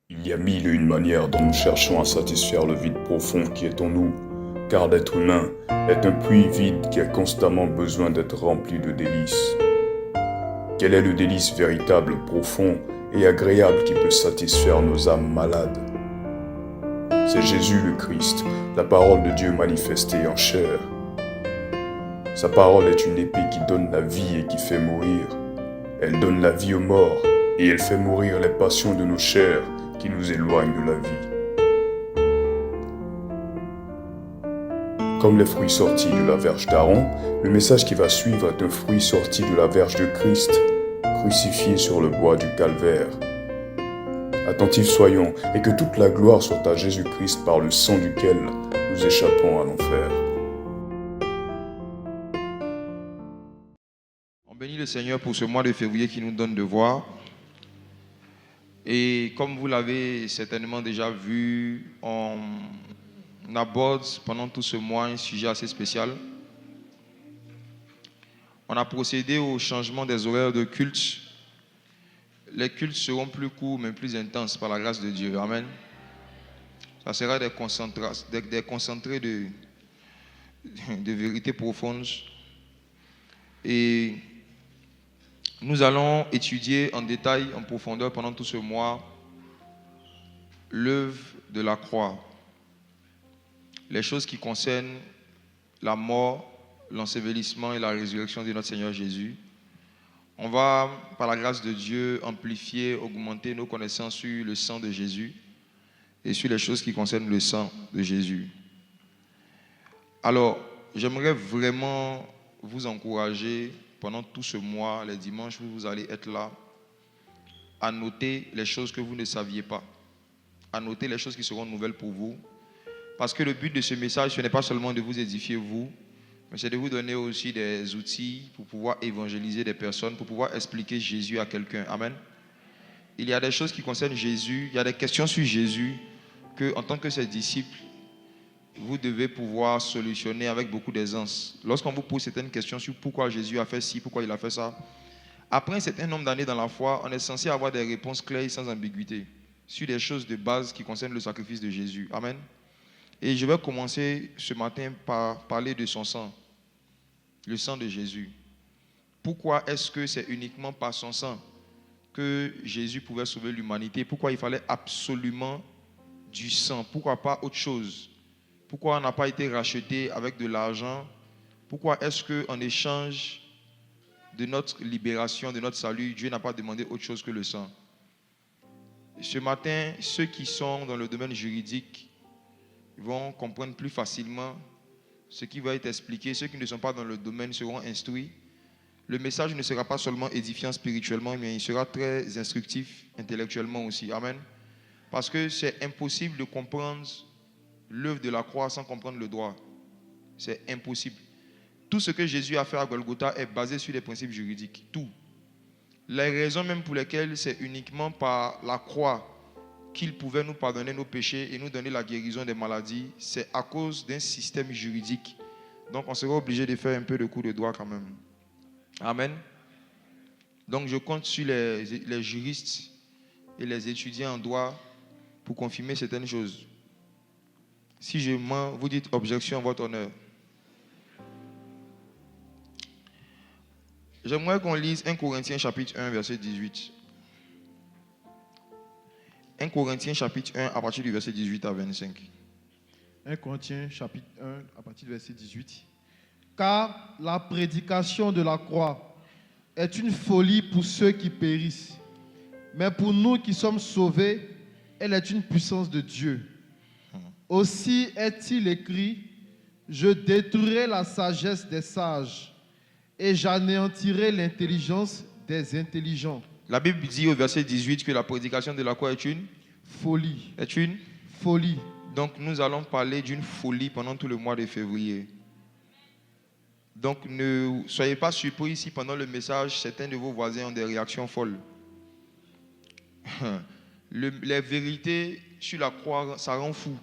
Il y a mille et une manières dont nous cherchons à satisfaire le vide profond qui est en nous, car l'être humain est un puits vide qui a constamment besoin d'être rempli de délices. Quel est le délice véritable, profond et agréable qui peut satisfaire nos âmes malades? C'est Jésus le Christ, la parole de Dieu manifestée en chair. Sa parole est une épée qui donne la vie et qui fait mourir. Elle donne la vie aux morts et elle fait mourir les passions de nos chairs qui nous éloignent de la vie. Comme les fruits sortis de la verge d'Aaron, le message qui va suivre est un fruit sorti de la verge de Christ, crucifié sur le bois du calvaire. Attentifs soyons, et que toute la gloire soit à Jésus-Christ par le sang duquel nous échappons à l'enfer. On bénit le Seigneur pour ce mois de février qui nous donne de voir. Et comme vous l'avez certainement déjà vu, on aborde pendant tout ce mois un sujet assez spécial. On a procédé au changement des horaires de culte. Les cultes seront plus courts mais plus intenses par la grâce de Dieu. Amen. Ça sera des concentrés de vérités profondes. Et nous allons étudier en détail, en profondeur pendant tout ce mois, l'œuvre de la croix. Les choses qui concernent la mort, l'ensevelissement et la résurrection de notre Seigneur Jésus. On va, par la grâce de Dieu, amplifier, augmenter nos connaissances sur le sang de Jésus et sur les choses qui concernent le sang de Jésus. Alors, j'aimerais vraiment vous encourager pendant tout ce mois, les dimanches où vous allez être là, à noter les choses que vous ne saviez pas, à noter les choses qui seront nouvelles pour vous. Parce que le but de ce message, ce n'est pas seulement de vous édifier vous, mais c'est de vous donner aussi des outils pour pouvoir évangéliser des personnes, pour pouvoir expliquer Jésus à quelqu'un. Amen. Il y a des choses qui concernent Jésus, il y a des questions sur Jésus que, en tant que ses disciples, vous devez pouvoir solutionner avec beaucoup d'aisance. Lorsqu'on vous pose certaines questions sur pourquoi Jésus a fait ci, pourquoi il a fait ça, après un certain nombre d'années dans la foi, on est censé avoir des réponses claires et sans ambiguïté sur des choses de base qui concernent le sacrifice de Jésus. Amen. Et je vais commencer ce matin par parler de son sang, le sang de Jésus. Pourquoi est-ce que c'est uniquement par son sang que Jésus pouvait sauver l'humanité? Pourquoi il fallait absolument du sang? Pourquoi pas autre chose? Pourquoi on n'a pas été racheté avec de l'argent? Pourquoi est-ce qu'en échange de notre libération, de notre salut, Dieu n'a pas demandé autre chose que le sang? Ce matin, ceux qui sont dans le domaine juridique vont comprendre plus facilement ce qui va être expliqué. Ceux qui ne sont pas dans le domaine seront instruits. Le message ne sera pas seulement édifiant spirituellement, mais il sera très instructif intellectuellement aussi. Amen. Parce que c'est impossible de comprendre l'œuvre de la croix sans comprendre le droit. C'est impossible. Tout ce que Jésus a fait à Golgotha est basé sur les principes juridiques. Tout. Les raisons même pour lesquelles c'est uniquement par la croix qu'il pouvait nous pardonner nos péchés et nous donner la guérison des maladies, c'est à cause d'un système juridique. Donc on sera obligé de faire un peu de cours de droit quand même. Amen. Donc je compte sur les juristes et les étudiants en droit pour confirmer certaines choses. Si je mens, vous dites objection à votre honneur. J'aimerais qu'on lise 1 Corinthiens chapitre 1, verset 18. 1 Corinthiens chapitre 1 à partir du verset 18 à 25. 1 Corinthiens chapitre 1 à partir du verset 18. Car la prédication de la croix est une folie pour ceux qui périssent, mais pour nous qui sommes sauvés, elle est une puissance de Dieu. Aussi est-il écrit, je détruirai la sagesse des sages et j'anéantirai l'intelligence des intelligents. La Bible dit au verset 18 que la prédication de la croix est une folie. Est une folie. Donc nous allons parler d'une folie pendant tout le mois de février. Donc ne soyez pas surpris si pendant le message, certains de vos voisins ont des réactions folles. Les vérités sur la croix, ça rend fou.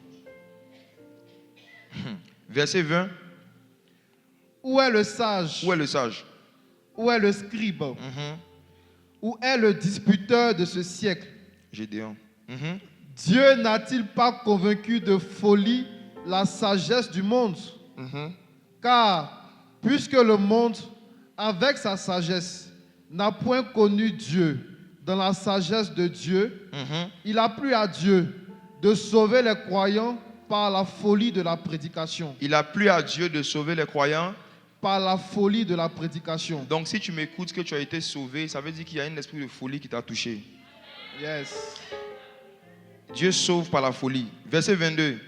Verset 20. Où est le sage? Où est le sage? Où est le scribe? Où est le disputeur de ce siècle? Gédéon. Dieu n'a-t-il pas convaincu de folie la sagesse du monde? Car, puisque le monde, avec sa sagesse, n'a point connu Dieu dans la sagesse de Dieu, il a plu à Dieu de sauver les croyants par la folie de la prédication. Il a plu à Dieu de sauver les croyants. Par la folie de la prédication. Donc si tu m'écoutes que tu as été sauvé, ça veut dire qu'il y a un esprit de folie qui t'a touché. Yes. Dieu sauve par la folie. Verset 22.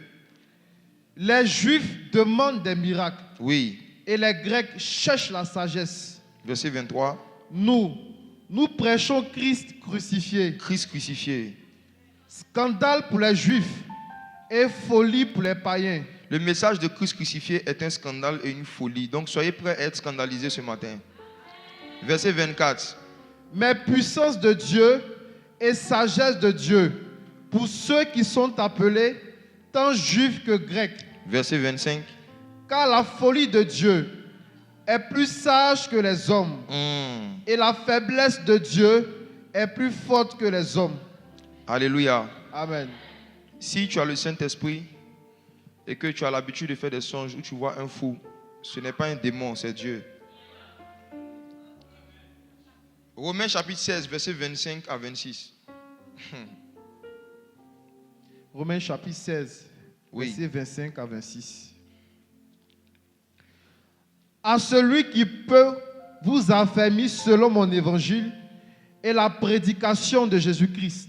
Les Juifs demandent des miracles. Oui. Et les Grecs cherchent la sagesse. Verset 23. Nous prêchons Christ crucifié. Christ crucifié. Scandale pour les Juifs et folie pour les païens. Le message de Christ crucifié est un scandale et une folie. Donc soyez prêts à être scandalisés ce matin. Verset 24. Mais puissance de Dieu et sagesse de Dieu pour ceux qui sont appelés tant juifs que grecs. Verset 25. Car la folie de Dieu est plus sage que les hommes. Et la faiblesse de Dieu est plus forte que les hommes. Alléluia. Amen. Si tu as le Saint-Esprit et que tu as l'habitude de faire des songes où tu vois un fou, ce n'est pas un démon, c'est Dieu. Romains chapitre 16, versets 25 à 26. Romains chapitre 16, Oui. versets 25 à 26. À celui qui peut vous affermir selon mon évangile et la prédication de Jésus-Christ,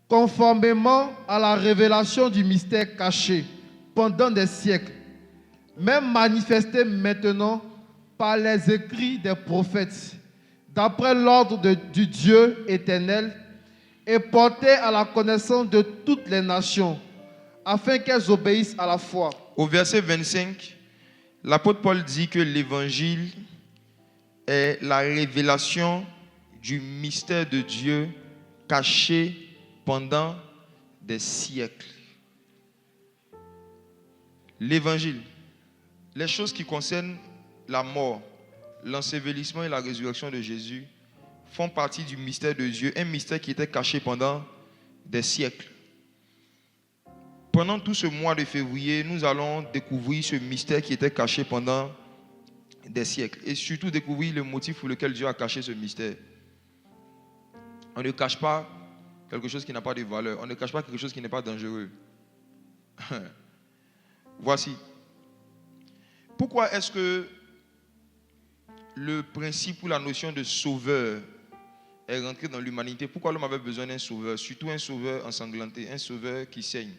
conformément à la révélation du mystère caché pendant des siècles, même manifesté maintenant par les écrits des prophètes, d'après l'ordre du Dieu éternel, et porté à la connaissance de toutes les nations, afin qu'elles obéissent à la foi. Au verset 25, l'apôtre Paul dit que l'évangile est la révélation du mystère de Dieu caché pendant des siècles. L'évangile, les choses qui concernent la mort, l'ensevelissement et la résurrection de Jésus font partie du mystère de Dieu, un mystère qui était caché pendant des siècles. Pendant tout ce mois de février, nous allons découvrir ce mystère qui était caché pendant des siècles et surtout découvrir le motif pour lequel Dieu a caché ce mystère. On ne cache pas quelque chose qui n'a pas de valeur, on ne cache pas quelque chose qui n'est pas dangereux. Voici. Pourquoi est-ce que le principe ou la notion de sauveur est rentré dans l'humanité? Pourquoi l'homme avait besoin d'un sauveur? Surtout un sauveur ensanglanté, un sauveur qui saigne,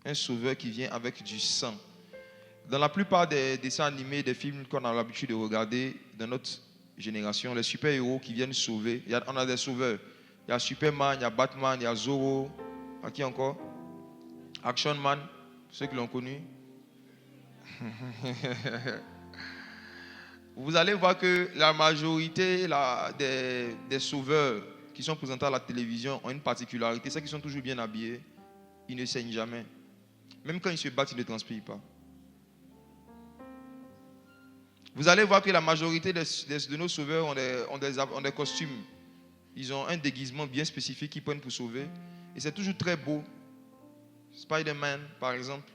un sauveur qui vient avec du sang. Dans la plupart des dessins animés, des films qu'on a l'habitude de regarder dans notre génération, les super-héros qui viennent sauver, on a des sauveurs. Il y a Superman, il y a Batman, il y a Zorro. À qui encore? Action Man, ceux qui l'ont connu. Vous allez voir que la majorité des sauveurs qui sont présentés à la télévision ont une particularité, c'est qu'ils sont toujours bien habillés, ils ne saignent jamais. Même quand ils se battent, ils ne transpirent pas. Vous allez voir que la majorité de nos sauveurs ont des costumes. Ils ont un déguisement bien spécifique qu'ils prennent pour sauver. Et c'est toujours très beau. Spider-Man, par exemple,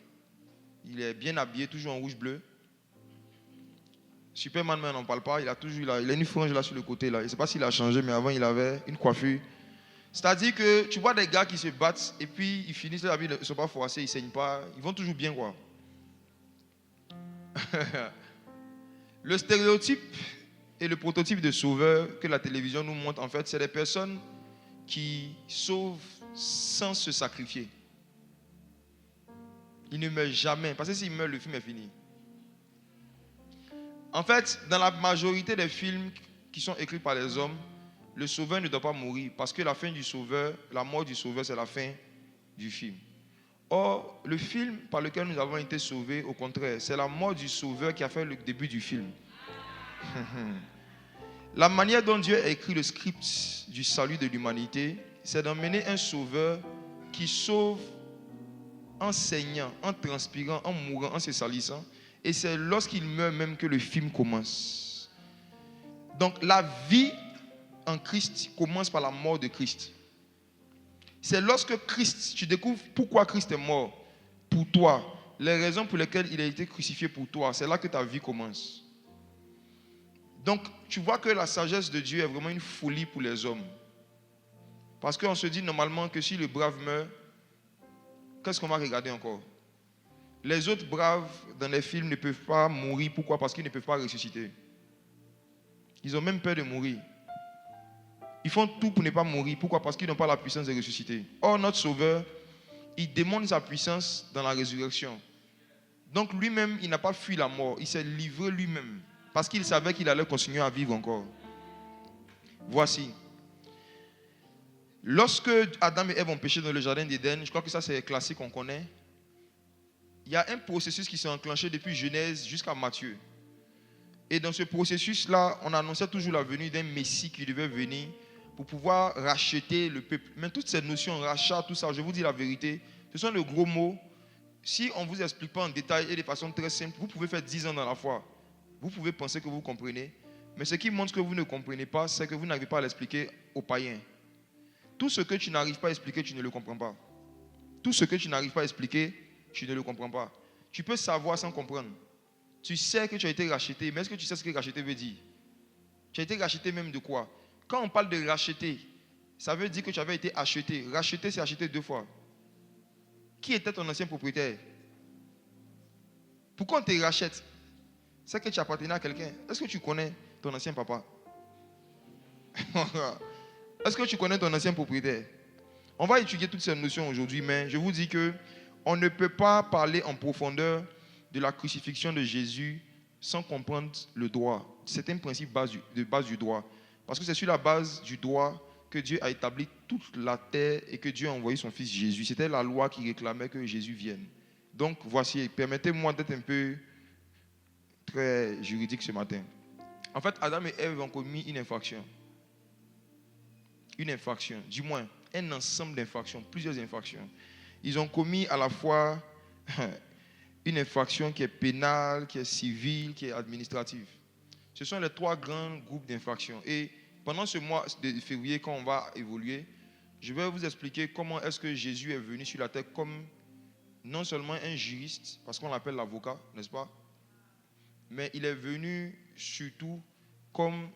il est bien habillé, toujours en rouge-bleu. Superman, on n'en parle pas, il a une frange là sur le côté. Là. Je ne sais pas s'il a changé, mais avant, il avait une coiffure. C'est-à-dire que tu vois des gars qui se battent et puis ils finissent la vie, ils ne sont pas froissés, ils ne saignent pas. Ils vont toujours bien, quoi. Le stéréotype et le prototype de sauveur que la télévision nous montre, en fait, c'est des personnes qui sauvent sans se sacrifier. Ils ne meurent jamais, parce que s'ils meurent, le film est fini. En fait, dans la majorité des films qui sont écrits par les hommes, le sauveur ne doit pas mourir, parce que la mort du sauveur, c'est la fin du film. Or, le film par lequel nous avons été sauvés, au contraire, c'est la mort du sauveur qui a fait le début du film. La manière dont Dieu a écrit le script du salut de l'humanité, c'est d'emmener un sauveur qui sauve en saignant, en transpirant, en mourant, en se salissant. Et c'est lorsqu'il meurt même que le film commence. Donc la vie en Christ commence par la mort de Christ. C'est lorsque Christ, tu découvres pourquoi Christ est mort pour toi, les raisons pour lesquelles il a été crucifié pour toi, c'est là que ta vie commence. Donc, tu vois que la sagesse de Dieu est vraiment une folie pour les hommes. Parce qu'on se dit normalement que si le brave meurt, qu'est-ce qu'on va regarder encore? Les autres braves dans les films ne peuvent pas mourir. Pourquoi? Parce qu'ils ne peuvent pas ressusciter. Ils ont même peur de mourir. Ils font tout pour ne pas mourir. Pourquoi? Parce qu'ils n'ont pas la puissance de ressusciter. Or, notre Sauveur, il démontre sa puissance dans la résurrection. Donc lui-même, il n'a pas fui la mort. Il s'est livré lui-même. Parce qu'il savait qu'il allait continuer à vivre encore. Voici. Lorsque Adam et Ève ont péché dans le jardin d'Éden, je crois que ça c'est classique, on connaît. Il y a un processus qui s'est enclenché depuis Genèse jusqu'à Matthieu. Et dans ce processus-là, on annonçait toujours la venue d'un Messie qui devait venir pour pouvoir racheter le peuple. Mais toutes ces notions, rachat, tout ça, je vous dis la vérité, ce sont de gros mots. Si on ne vous explique pas en détail et de façon très simple, vous pouvez faire 10 ans dans la foi. Vous pouvez penser que vous comprenez. Mais ce qui montre que vous ne comprenez pas, c'est que vous n'arrivez pas à l'expliquer aux païens. Tout ce que tu n'arrives pas à expliquer, tu ne le comprends pas. Tout ce que tu n'arrives pas à expliquer, tu ne le comprends pas. Tu peux savoir sans comprendre. Tu sais que tu as été racheté, mais est-ce que tu sais ce que racheter veut dire? Tu as été racheté même de quoi? Quand on parle de racheter, ça veut dire que tu avais été acheté. Racheter, c'est acheter 2 fois. Qui était ton ancien propriétaire? Pourquoi on te rachète? C'est que tu appartenais à quelqu'un. Est-ce que tu connais ton ancien papa? Est-ce que tu connais ton ancien propriétaire? On va étudier toutes ces notions aujourd'hui, mais je vous dis que on ne peut pas parler en profondeur de la crucifixion de Jésus sans comprendre le droit. C'est un principe de base du droit. Parce que c'est sur la base du droit que Dieu a établi toute la terre et que Dieu a envoyé son fils Jésus. C'était la loi qui réclamait que Jésus vienne. Donc voici, permettez-moi d'être un peu très juridique ce matin. En fait, Adam et Ève ont commis une infraction. Une infraction, du moins un ensemble d'infractions, plusieurs infractions. Ils ont commis à la fois une infraction qui est pénale, qui est civile, qui est administrative. Ce sont les 3 grands groupes d'infractions. Et pendant ce mois de février, quand on va évoluer, je vais vous expliquer comment est-ce que Jésus est venu sur la terre comme non seulement un juriste, parce qu'on l'appelle l'avocat, n'est-ce pas? Mais il est venu surtout comme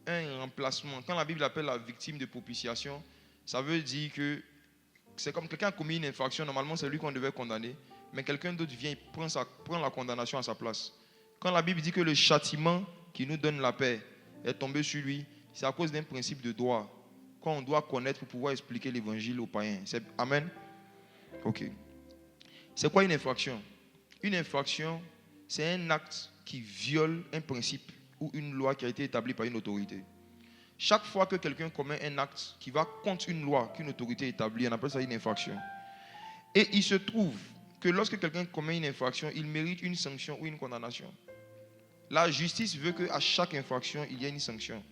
un remplacement. Quand la Bible appelle la victime de propitiation, ça veut dire que c'est comme quelqu'un a commis une infraction, normalement c'est lui qu'on devait condamner, mais quelqu'un d'autre vient et prend la condamnation à sa place. Quand la Bible dit que le châtiment qui nous donne la paix est tombé sur lui, c'est à cause d'un principe de droit qu'on doit connaître pour pouvoir expliquer l'évangile aux païens. Amen? Ok. C'est quoi une infraction? Une infraction, c'est un acte qui viole un principe ou une loi qui a été établie par une autorité. Chaque fois que quelqu'un commet un acte qui va contre une loi qu'une autorité établit, on appelle ça une infraction. Et il se trouve que lorsque quelqu'un commet une infraction, il mérite une sanction ou une condamnation. La justice veut qu'à chaque infraction, il y ait une sanction.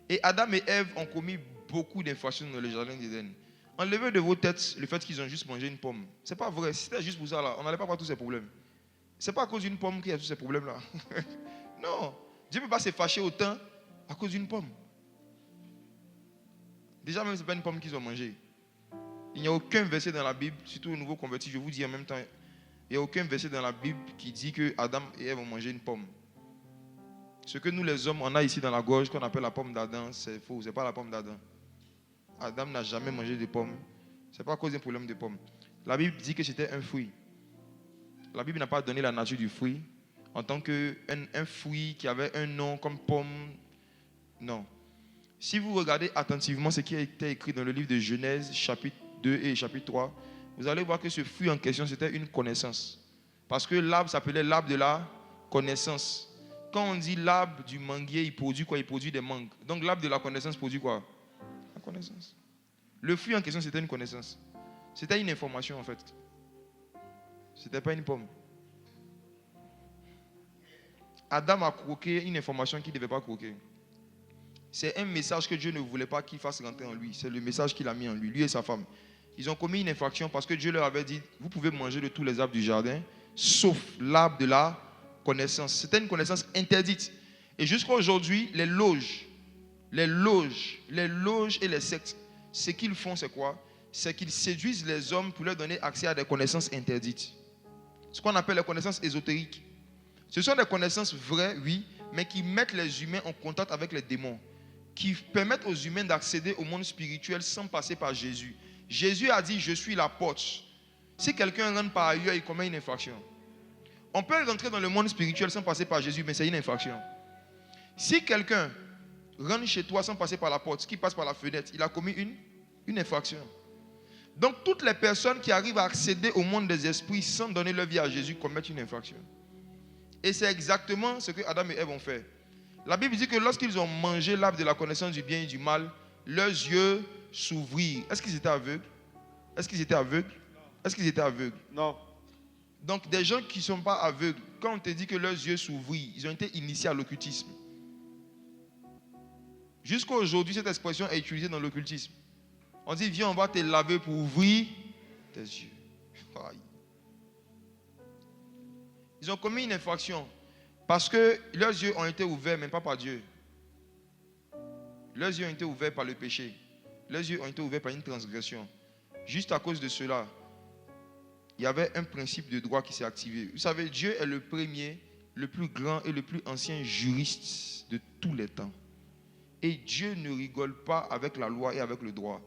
Et Adam et Ève ont commis beaucoup d'infractions dans le jardin d'Éden. Enlevez de vos têtes le fait qu'ils ont juste mangé une pomme. C'est pas vrai. Si c'était juste pour ça, là, on n'allait pas avoir tous ces problèmes. C'est pas à cause d'une pomme qu'il y a tous ces problèmes-là. Non. Dieu ne peut pas se fâcher autant à cause d'une pomme. Déjà, même ce n'est pas une pomme qu'ils ont mangée. Il n'y a aucun verset dans la Bible, surtout aux nouveaux convertis, je vous dis en même temps, il n'y a aucun verset dans la Bible qui dit que Adam et Ève ont mangé une pomme. Ce que nous les hommes, on a ici dans la gorge, qu'on appelle la pomme d'Adam, c'est faux, ce n'est pas la pomme d'Adam. Adam n'a jamais mangé de pomme. Ce n'est pas à cause d'un problème de pomme. La Bible dit que c'était un fruit. La Bible n'a pas donné la nature du fruit en tant qu'un fruit qui avait un nom comme pomme. Non. Si vous regardez attentivement ce qui a été écrit dans le livre de Genèse, chapitre 2 et chapitre 3, vous allez voir que ce fruit en question, c'était une connaissance. Parce que l'arbre s'appelait l'arbre de la connaissance. Quand on dit l'arbre du manguier, il produit quoi? Il produit des mangues. Donc l'arbre de la connaissance produit quoi? La connaissance. Le fruit en question, c'était une connaissance. C'était une information en fait. Ce n'était pas une pomme. Adam a croqué une information qu'il ne devait pas croquer. C'est un message que Dieu ne voulait pas qu'il fasse rentrer en lui. C'est le message qu'il a mis en lui, lui et sa femme. Ils ont commis une infraction parce que Dieu leur avait dit, vous pouvez manger de tous les arbres du jardin, sauf l'arbre de la connaissance. C'était une connaissance interdite. Et jusqu'à aujourd'hui, les loges et les sectes, ce qu'ils font, c'est quoi? c'est qu'ils séduisent les hommes pour leur donner accès à des connaissances interdites. Ce qu'on appelle les connaissances ésotériques. Ce sont des connaissances vraies, oui, mais qui mettent les humains en contact avec les démons, qui permettent aux humains d'accéder au monde spirituel sans passer par Jésus. Jésus a dit, je suis la porte. Si quelqu'un rentre par ailleurs, il commet une infraction. On peut rentrer dans le monde spirituel sans passer par Jésus, mais c'est une infraction. Si quelqu'un rentre chez toi sans passer par la porte, qui passe par la fenêtre, il a commis une infraction. Donc toutes les personnes qui arrivent à accéder au monde des esprits sans donner leur vie à Jésus commettent une infraction. Et c'est exactement ce que Adam et Ève ont fait. La Bible dit que lorsqu'ils ont mangé l'arbre de la connaissance du bien et du mal, leurs yeux s'ouvrirent. Est-ce qu'ils étaient aveugles? Est-ce qu'ils étaient aveugles? Est-ce qu'ils étaient aveugles? Non. Donc des gens qui ne sont pas aveugles, quand on te dit que leurs yeux s'ouvrirent, ils ont été initiés à l'occultisme. Jusqu'à aujourd'hui, cette expression est utilisée dans l'occultisme. On dit, viens, on va te laver pour ouvrir tes yeux. Aïe. Ils ont commis une infraction parce que leurs yeux ont été ouverts, mais pas par Dieu. Leurs yeux ont été ouverts par le péché. Leurs yeux ont été ouverts par une transgression. Juste à cause de cela, il y avait un principe de droit qui s'est activé. Vous savez, Dieu est le premier, le plus grand et le plus ancien juriste de tous les temps. Et Dieu ne rigole pas avec la loi et avec le droit.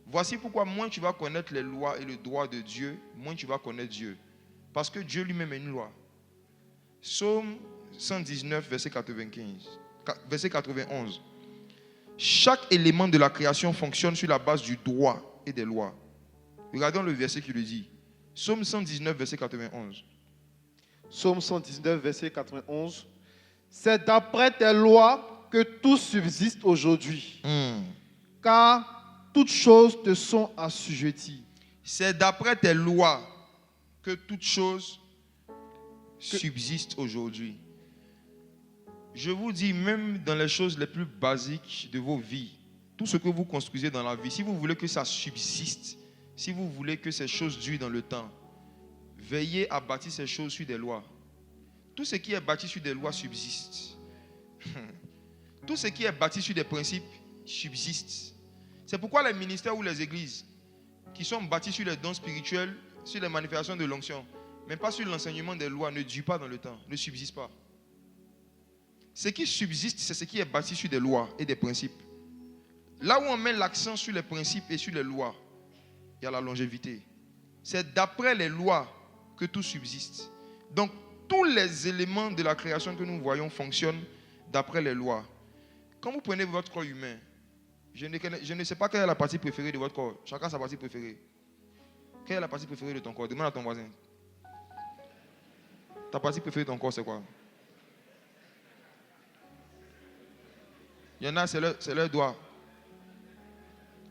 Voici pourquoi moins tu vas connaître les lois et le droit de Dieu, moins tu vas connaître Dieu. Parce que Dieu lui-même est une loi. Psaume 119, verset 91. Chaque élément de la création fonctionne sur la base du droit et des lois. Regardons le verset qui le dit. Psaume 119, verset 91. Psaume 119, verset 91. C'est d'après tes lois que tout subsiste aujourd'hui, car toutes choses te sont assujetties. C'est d'après tes lois que toutes choses subsistent aujourd'hui. Je vous dis, même dans les choses les plus basiques de vos vies, tout ce que vous construisez dans la vie, si vous voulez que ça subsiste, si vous voulez que ces choses durent dans le temps, veillez à bâtir ces choses sur des lois. Tout ce qui est bâti sur des lois subsiste. Tout ce qui est bâti sur des principes subsiste. C'est pourquoi les ministères ou les églises qui sont bâtis sur les dons spirituels, sur les manifestations de l'onction, mais pas sur l'enseignement des lois, ne durent pas dans le temps, ne subsistent pas. Ce qui subsiste, c'est ce qui est bâti sur des lois et des principes. Là où on met l'accent sur les principes et sur les lois, il y a la longévité. C'est d'après les lois que tout subsiste. Donc, tous les éléments de la création que nous voyons fonctionnent d'après les lois. Quand vous prenez votre corps humain, je ne sais pas quelle est la partie préférée de votre corps. Chacun a sa partie préférée. Quelle est la partie préférée de ton corps? Demande à ton voisin. Ta partie préférée de ton corps, c'est quoi? Il y en a, c'est leur doigt.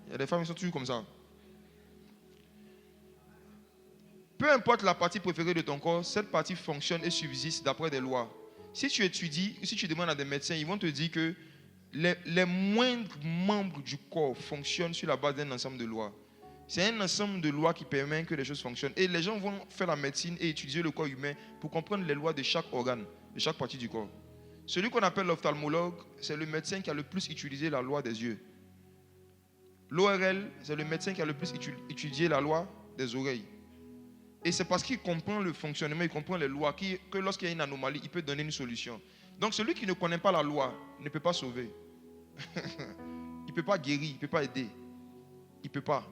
Il y a des femmes qui sont toujours comme ça. Peu importe la partie préférée de ton corps, cette partie fonctionne et subsiste d'après des lois. Si tu étudies, si tu demandes à des médecins, ils vont te dire que les moindres membres du corps fonctionnent sur la base d'un ensemble de lois. C'est un ensemble de lois qui permet que les choses fonctionnent. Et les gens vont faire la médecine et étudier le corps humain pour comprendre les lois de chaque organe, de chaque partie du corps. Celui qu'on appelle l'ophtalmologue, c'est le médecin qui a le plus utilisé la loi des yeux. L'ORL, c'est le médecin qui a le plus étudié la loi des oreilles. Et c'est parce qu'il comprend le fonctionnement, il comprend les lois, que lorsqu'il y a une anomalie, il peut donner une solution. Donc celui qui ne connaît pas la loi ne peut pas sauver. Il ne peut pas guérir, il ne peut pas aider. Il ne peut pas.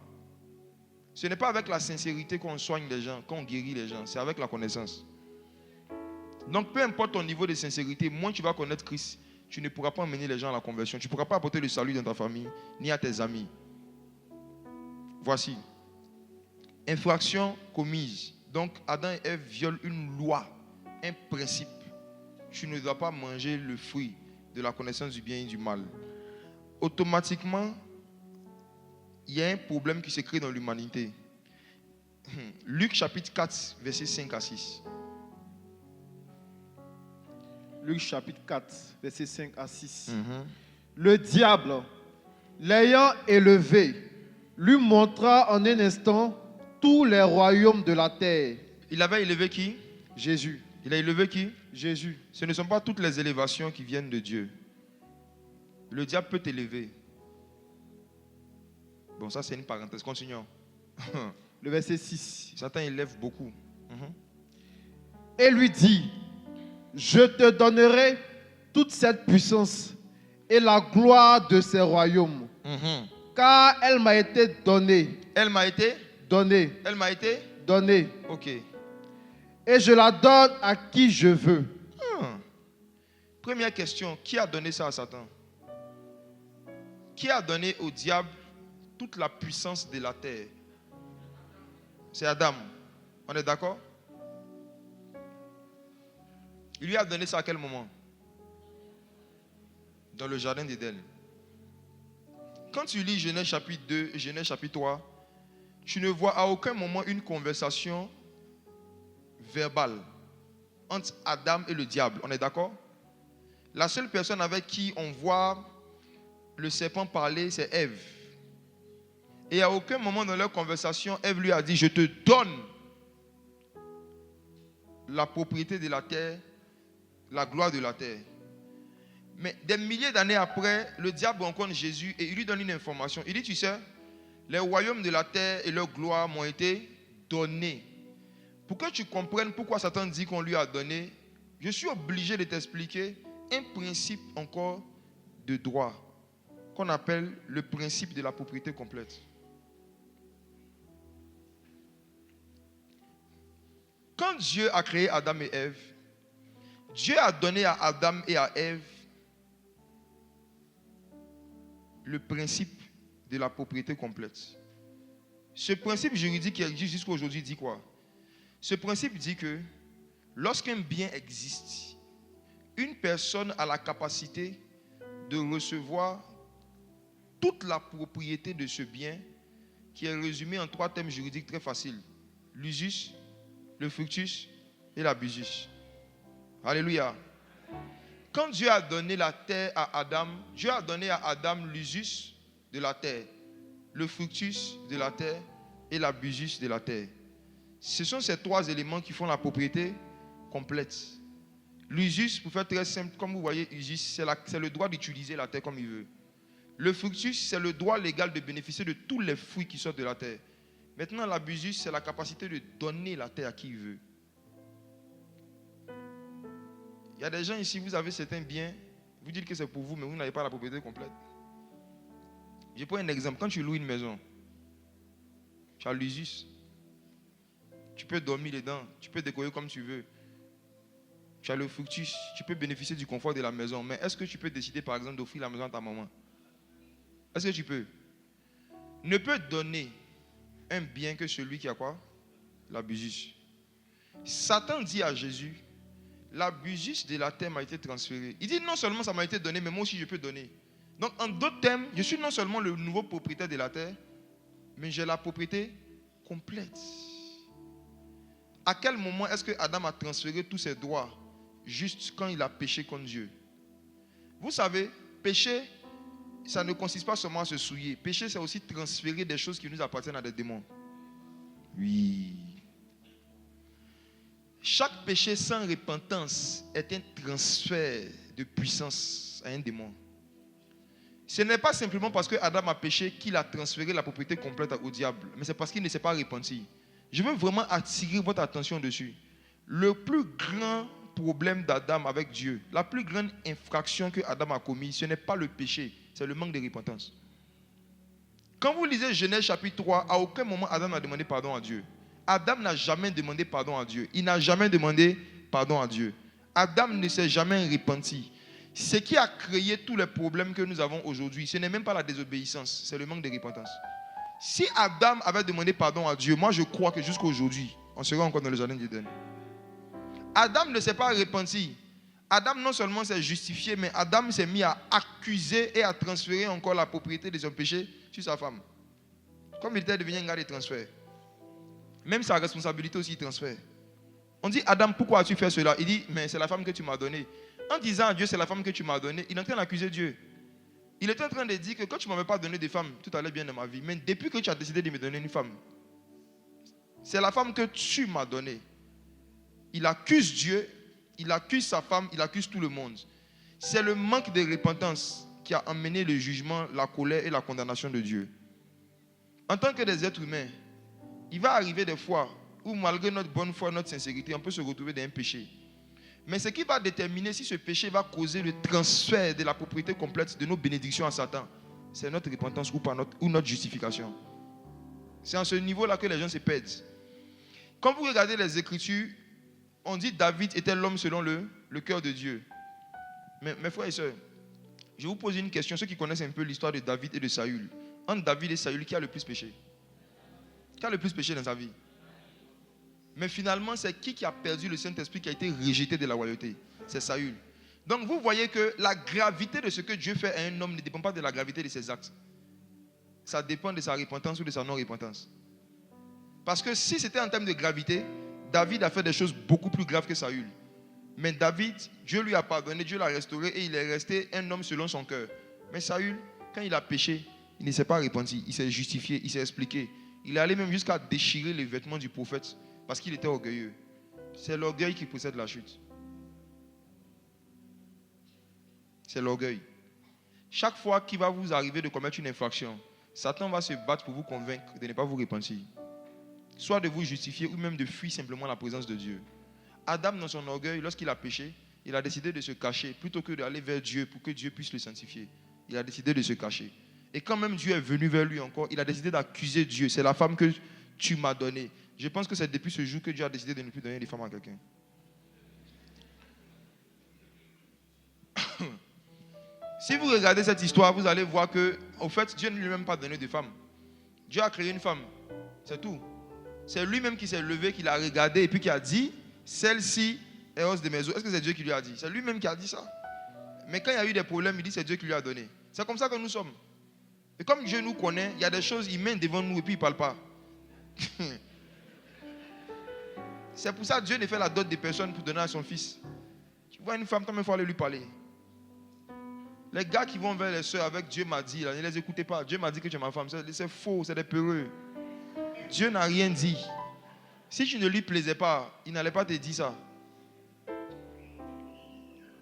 Ce n'est pas avec la sincérité qu'on soigne les gens, qu'on guérit les gens, c'est avec la connaissance. Donc peu importe ton niveau de sincérité, moins tu vas connaître Christ, tu ne pourras pas emmener les gens à la conversion. Tu ne pourras pas apporter le salut dans ta famille, ni à tes amis. Voici. Infraction commise. Donc Adam et Ève violent une loi, un principe. Tu ne dois pas manger le fruit de la connaissance du bien et du mal. Automatiquement, il y a un problème qui se crée dans l'humanité. Luc chapitre 4, versets 5 à 6. Luc chapitre 4, versets 5 à 6. Le diable, l'ayant élevé, lui montra en un instant tous les royaumes de la terre. Il avait élevé qui? Jésus. Il a élevé qui? Jésus. Ce ne sont pas toutes les élévations qui viennent de Dieu. Le diable peut t'élever. Bon, ça c'est une parenthèse. Continuons. Le verset 6. Satan, il lève beaucoup. Et lui dit, je te donnerai toute cette puissance et la gloire de ces royaumes, car elle m'a été donnée. Elle m'a été Donnée. Elle m'a été Donnée. Ok. Et je la donne à qui je veux. Première question, qui a donné ça à Satan? Qui a donné au diable toute la puissance de la terre? C'est Adam. On est d'accord? Il lui a donné ça à quel moment? Dans le jardin d'Éden. Quand tu lis Genèse chapitre 2 et Genèse chapitre 3, tu ne vois à aucun moment une conversation verbale entre Adam et le diable. On est d'accord? La seule personne avec qui on voit le serpent parler, c'est Ève. Et à aucun moment dans leur conversation, Ève lui a dit, je te donne la propriété de la terre, la gloire de la terre. Mais des milliers d'années après, le diable rencontre Jésus et il lui donne une information. Il dit, tu sais, les royaumes de la terre et leur gloire m'ont été donnés. Pour que tu comprennes pourquoi Satan dit qu'on lui a donné, je suis obligé de t'expliquer un principe encore de droit qu'on appelle le principe de la propriété complète. Quand Dieu a créé Adam et Ève, Dieu a donné à Adam et à Ève le principe de la propriété complète. Ce principe juridique qui existe jusqu'à aujourd'hui dit quoi? Ce principe dit que lorsqu'un bien existe, une personne a la capacité de recevoir toute la propriété de ce bien qui est résumé en 3 thèmes juridiques très faciles. L'usus, le fructus et l'abusus. Alléluia. Quand Dieu a donné la terre à Adam, Dieu a donné à Adam l'usus de la terre, le fructus de la terre et l'abusus de la terre. Ce sont ces 3 éléments qui font la propriété complète. L'usus, pour faire très simple, comme vous voyez, usus, c'est le droit d'utiliser la terre comme il veut. Le fructus, c'est le droit légal de bénéficier de tous les fruits qui sortent de la terre. Maintenant, l'abusus, c'est la capacité de donner la terre à qui il veut. Il y a des gens ici, vous avez certains biens, vous dites que c'est pour vous, mais vous n'avez pas la propriété complète. Je prends un exemple. Quand tu loues une maison, tu as l'usus. Tu peux dormir dedans, tu peux décorer comme tu veux. Tu as le fructus, tu peux bénéficier du confort de la maison. Mais est-ce que tu peux décider, par exemple, d'offrir la maison à ta maman? Est-ce que tu peux? Ne peut donner un bien que celui qui a quoi? L'abusus. Satan dit à Jésus, l'abusus de la terre m'a été transféré. Il dit non seulement ça m'a été donné, mais moi aussi je peux donner. Donc en d'autres termes, je suis non seulement le nouveau propriétaire de la terre, mais j'ai la propriété complète. À quel moment est-ce que Adam a transféré tous ses droits? Juste quand il a péché contre Dieu. Vous savez, pécher, ça ne consiste pas seulement à se souiller. Pécher, c'est aussi transférer des choses qui nous appartiennent à des démons. Oui. Chaque péché sans repentance est un transfert de puissance à un démon. Ce n'est pas simplement parce que Adam a péché qu'il a transféré la propriété complète au diable, mais c'est parce qu'il ne s'est pas repenti. Je veux vraiment attirer votre attention dessus. Le plus grand problème d'Adam avec Dieu, la plus grande infraction que Adam a commise, ce n'est pas le péché, c'est le manque de repentance. Quand vous lisez Genèse chapitre 3, à aucun moment Adam n'a demandé pardon à Dieu. Adam n'a jamais demandé pardon à Dieu. Il n'a jamais demandé pardon à Dieu. Adam ne s'est jamais repenti. Ce qui a créé tous les problèmes que nous avons aujourd'hui, ce n'est même pas la désobéissance, c'est le manque de repentance. Si Adam avait demandé pardon à Dieu, moi je crois que jusqu'à aujourd'hui, on serait encore dans le jardin d'Éden. Adam ne s'est pas repenti. Adam non seulement s'est justifié, mais Adam s'est mis à accuser et à transférer encore la propriété de son péché sur sa femme. Comme il était devenu un gars de transfert. Même sa responsabilité aussi, il transfère. On dit, Adam, pourquoi as-tu fait cela? Il dit, mais c'est la femme que tu m'as donnée. En disant à Dieu, c'est la femme que tu m'as donnée, il est en train d'accuser Dieu. Il est en train de dire que quand tu ne m'avais pas donné de femme, tout allait bien dans ma vie. Mais depuis que tu as décidé de me donner une femme, c'est la femme que tu m'as donnée. Il accuse Dieu, il accuse sa femme, il accuse tout le monde. C'est le manque de repentance qui a amené le jugement, la colère et la condamnation de Dieu. En tant que des êtres humains, Il va arriver des fois où malgré notre bonne foi, notre sincérité, on peut se retrouver dans un péché. Mais ce qui va déterminer si ce péché va causer le transfert de la propriété complète de nos bénédictions à Satan, c'est notre repentance ou notre justification. C'est à ce niveau-là que les gens se perdent. Quand vous regardez les Écritures, on dit David était l'homme selon le cœur de Dieu. Mais mes frères et sœurs, je vous pose une question, ceux qui connaissent un peu l'histoire de David et de Saül. Entre David et Saül, qui a le plus péché? Qui a le plus péché dans sa vie? Mais finalement, c'est qui a perdu le Saint-Esprit, qui a été rejeté de la royauté? C'est Saül. Donc vous voyez que la gravité de ce que Dieu fait à un homme ne dépend pas de la gravité de ses actes. Ça dépend de sa repentance ou de sa non-repentance. Parce que si c'était en termes de gravité, David a fait des choses beaucoup plus graves que Saül. Mais David, Dieu lui a pardonné, Dieu l'a restauré et il est resté un homme selon son cœur. Mais Saül, quand il a péché, il ne s'est pas repenti, il s'est justifié, il s'est expliqué. Il est allé même jusqu'à déchirer les vêtements du prophète parce qu'il était orgueilleux. C'est l'orgueil qui précède la chute. C'est l'orgueil. Chaque fois qu'il va vous arriver de commettre une infraction, Satan va se battre pour vous convaincre de ne pas vous repentir. Soit de vous justifier ou même de fuir simplement la présence de Dieu. Adam, dans son orgueil, lorsqu'il a péché, il a décidé de se cacher plutôt que d'aller vers Dieu pour que Dieu puisse le sanctifier. Il a décidé de se cacher. Et quand même Dieu est venu vers lui encore, il a décidé d'accuser Dieu. C'est la femme que tu m'as donnée. Je pense que c'est depuis ce jour que Dieu a décidé de ne plus donner des femmes à quelqu'un. Si vous regardez cette histoire, vous allez voir que, au fait, Dieu ne lui a même pas donné de femme. Dieu a créé une femme. C'est tout. C'est lui-même qui s'est levé, qui l'a regardé et puis qui a dit, celle-ci est os de mes os. Est-ce que c'est Dieu qui lui a dit? C'est lui-même qui a dit ça. Mais quand il y a eu des problèmes, il dit c'est Dieu qui lui a donné. C'est comme ça que nous sommes. Et comme Dieu nous connaît, il y a des choses, il met devant nous et puis il ne parle pas. C'est pour ça que Dieu ne fait la dot des personnes pour donner à son fils. Tu vois une femme, quand même, il faut aller lui parler. Les gars qui vont vers les soeurs avec Dieu m'a dit, là, ne les écoutez pas. Dieu m'a dit que tu es ma femme. C'est faux, c'est des peureux. Dieu n'a rien dit. Si tu ne lui plaisais pas, il n'allait pas te dire ça.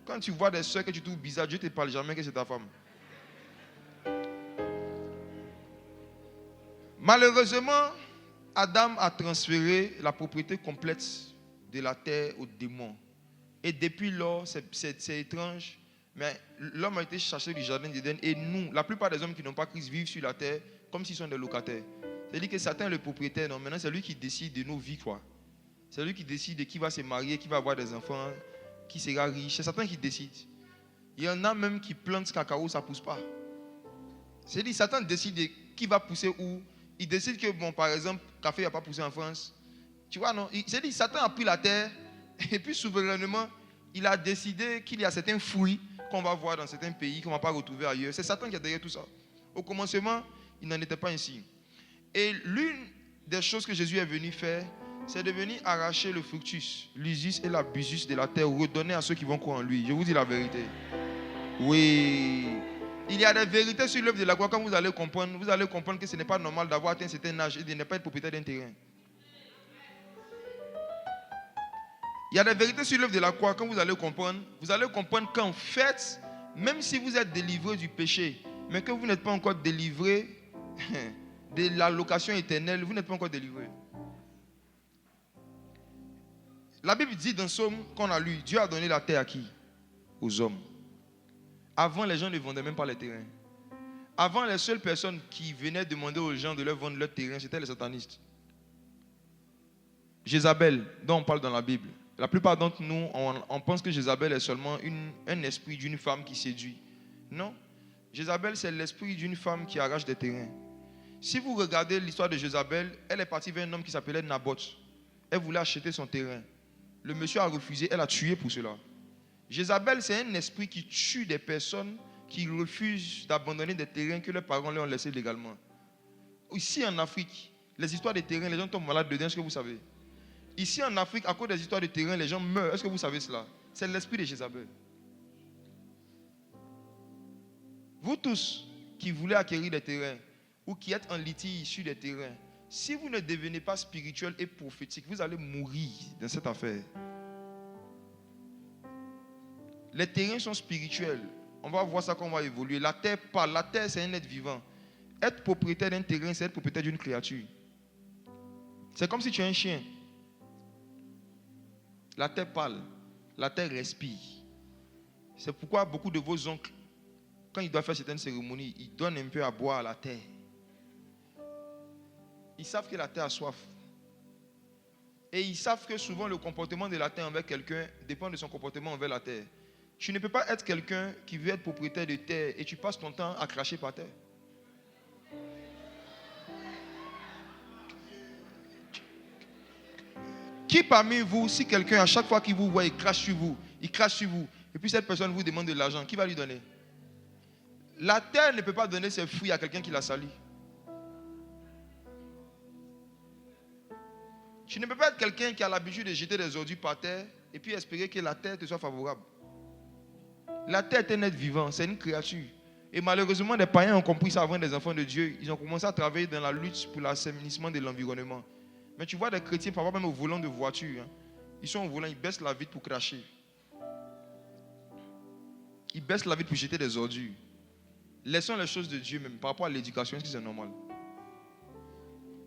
Quand tu vois des soeurs que tu trouves bizarres, Dieu ne te parle jamais que c'est ta femme. Malheureusement, Adam a transféré la propriété complète de la terre aux démons. Et depuis lors, c'est étrange, mais l'homme a été chassé du jardin d'Éden. Et nous, la plupart des hommes qui n'ont pas Christ vivent sur la terre comme s'ils sont des locataires. C'est-à-dire que Satan est le propriétaire. Non, maintenant, c'est lui qui décide de nos vies, quoi. C'est lui qui décide de qui va se marier, qui va avoir des enfants, qui sera riche. C'est Satan qui décide. Il y en a même qui plantent ce cacao, ça ne pousse pas. C'est-à-dire que Satan décide de qui va pousser où. Il décide que, bon, par exemple, le café n'a pas poussé en France. Tu vois, non? C'est-à-dire que Satan a pris la terre et puis souverainement, il a décidé qu'il y a certains fruits qu'on va voir dans certains pays, qu'on ne va pas retrouver ailleurs. C'est Satan qui a derrière tout ça. Au commencement, il n'en était pas ainsi. Et l'une des choses que Jésus est venu faire, c'est de venir arracher le fructus, l'usus et l'abusus de la terre, redonner à ceux qui vont croire en lui. Je vous dis la vérité. Oui. Il y a des vérités sur l'œuvre de la croix. Quand vous allez comprendre que ce n'est pas normal d'avoir atteint un certain âge et de ne pas être propriétaire d'un terrain. Il y a des vérités sur l'œuvre de la croix. Quand vous allez comprendre qu'en fait, même si vous êtes délivré du péché, mais que vous n'êtes pas encore délivré de la location éternelle, vous n'êtes pas encore délivré. La Bible dit dans Somme qu'on a lu, Dieu a donné la terre à qui? Aux hommes. Avant, les gens ne vendaient même pas les terrains. Avant, les seules personnes qui venaient demander aux gens de leur vendre leur terrain, c'était les satanistes. Jézabel, dont on parle dans la Bible. La plupart d'entre nous, on pense que Jézabel est seulement un esprit d'une femme qui séduit. Non. Jézabel, c'est l'esprit d'une femme qui arrache des terrains. Si vous regardez l'histoire de Jézabel, elle est partie vers un homme qui s'appelait Naboth. Elle voulait acheter son terrain. Le monsieur a refusé, elle a tué pour cela. Jézabel, c'est un esprit qui tue des personnes qui refusent d'abandonner des terrains que leurs parents leur ont laissés légalement. Ici en Afrique, les histoires de terrains, les gens tombent malades dedans, est-ce que vous savez? Ici en Afrique, à cause des histoires de terrain, les gens meurent. Est-ce que vous savez cela? C'est l'esprit de Jézabel. Vous tous qui voulez acquérir des terrains ou qui êtes en litige sur des terrains, si vous ne devenez pas spirituel et prophétique, vous allez mourir dans cette affaire. Les terrains sont spirituels. On va voir ça quand on va évoluer. La terre parle. La terre, c'est un être vivant. Être propriétaire d'un terrain, c'est être propriétaire d'une créature. C'est comme si tu es un chien. La terre parle, la terre respire. C'est pourquoi beaucoup de vos oncles, quand ils doivent faire certaines cérémonies, ils donnent un peu à boire à la terre. Ils savent que la terre a soif. Et ils savent que souvent le comportement de la terre envers quelqu'un dépend de son comportement envers la terre. Tu ne peux pas être quelqu'un qui veut être propriétaire de terre et tu passes ton temps à cracher par terre. Qui parmi vous, si quelqu'un, à chaque fois qu'il vous voit, il crache sur vous, et puis cette personne vous demande de l'argent, qui va lui donner? La terre ne peut pas donner ses fruits à quelqu'un qui la salit. Tu ne peux pas être quelqu'un qui a l'habitude de jeter des ordures par terre et puis espérer que la terre te soit favorable. La terre est un être vivant, c'est une créature. Et malheureusement, des païens ont compris ça avant des enfants de Dieu. Ils ont commencé à travailler dans la lutte pour l'assainissement de l'environnement. Mais tu vois des chrétiens, parfois même au volant de voiture, hein, ils sont au volant, ils baissent la vitre pour cracher. Ils baissent la vitre pour jeter des ordures. Laissons les choses de Dieu même par rapport à l'éducation, est-ce que c'est normal?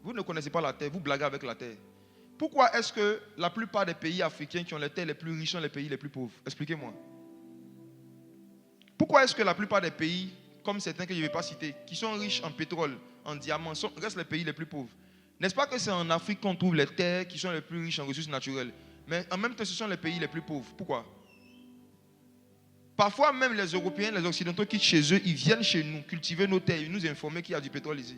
Vous ne connaissez pas la terre, vous blaguez avec la terre. Pourquoi est-ce que la plupart des pays africains qui ont les terres les plus riches sont les pays les plus pauvres? Expliquez-moi. Pourquoi est-ce que la plupart des pays, comme certains que je ne vais pas citer, qui sont riches en pétrole, en diamants, restent les pays les plus pauvres? N'est-ce pas que c'est en Afrique qu'on trouve les terres qui sont les plus riches en ressources naturelles? Mais en même temps, ce sont les pays les plus pauvres. Pourquoi? Parfois, même les Européens, les Occidentaux quittent chez eux, ils viennent chez nous cultiver nos terres, ils nous informer qu'il y a du pétrole ici.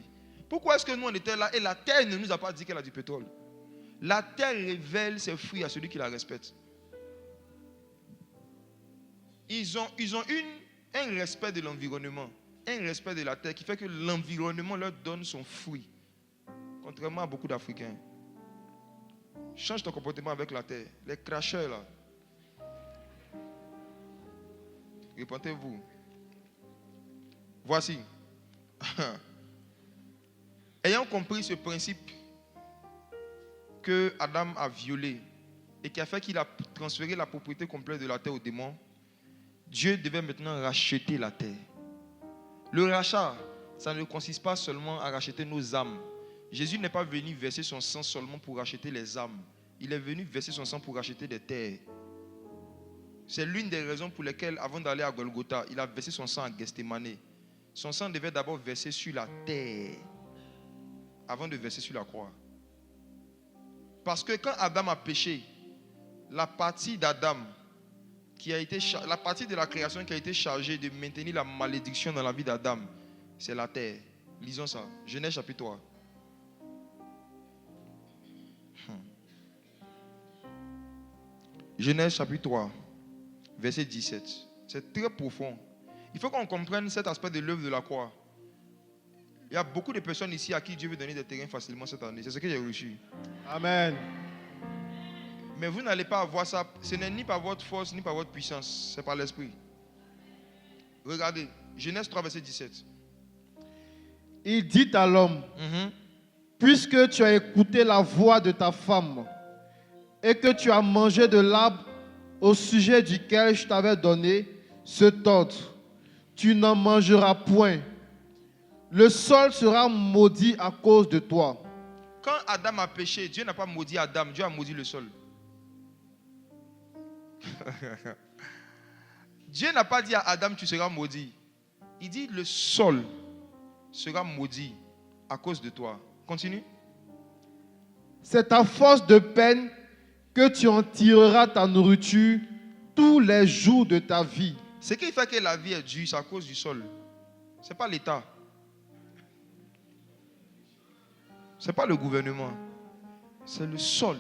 Pourquoi est-ce que nous, on était là et la terre ne nous a pas dit qu'elle a du pétrole? La terre révèle ses fruits à celui qui la respecte. Ils ont un respect de l'environnement, un respect de la terre qui fait que l'environnement leur donne son fruit. Contrairement à beaucoup d'Africains. Change ton comportement avec la terre. Les cracheurs là. Répentez-vous. Voici. Ayant compris ce principe que Adam a violé et qui a fait qu'il a transféré la propriété complète de la terre aux démons, Dieu devait maintenant racheter la terre. Le rachat, ça ne consiste pas seulement à racheter nos âmes. Jésus n'est pas venu verser son sang seulement pour racheter les âmes. Il est venu verser son sang pour racheter des terres. C'est l'une des raisons pour lesquelles, avant d'aller à Golgotha, il a versé son sang à Gethsémane. Son sang devait d'abord verser sur la terre avant de verser sur la croix. Parce que quand Adam a péché, la partie d'Adam, la partie de la création qui a été chargée de maintenir la malédiction dans la vie d'Adam, c'est la terre. Lisons ça. Genèse chapitre 3. Genèse chapitre 3, verset 17. C'est très profond. Il faut qu'on comprenne cet aspect de l'œuvre de la croix. Il y a beaucoup de personnes ici à qui Dieu veut donner des terrains facilement cette année. C'est ce que j'ai reçu. Amen. Mais vous n'allez pas avoir ça. Ce n'est ni par votre force, ni par votre puissance. C'est par l'Esprit. Regardez. Genèse 3, verset 17. Il dit à l'homme, puisque tu as écouté la voix de ta femme et que tu as mangé de l'arbre au sujet duquel je t'avais donné cet ordre, tu n'en mangeras point. Le sol sera maudit à cause de toi. Quand Adam a péché, Dieu n'a pas maudit Adam, Dieu a maudit le sol. Dieu n'a pas dit à Adam, tu seras maudit. Il dit, le sol sera maudit à cause de toi. Continue. C'est à force de peine que tu en tireras ta nourriture tous les jours de ta vie. Ce qui fait que la vie est dure, c'est à cause du sol. Ce n'est pas l'État. Ce n'est pas le gouvernement. C'est le sol.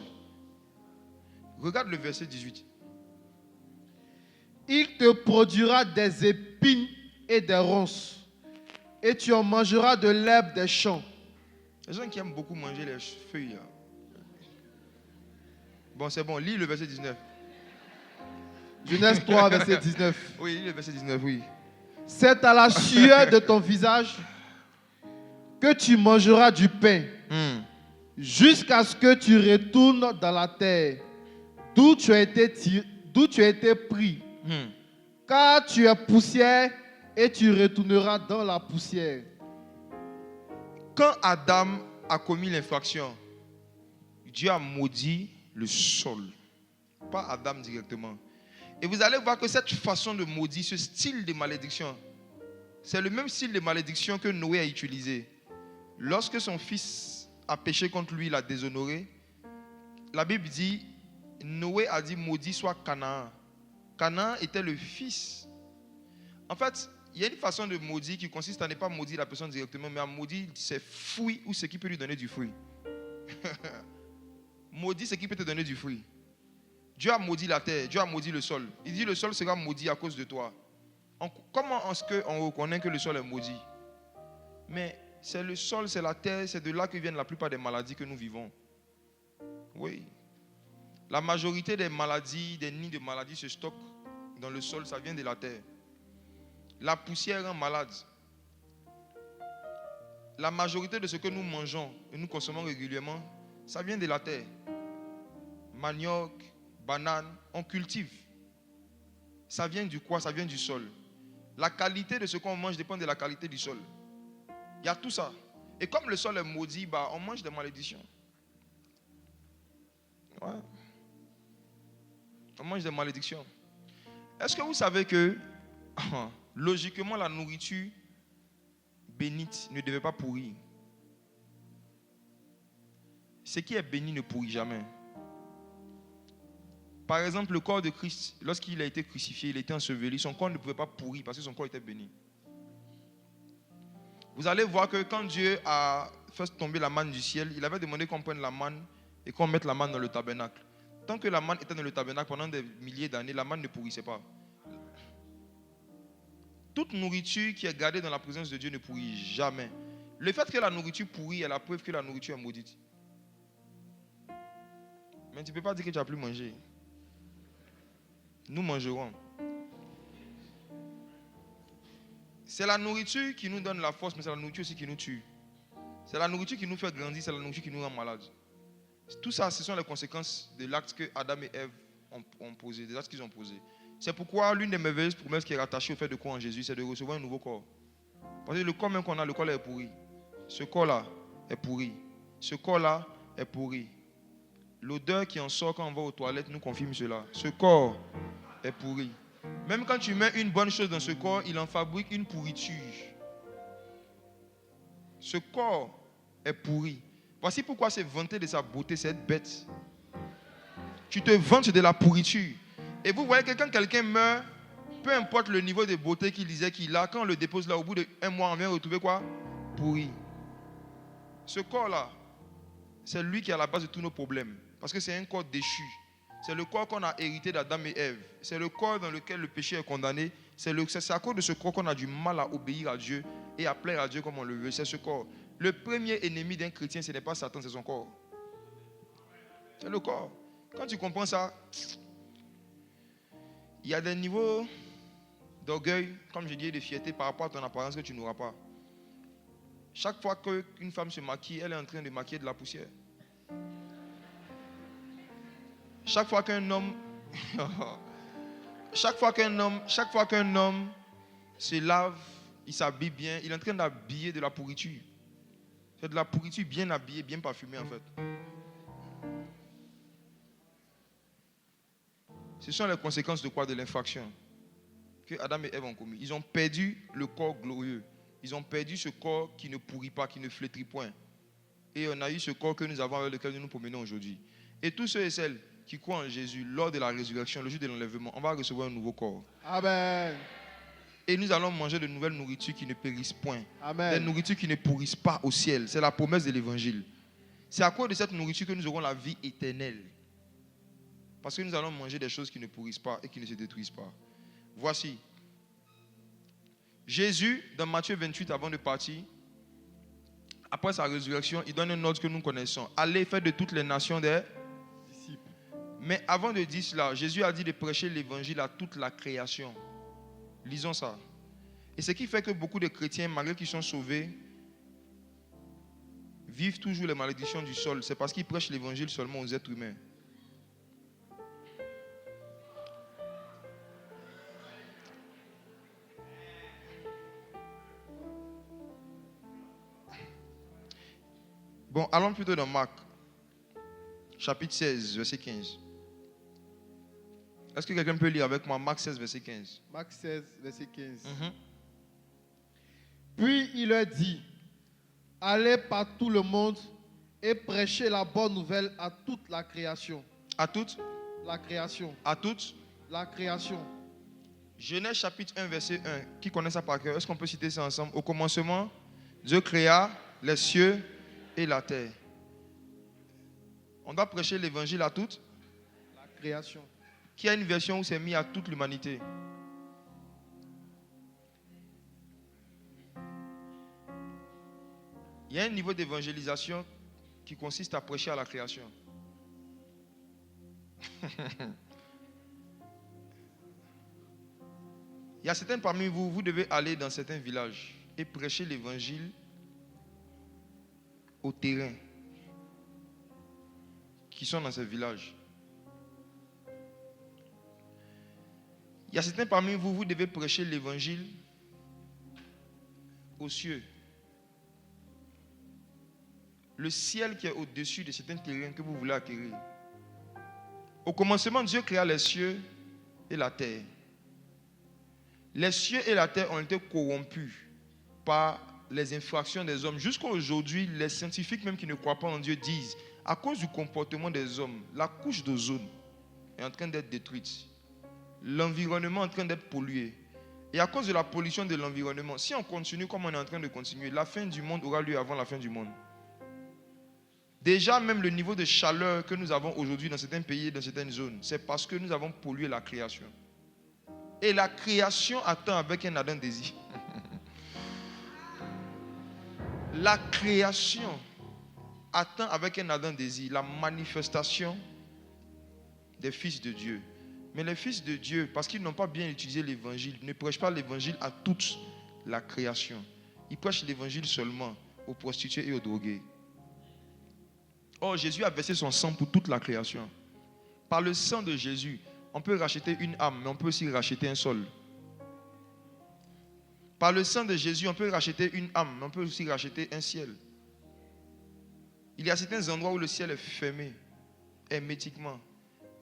Regarde le verset 18. Il te produira des épines et des ronces, et tu en mangeras de l'herbe des champs. Les gens qui aiment beaucoup manger les feuilles. Là. Bon, c'est bon, lis le verset 19. Genèse 3, verset 19. Oui, lis le verset 19, oui. C'est à la sueur de ton visage que tu mangeras du pain, jusqu'à ce que tu retournes dans la terre, d'où tu as été pris. Car tu es poussière et tu retourneras dans la poussière. Quand Adam a commis l'infraction, Dieu a maudit le sol, pas Adam directement. Et vous allez voir que cette façon de maudire, ce style de malédiction, c'est le même style de malédiction que Noé a utilisé. Lorsque son fils a péché contre lui, il a déshonoré, la Bible dit, Noé a dit maudit soit Canaan. Canaan était le fils. En fait, il y a une façon de maudire qui consiste à ne pas maudire la personne directement, mais à maudire ses fruits ou ce qui peut lui donner du fruit. Maudit ce qui peut te donner du fruit. Dieu a maudit la terre, Dieu a maudit le sol. Il dit le sol sera maudit à cause de toi. Comment est-ce qu'on reconnaît que le sol est maudit? Mais c'est le sol, c'est la terre, c'est de là que viennent la plupart des maladies que nous vivons. Oui. La majorité des maladies, des nids de maladies se stockent dans le sol, ça vient de la terre. La poussière rend malade. La majorité de ce que nous mangeons et nous consommons régulièrement, ça vient de la terre. Manioc, banane, on cultive. Ça vient du quoi? Ça vient du sol. La qualité de ce qu'on mange dépend de la qualité du sol. Il y a tout ça. Et comme le sol est maudit, on mange des malédictions. Ouais. On mange des malédictions. Est-ce que vous savez que, logiquement, la nourriture bénite ne devait pas pourrir? Ce qui est béni ne pourrit jamais. Par exemple, le corps de Christ, lorsqu'il a été crucifié, il a été enseveli, son corps ne pouvait pas pourrir parce que son corps était béni. Vous allez voir que quand Dieu a fait tomber la manne du ciel, il avait demandé qu'on prenne la manne et qu'on mette la manne dans le tabernacle. Tant que la manne était dans le tabernacle pendant des milliers d'années, la manne ne pourrissait pas. Toute nourriture qui est gardée dans la présence de Dieu ne pourrit jamais. Le fait que la nourriture pourrit est la preuve que la nourriture est maudite. Mais tu ne peux pas dire que tu n'as plus mangé. Nous mangerons. C'est la nourriture qui nous donne la force, mais c'est la nourriture aussi qui nous tue. C'est la nourriture qui nous fait grandir, c'est la nourriture qui nous rend malades. Tout ça, ce sont les conséquences de l'acte que Adam et Ève ont posé, des actes qu'ils ont posés. C'est pourquoi l'une des merveilleuses promesses qui est rattachée au fait de croire en Jésus, c'est de recevoir un nouveau corps. Parce que le corps même qu'on a, le corps là est pourri. Ce corps-là est pourri. Ce corps-là est pourri. L'odeur qui en sort quand on va aux toilettes nous confirme cela. Ce corps est pourri. Même quand tu mets une bonne chose dans ce corps, il en fabrique une pourriture. Ce corps est pourri. Voici pourquoi c'est vanter de sa beauté, c'est être bête. Tu te vantes de la pourriture. Et vous voyez que quand quelqu'un meurt, peu importe le niveau de beauté qu'il disait qu'il a, quand on le dépose là, au bout d'un mois, on vient retrouver quoi? Pourri. Ce corps-là, c'est lui qui est à la base de tous nos problèmes. Parce que c'est un corps déchu. C'est le corps qu'on a hérité d'Adam et Ève. C'est le corps dans lequel le péché est condamné. C'est à cause de ce corps qu'on a du mal à obéir à Dieu et à plaire à Dieu comme on le veut. C'est ce corps. Le premier ennemi d'un chrétien, ce n'est pas Satan, c'est son corps. C'est le corps. Quand tu comprends ça, il y a des niveaux d'orgueil, comme je dis, de fierté par rapport à ton apparence que tu n'auras pas. Chaque fois qu'une femme se maquille, elle est en train de maquiller de la poussière. Chaque fois qu'un homme se lave, il s'habille bien, il est en train d'habiller de la pourriture. C'est de la pourriture bien habillée, bien parfumée en fait. Ce sont les conséquences de quoi? De l'infraction que Adam et Ève ont commis. Ils ont perdu le corps glorieux. Ils ont perdu ce corps qui ne pourrit pas, qui ne flétrit point. Et on a eu ce corps que nous avons avec lequel nous nous promenons aujourd'hui. Et tous ceux et celles qui croient en Jésus, lors de la résurrection, le jour de l'enlèvement, on va recevoir un nouveau corps. Amen. Et nous allons manger de nouvelles nourritures qui ne périssent point. Amen. Des nourritures qui ne pourrissent pas au ciel. C'est la promesse de l'évangile. C'est à cause de cette nourriture que nous aurons la vie éternelle. Parce que nous allons manger des choses qui ne pourrissent pas et qui ne se détruisent pas. Voici. Jésus, dans Matthieu 28, avant de partir, après sa résurrection, il donne un ordre que nous connaissons. Allez faire de toutes les nations des disciples. Mais avant de dire cela, Jésus a dit de prêcher l'évangile à toute la création. Lisons ça. Et ce qui fait que beaucoup de chrétiens, malgré qu'ils sont sauvés, vivent toujours les malédictions du sol. C'est parce qu'ils prêchent l'évangile seulement aux êtres humains. Bon, allons plutôt dans Marc. chapitre 16, verset 15. Est-ce que quelqu'un peut lire avec moi Marc 16, verset 15? Marc 16, verset 15. Mhm. Puis il leur dit, allez par tout le monde et prêchez la bonne nouvelle à toute la création. À toutes? La création. À toutes? La création. Genèse chapitre 1, verset 1. Qui connaît ça par cœur? Est-ce qu'on peut citer ça ensemble? Au commencement, Dieu créa les cieux et la terre. On doit prêcher l'évangile à toutes? La création. Qui a une version où c'est mis à toute l'humanité? Il y a un niveau d'évangélisation qui consiste à prêcher à la création. Il y a certains parmi vous, vous devez aller dans certains villages et prêcher l'évangile au terrain qui sont dans ces villages. Il y a certains parmi vous, vous devez prêcher l'évangile aux cieux. Le ciel qui est au-dessus de certains terrains que vous voulez acquérir. Au commencement, Dieu créa les cieux et la terre. Les cieux et la terre ont été corrompus par les infractions des hommes. Jusqu'à aujourd'hui, les scientifiques même qui ne croient pas en Dieu disent, à cause du comportement des hommes, la couche d'ozone est en train d'être détruite. L'environnement est en train d'être pollué. Et à cause de la pollution de l'environnement, si on continue comme on est en train de continuer, la fin du monde aura lieu avant la fin du monde. Déjà, même le niveau de chaleur que nous avons aujourd'hui dans certains pays et dans certaines zones, c'est parce que nous avons pollué la création. Et la création attend avec un ardent désir. La création attend avec un ardent désir la manifestation des fils de Dieu. Mais les fils de Dieu, parce qu'ils n'ont pas bien utilisé l'évangile, ne prêchent pas l'évangile à toute la création. Ils prêchent l'évangile seulement aux prostituées et aux drogués. Or, Jésus a versé son sang pour toute la création. Par le sang de Jésus, on peut racheter une âme, mais on peut aussi racheter un sol. Par le sang de Jésus, on peut racheter une âme, mais on peut aussi racheter un ciel. Il y a certains endroits où le ciel est fermé, hermétiquement.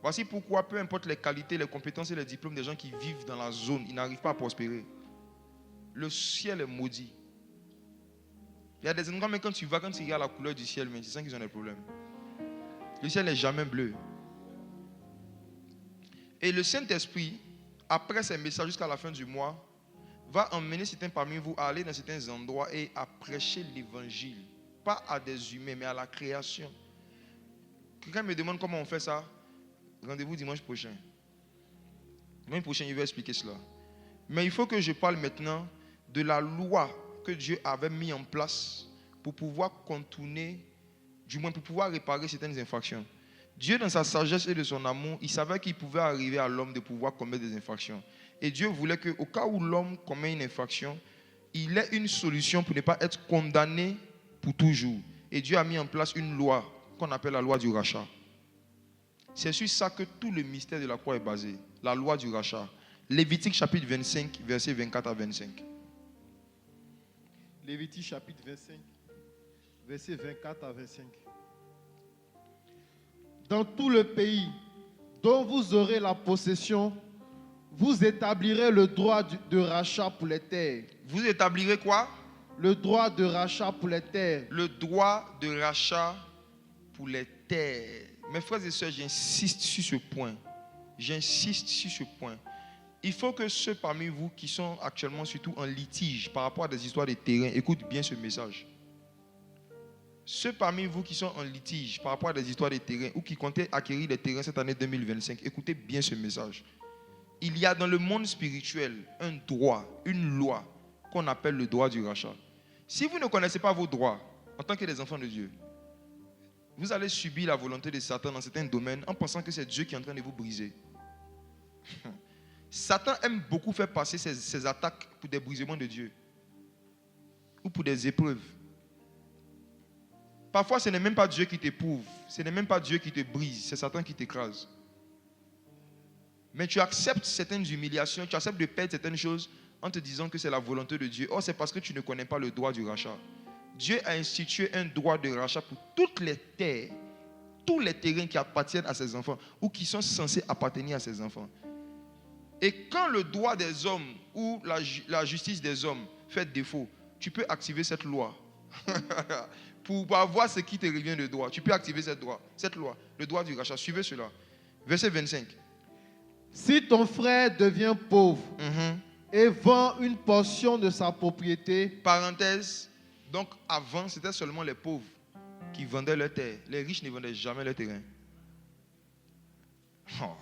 Voici pourquoi, peu importe les qualités, les compétences et les diplômes des gens qui vivent dans la zone, ils n'arrivent pas à prospérer. Le ciel est maudit. Il y a des endroits, mais quand tu vas, quand tu regardes la couleur du ciel, mais tu sens qu'ils ont des problèmes. Le ciel n'est jamais bleu. Et le Saint-Esprit, après ces messages jusqu'à la fin du mois, va emmener certains parmi vous à aller dans certains endroits et à prêcher l'évangile. Pas à des humains, mais à la création. Quelqu'un me demande comment on fait ça. Rendez-vous dimanche prochain. Dimanche prochain, il va expliquer cela. Mais il faut que je parle maintenant de la loi que Dieu avait mis en place pour pouvoir contourner, du moins pour pouvoir réparer certaines infractions. Dieu, dans sa sagesse et de son amour, il savait qu'il pouvait arriver à l'homme de pouvoir commettre des infractions. Et Dieu voulait qu'au cas où l'homme commet une infraction, il ait une solution pour ne pas être condamné pour toujours. Et Dieu a mis en place une loi qu'on appelle la loi du rachat. C'est sur ça que tout le mystère de la croix est basé. La loi du rachat. Lévitique chapitre 25, versets 24 à 25. Lévitique chapitre 25, versets 24 à 25. Dans tout le pays dont vous aurez la possession, vous établirez le droit de rachat pour les terres. Vous établirez quoi? Le droit de rachat pour les terres. Le droit de rachat pour les terres. Mes frères et sœurs, j'insiste sur ce point. J'insiste sur ce point. Il faut que ceux parmi vous qui sont actuellement surtout en litige par rapport à des histoires de terrain écoutent bien ce message. Ceux parmi vous qui sont en litige par rapport à des histoires de terrain ou qui comptaient acquérir des terrains cette année 2025, écoutez bien ce message. Il y a dans le monde spirituel un droit, une loi qu'on appelle le droit du rachat. Si vous ne connaissez pas vos droits en tant que des enfants de Dieu, vous allez subir la volonté de Satan dans certains domaines en pensant que c'est Dieu qui est en train de vous briser. Satan aime beaucoup faire passer ses attaques pour des brisements de Dieu ou pour des épreuves. Parfois, ce n'est même pas Dieu qui t'éprouve, ce n'est même pas Dieu qui te brise, c'est Satan qui t'écrase. Mais tu acceptes certaines humiliations, tu acceptes de perdre certaines choses en te disant que c'est la volonté de Dieu. Or, c'est parce que tu ne connais pas le droit du rachat. Dieu a institué un droit de rachat pour toutes les terres tous les terrains qui appartiennent à ses enfants ou qui sont censés appartenir à ses enfants. Et quand le droit des hommes ou la justice des hommes fait défaut, tu peux activer cette loi pour avoir ce qui te revient de droit. Tu peux activer cette loi, le droit du rachat. Suivez cela. Verset 25. Si ton frère devient pauvre et vend une portion de sa propriété, parenthèse, donc avant, c'était seulement les pauvres qui vendaient leur terre. Les riches ne vendaient jamais leur terrain.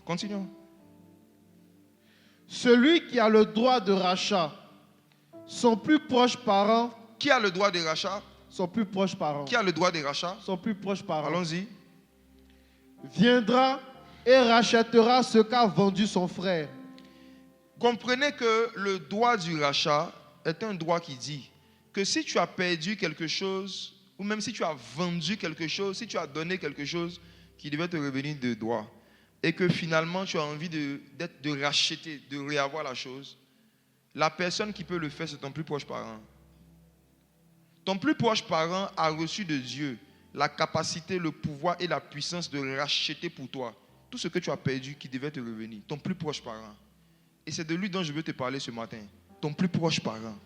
Continuons. celui qui a le droit de rachat, son plus proche parent, Qui a le droit de rachat? son plus proche parent, Qui a le droit de rachat? son plus proche parent, Allons-y. viendra et rachètera ce qu'a vendu son frère. Comprenez que le droit du rachat est un droit qui dit que si tu as perdu quelque chose, ou même si tu as vendu quelque chose, si tu as donné quelque chose qui devait te revenir de droit, et que finalement tu as envie de racheter, de réavoir la chose, la personne qui peut le faire, c'est ton plus proche parent. Ton plus proche parent a reçu de Dieu la capacité, le pouvoir et la puissance de racheter pour toi tout ce que tu as perdu qui devait te revenir. Ton plus proche parent. Et c'est de lui dont je veux te parler ce matin. Ton plus proche parent.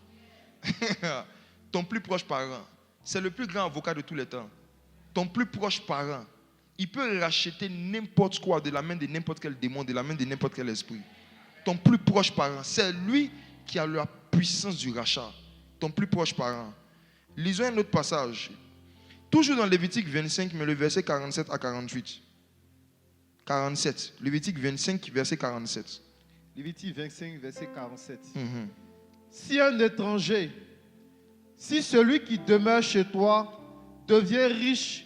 Ton plus proche parent. C'est le plus grand avocat de tous les temps. Ton plus proche parent. Il peut racheter n'importe quoi de la main de n'importe quel démon, de la main de n'importe quel esprit. Ton plus proche parent. C'est lui qui a la puissance du rachat. Ton plus proche parent. Lisons un autre passage. Toujours dans Lévitique 25, mais le verset 47 à 48. 47. Lévitique 25, verset 47. Lévitique 25, verset 47. Mhm. Si un étranger, si celui qui demeure chez toi devient riche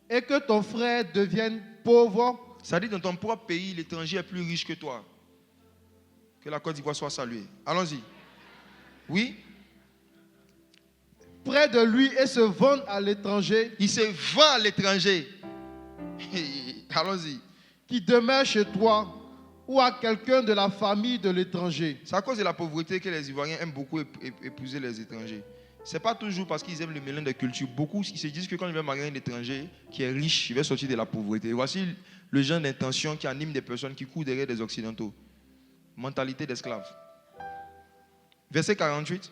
et que ton frère devienne pauvre, Ça dit dans ton propre pays, l'étranger est plus riche que toi. Que la Côte d'Ivoire soit saluée. Allons-y. Oui. près de lui et se vend à l'étranger, Il se vend à l'étranger. Allons-y. qui demeure chez toi ou à quelqu'un de la famille de l'étranger. C'est à cause de la pauvreté que les Ivoiriens aiment beaucoup épouser les étrangers. Ce n'est pas toujours parce qu'ils aiment le mélange des cultures. Beaucoup ils se disent que quand ils veulent marier un étranger qui est riche, il va sortir de la pauvreté. Et voici le genre d'intention qui anime des personnes qui courent derrière des Occidentaux. Mentalité d'esclave. Verset 48.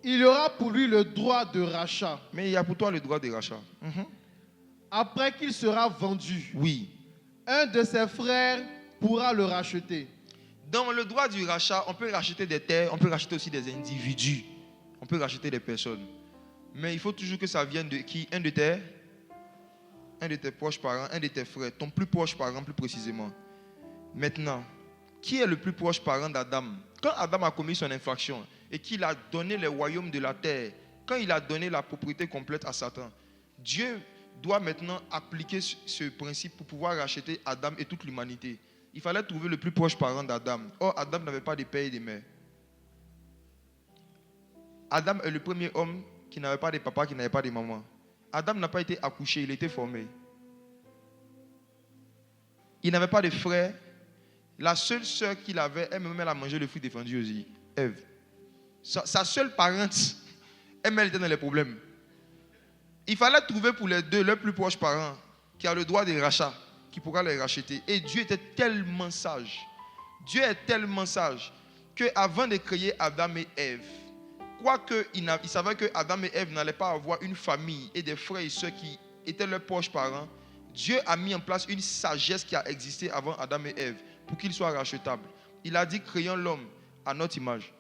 Il y aura pour lui le droit de rachat Mais il y a pour toi le droit de rachat. après qu'il sera vendu. Oui. Un de ses frères pourra le racheter. Dans le droit du rachat, on peut racheter des terres, on peut racheter aussi des individus. On peut racheter des personnes. Mais il faut toujours que ça vienne de qui? Un de tes proches parents, un de tes frères, ton plus proche parent plus précisément. Maintenant, qui est le plus proche parent d'Adam? Quand Adam a commis son infraction et qu'il a donné les royaumes de la terre, quand il a donné la propriété complète à Satan, Dieu doit maintenant appliquer ce principe pour pouvoir racheter Adam et toute l'humanité. Il fallait trouver le plus proche parent d'Adam. Or, Adam n'avait pas de père et de mère. Adam est le premier homme qui n'avait pas de papa, qui n'avait pas de maman. Adam n'a pas été accouché, il était formé. Il n'avait pas de frère. La seule sœur qu'il avait, elle-même, elle a mangé le fruit défendu aussi, Ève. Sa seule parente, elle était dans les problèmes. Il fallait trouver pour les deux, leurs plus proches parents, qui a le droit de rachat, qui pourra les racheter. Et Dieu était tellement sage. Dieu est tellement sage qu'avant de créer Adam et Ève, quoique il savait que Adam et Ève n'allaient pas avoir une famille et des frères et sœurs qui étaient leurs proches parents, Dieu a mis en place une sagesse qui a existé avant Adam et Ève pour qu'ils soient rachetables. Il a dit, créons l'homme à notre image.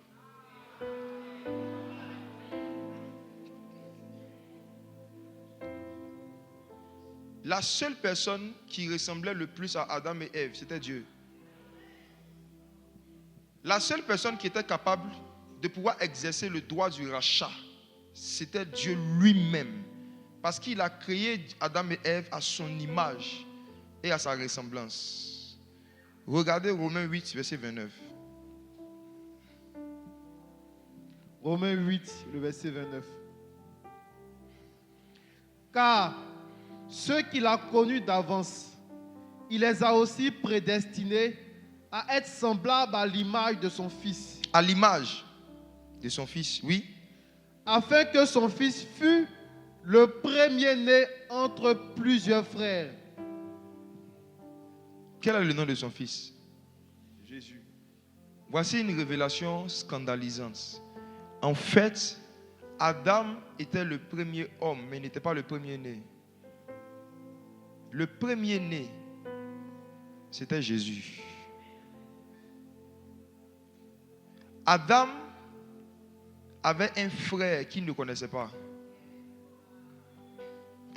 La seule personne qui ressemblait le plus à Adam et Ève, c'était Dieu. La seule personne qui était capable de pouvoir exercer le droit du rachat, c'était Dieu lui-même. Parce qu'il a créé Adam et Ève à son image et à sa ressemblance. Regardez Romains 8, verset 29. Romains 8, le verset 29. Car ceux qu'il a connus d'avance, il les a aussi prédestinés à être semblables à l'image de son Fils. À l'image de son Fils, oui. Afin que son Fils fût le premier-né entre plusieurs frères. Quel est le nom de son fils? Jésus. Voici une révélation scandalisante. En fait, Adam était le premier homme, mais il n'était pas le premier-né. Le premier-né, c'était Jésus. Adam avait un frère qu'il ne connaissait pas.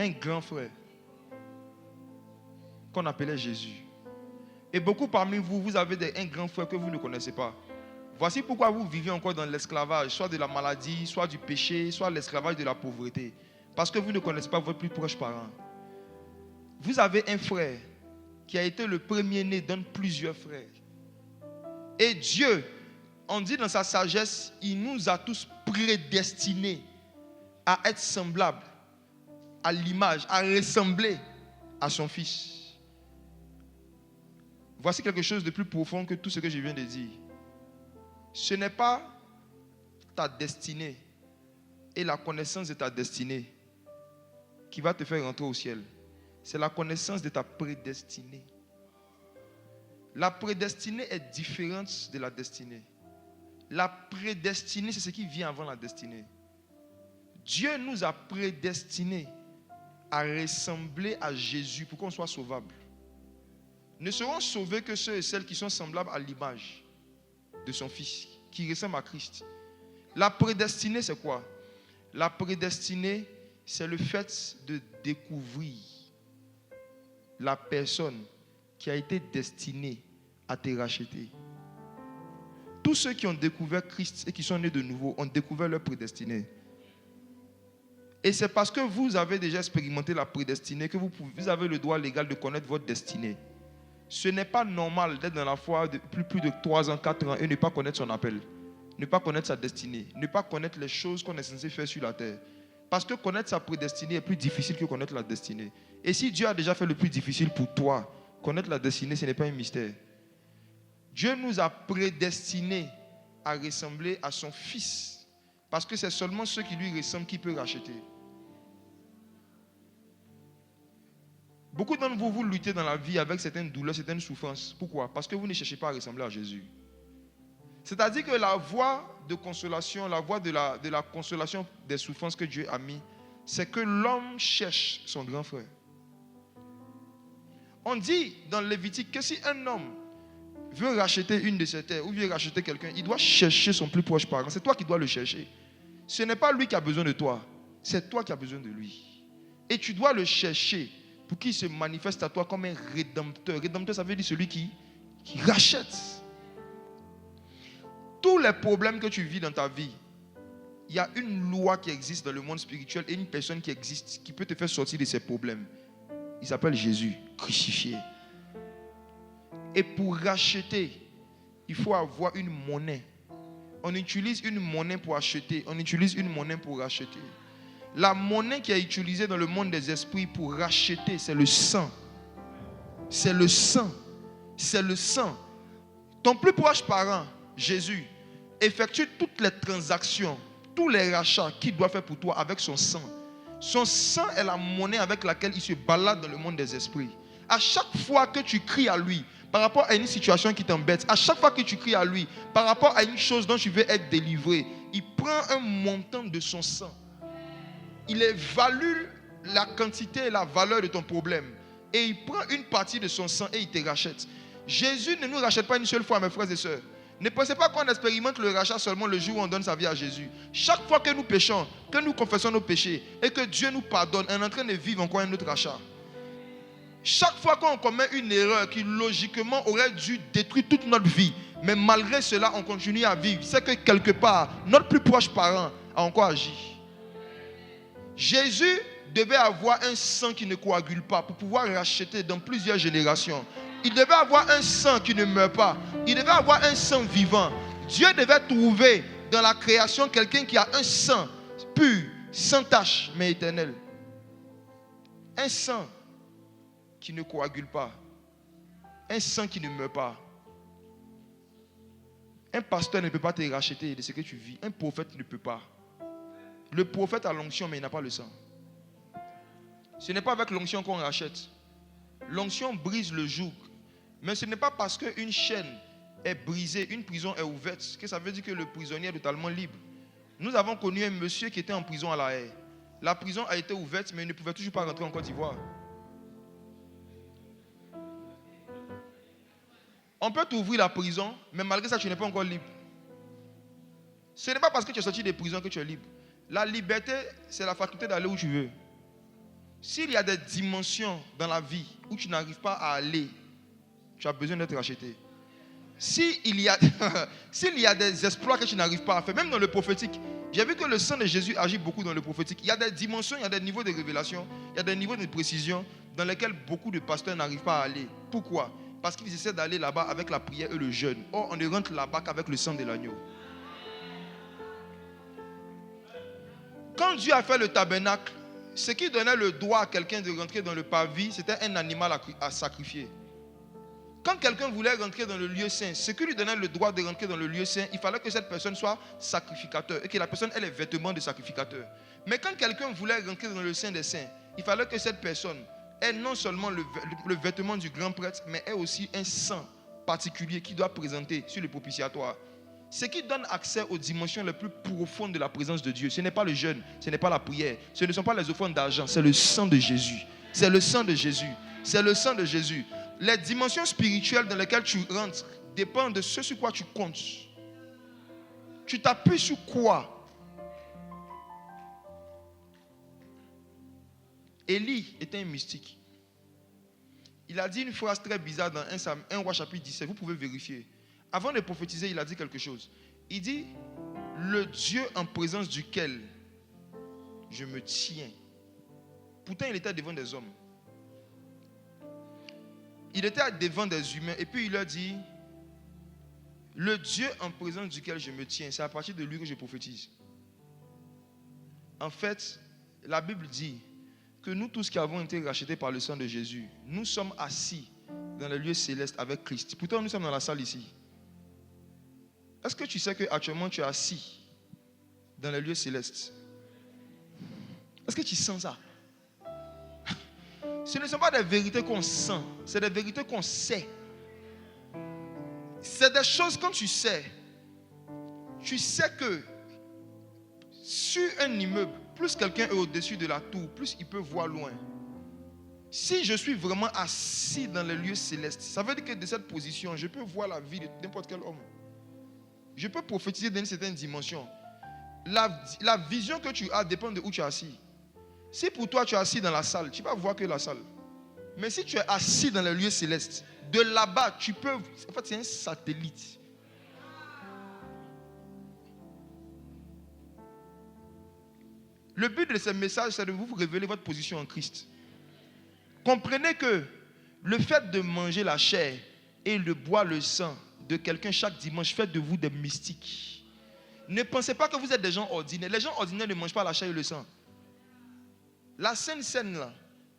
Un grand frère qu'on appelait Jésus. Et beaucoup parmi vous, vous avez un grand frère que vous ne connaissez pas. Voici pourquoi vous vivez encore dans l'esclavage, soit de la maladie, soit du péché, soit l'esclavage de la pauvreté. Parce que vous ne connaissez pas votre plus proche parent. Vous avez un frère qui a été le premier-né d'un plusieurs frères. Et Dieu, on dit dans sa sagesse, il nous a tous prédestinés à être semblables à l'image, à ressembler à son fils. Voici quelque chose de plus profond que tout ce que je viens de dire. Ce n'est pas ta destinée et la connaissance de ta destinée qui va te faire rentrer au ciel. C'est la connaissance de ta prédestinée. La prédestinée est différente de la destinée. La prédestinée, c'est ce qui vient avant la destinée. Dieu nous a prédestinés à ressembler à Jésus pour qu'on soit sauvable. Ne seront sauvés que ceux et celles qui sont semblables à l'image de son Fils, qui ressemble à Christ. La prédestinée, c'est quoi? La prédestinée, c'est le fait de découvrir la personne qui a été destinée à te racheter. Tous ceux qui ont découvert Christ et qui sont nés de nouveau ont découvert leur prédestinée. Et c'est parce que vous avez déjà expérimenté la prédestinée que vous avez le droit légal de connaître votre destinée. Ce n'est pas normal d'être dans la foi depuis plus de 3 ans, 4 ans et ne pas connaître son appel, ne pas connaître sa destinée, ne pas connaître les choses qu'on est censé faire sur la terre. Parce que connaître sa prédestinée est plus difficile que connaître la destinée. Et si Dieu a déjà fait le plus difficile pour toi, connaître la destinée, ce n'est pas un mystère. Dieu nous a prédestinés à ressembler à son Fils. Parce que c'est seulement ceux qui lui ressemblent qui peut racheter. Beaucoup d'entre vous, vous luttez dans la vie avec certaines douleurs, certaines souffrances. Pourquoi? Parce que vous ne cherchez pas à ressembler à Jésus. C'est-à-dire que la voie de consolation, la voie de la consolation des souffrances que Dieu a mis, c'est que l'homme cherche son grand frère. On dit dans Lévitique que si un homme veut racheter une de ses terres ou veut racheter quelqu'un, il doit chercher son plus proche parent. C'est toi qui dois le chercher. Ce n'est pas lui qui a besoin de toi, c'est toi qui as besoin de lui. Et tu dois le chercher pour qu'il se manifeste à toi comme un rédempteur. Rédempteur, ça veut dire celui qui rachète. Tous les problèmes que tu vis dans ta vie, il y a une loi qui existe dans le monde spirituel et une personne qui existe qui peut te faire sortir de ces problèmes. Il s'appelle Jésus, crucifié. Et pour racheter, il faut avoir une monnaie. On utilise une monnaie pour acheter, on utilise une monnaie pour racheter. La monnaie qui est utilisée dans le monde des esprits pour racheter, c'est le sang. C'est le sang. C'est le sang. Ton plus proche parent, Jésus, effectue toutes les transactions, tous les rachats qu'il doit faire pour toi avec son sang. Son sang est la monnaie avec laquelle il se balade dans le monde des esprits. À chaque fois que tu cries à lui, par rapport à une situation qui t'embête, à chaque fois que tu cries à lui, par rapport à une chose dont tu veux être délivré, il prend un montant de son sang. Il évalue la quantité et la valeur de ton problème. Et il prend une partie de son sang et il te rachète. Jésus ne nous rachète pas une seule fois, mes frères et sœurs. Ne pensez pas qu'on expérimente le rachat seulement le jour où on donne sa vie à Jésus. Chaque fois que nous péchons, que nous confessons nos péchés et que Dieu nous pardonne, on est en train de vivre encore un autre rachat. Chaque fois qu'on commet une erreur qui logiquement aurait dû détruire toute notre vie, mais malgré cela on continue à vivre, c'est que quelque part notre plus proche parent a encore agi. Jésus devait avoir un sang qui ne coagule pas pour pouvoir racheter dans plusieurs générations. Il devait avoir un sang qui ne meurt pas. Il devait avoir un sang vivant. Dieu devait trouver dans la création quelqu'un qui a un sang pur, sans tache, mais éternel. Un sang qui ne coagule pas. Un sang qui ne meurt pas. Un pasteur ne peut pas te racheter de ce que tu vis. Un prophète ne peut pas. Le prophète a l'onction, mais il n'a pas le sang. Ce n'est pas avec l'onction qu'on rachète. L'onction brise le joug. Mais ce n'est pas parce qu'une chaîne est brisée, une prison est ouverte, que ça veut dire que le prisonnier est totalement libre. Nous avons connu un monsieur qui était en prison à La Haye. La prison a été ouverte, mais il ne pouvait toujours pas rentrer en Côte d'Ivoire. On peut t'ouvrir la prison, mais malgré ça, tu n'es pas encore libre. Ce n'est pas parce que tu es sorti des prisons que tu es libre. La liberté, c'est la faculté d'aller où tu veux. S'il y a des dimensions dans la vie où tu n'arrives pas à aller, tu as besoin d'être racheté. S'il y a des exploits que tu n'arrives pas à faire, même dans le prophétique, j'ai vu que le sang de Jésus agit beaucoup dans le prophétique. Il y a des dimensions, il y a des niveaux de révélation, il y a des niveaux de précision dans lesquels beaucoup de pasteurs n'arrivent pas à aller. Pourquoi? Parce qu'ils essaient d'aller là-bas avec la prière et le jeûne. Or, on ne rentre là-bas qu'avec le sang de l'agneau. Quand Dieu a fait le tabernacle, ce qui donnait le droit à quelqu'un de rentrer dans le parvis, c'était un animal à sacrifier. Quand quelqu'un voulait rentrer dans le lieu saint, ce qui lui donnait le droit de rentrer dans le lieu saint, il fallait que cette personne soit sacrificateur et que la personne ait les vêtements de sacrificateur. Mais quand quelqu'un voulait rentrer dans le saint des saints, il fallait que cette personne ait non seulement le vêtement du grand prêtre, mais ait aussi un sang particulier qu'il doit présenter sur le propitiatoire. Ce qui donne accès aux dimensions les plus profondes de la présence de Dieu, ce n'est pas le jeûne, ce n'est pas la prière, ce ne sont pas les offrandes d'argent, c'est le sang de Jésus. C'est le sang de Jésus. C'est le sang de Jésus. Les dimensions spirituelles dans lesquelles tu rentres dépendent de ce sur quoi tu comptes. Tu t'appuies sur quoi? Élie était un mystique. Il a dit une phrase très bizarre dans 1 Roi chapitre 17. Vous pouvez vérifier. Avant de prophétiser, il a dit quelque chose. Il dit, le Dieu en présence duquel je me tiens. Pourtant, il était devant des hommes. Il était devant des humains et puis il leur dit, le Dieu en présence duquel je me tiens, c'est à partir de lui que je prophétise. En fait, la Bible dit que nous tous qui avons été rachetés par le sang de Jésus, nous sommes assis dans le lieu céleste avec Christ. Pourtant, nous sommes dans la salle ici. Est-ce que tu sais qu'actuellement tu es assis dans le lieu céleste? Est-ce que tu sens ça? Ce ne sont pas des vérités qu'on sent, c'est des vérités qu'on sait. C'est des choses quand tu sais que sur un immeuble, plus quelqu'un est au-dessus de la tour, plus il peut voir loin. Si je suis vraiment assis dans le lieu céleste, ça veut dire que de cette position, je peux voir la vie de n'importe quel homme. Je peux prophétiser dans une certaine dimension. La vision que tu as dépend de où tu es assis. Si pour toi tu es assis dans la salle, tu vas voir que la salle. Mais si tu es assis dans le lieu céleste, de là-bas, tu peux... En fait, c'est un satellite. Le but de ce message, c'est de vous révéler votre position en Christ. Comprenez que le fait de manger la chair et de boire le sang de quelqu'un chaque dimanche fait de vous des mystiques. Ne pensez pas que vous êtes des gens ordinaires. Les gens ordinaires ne mangent pas la chair et le sang. La Sainte Seine, là,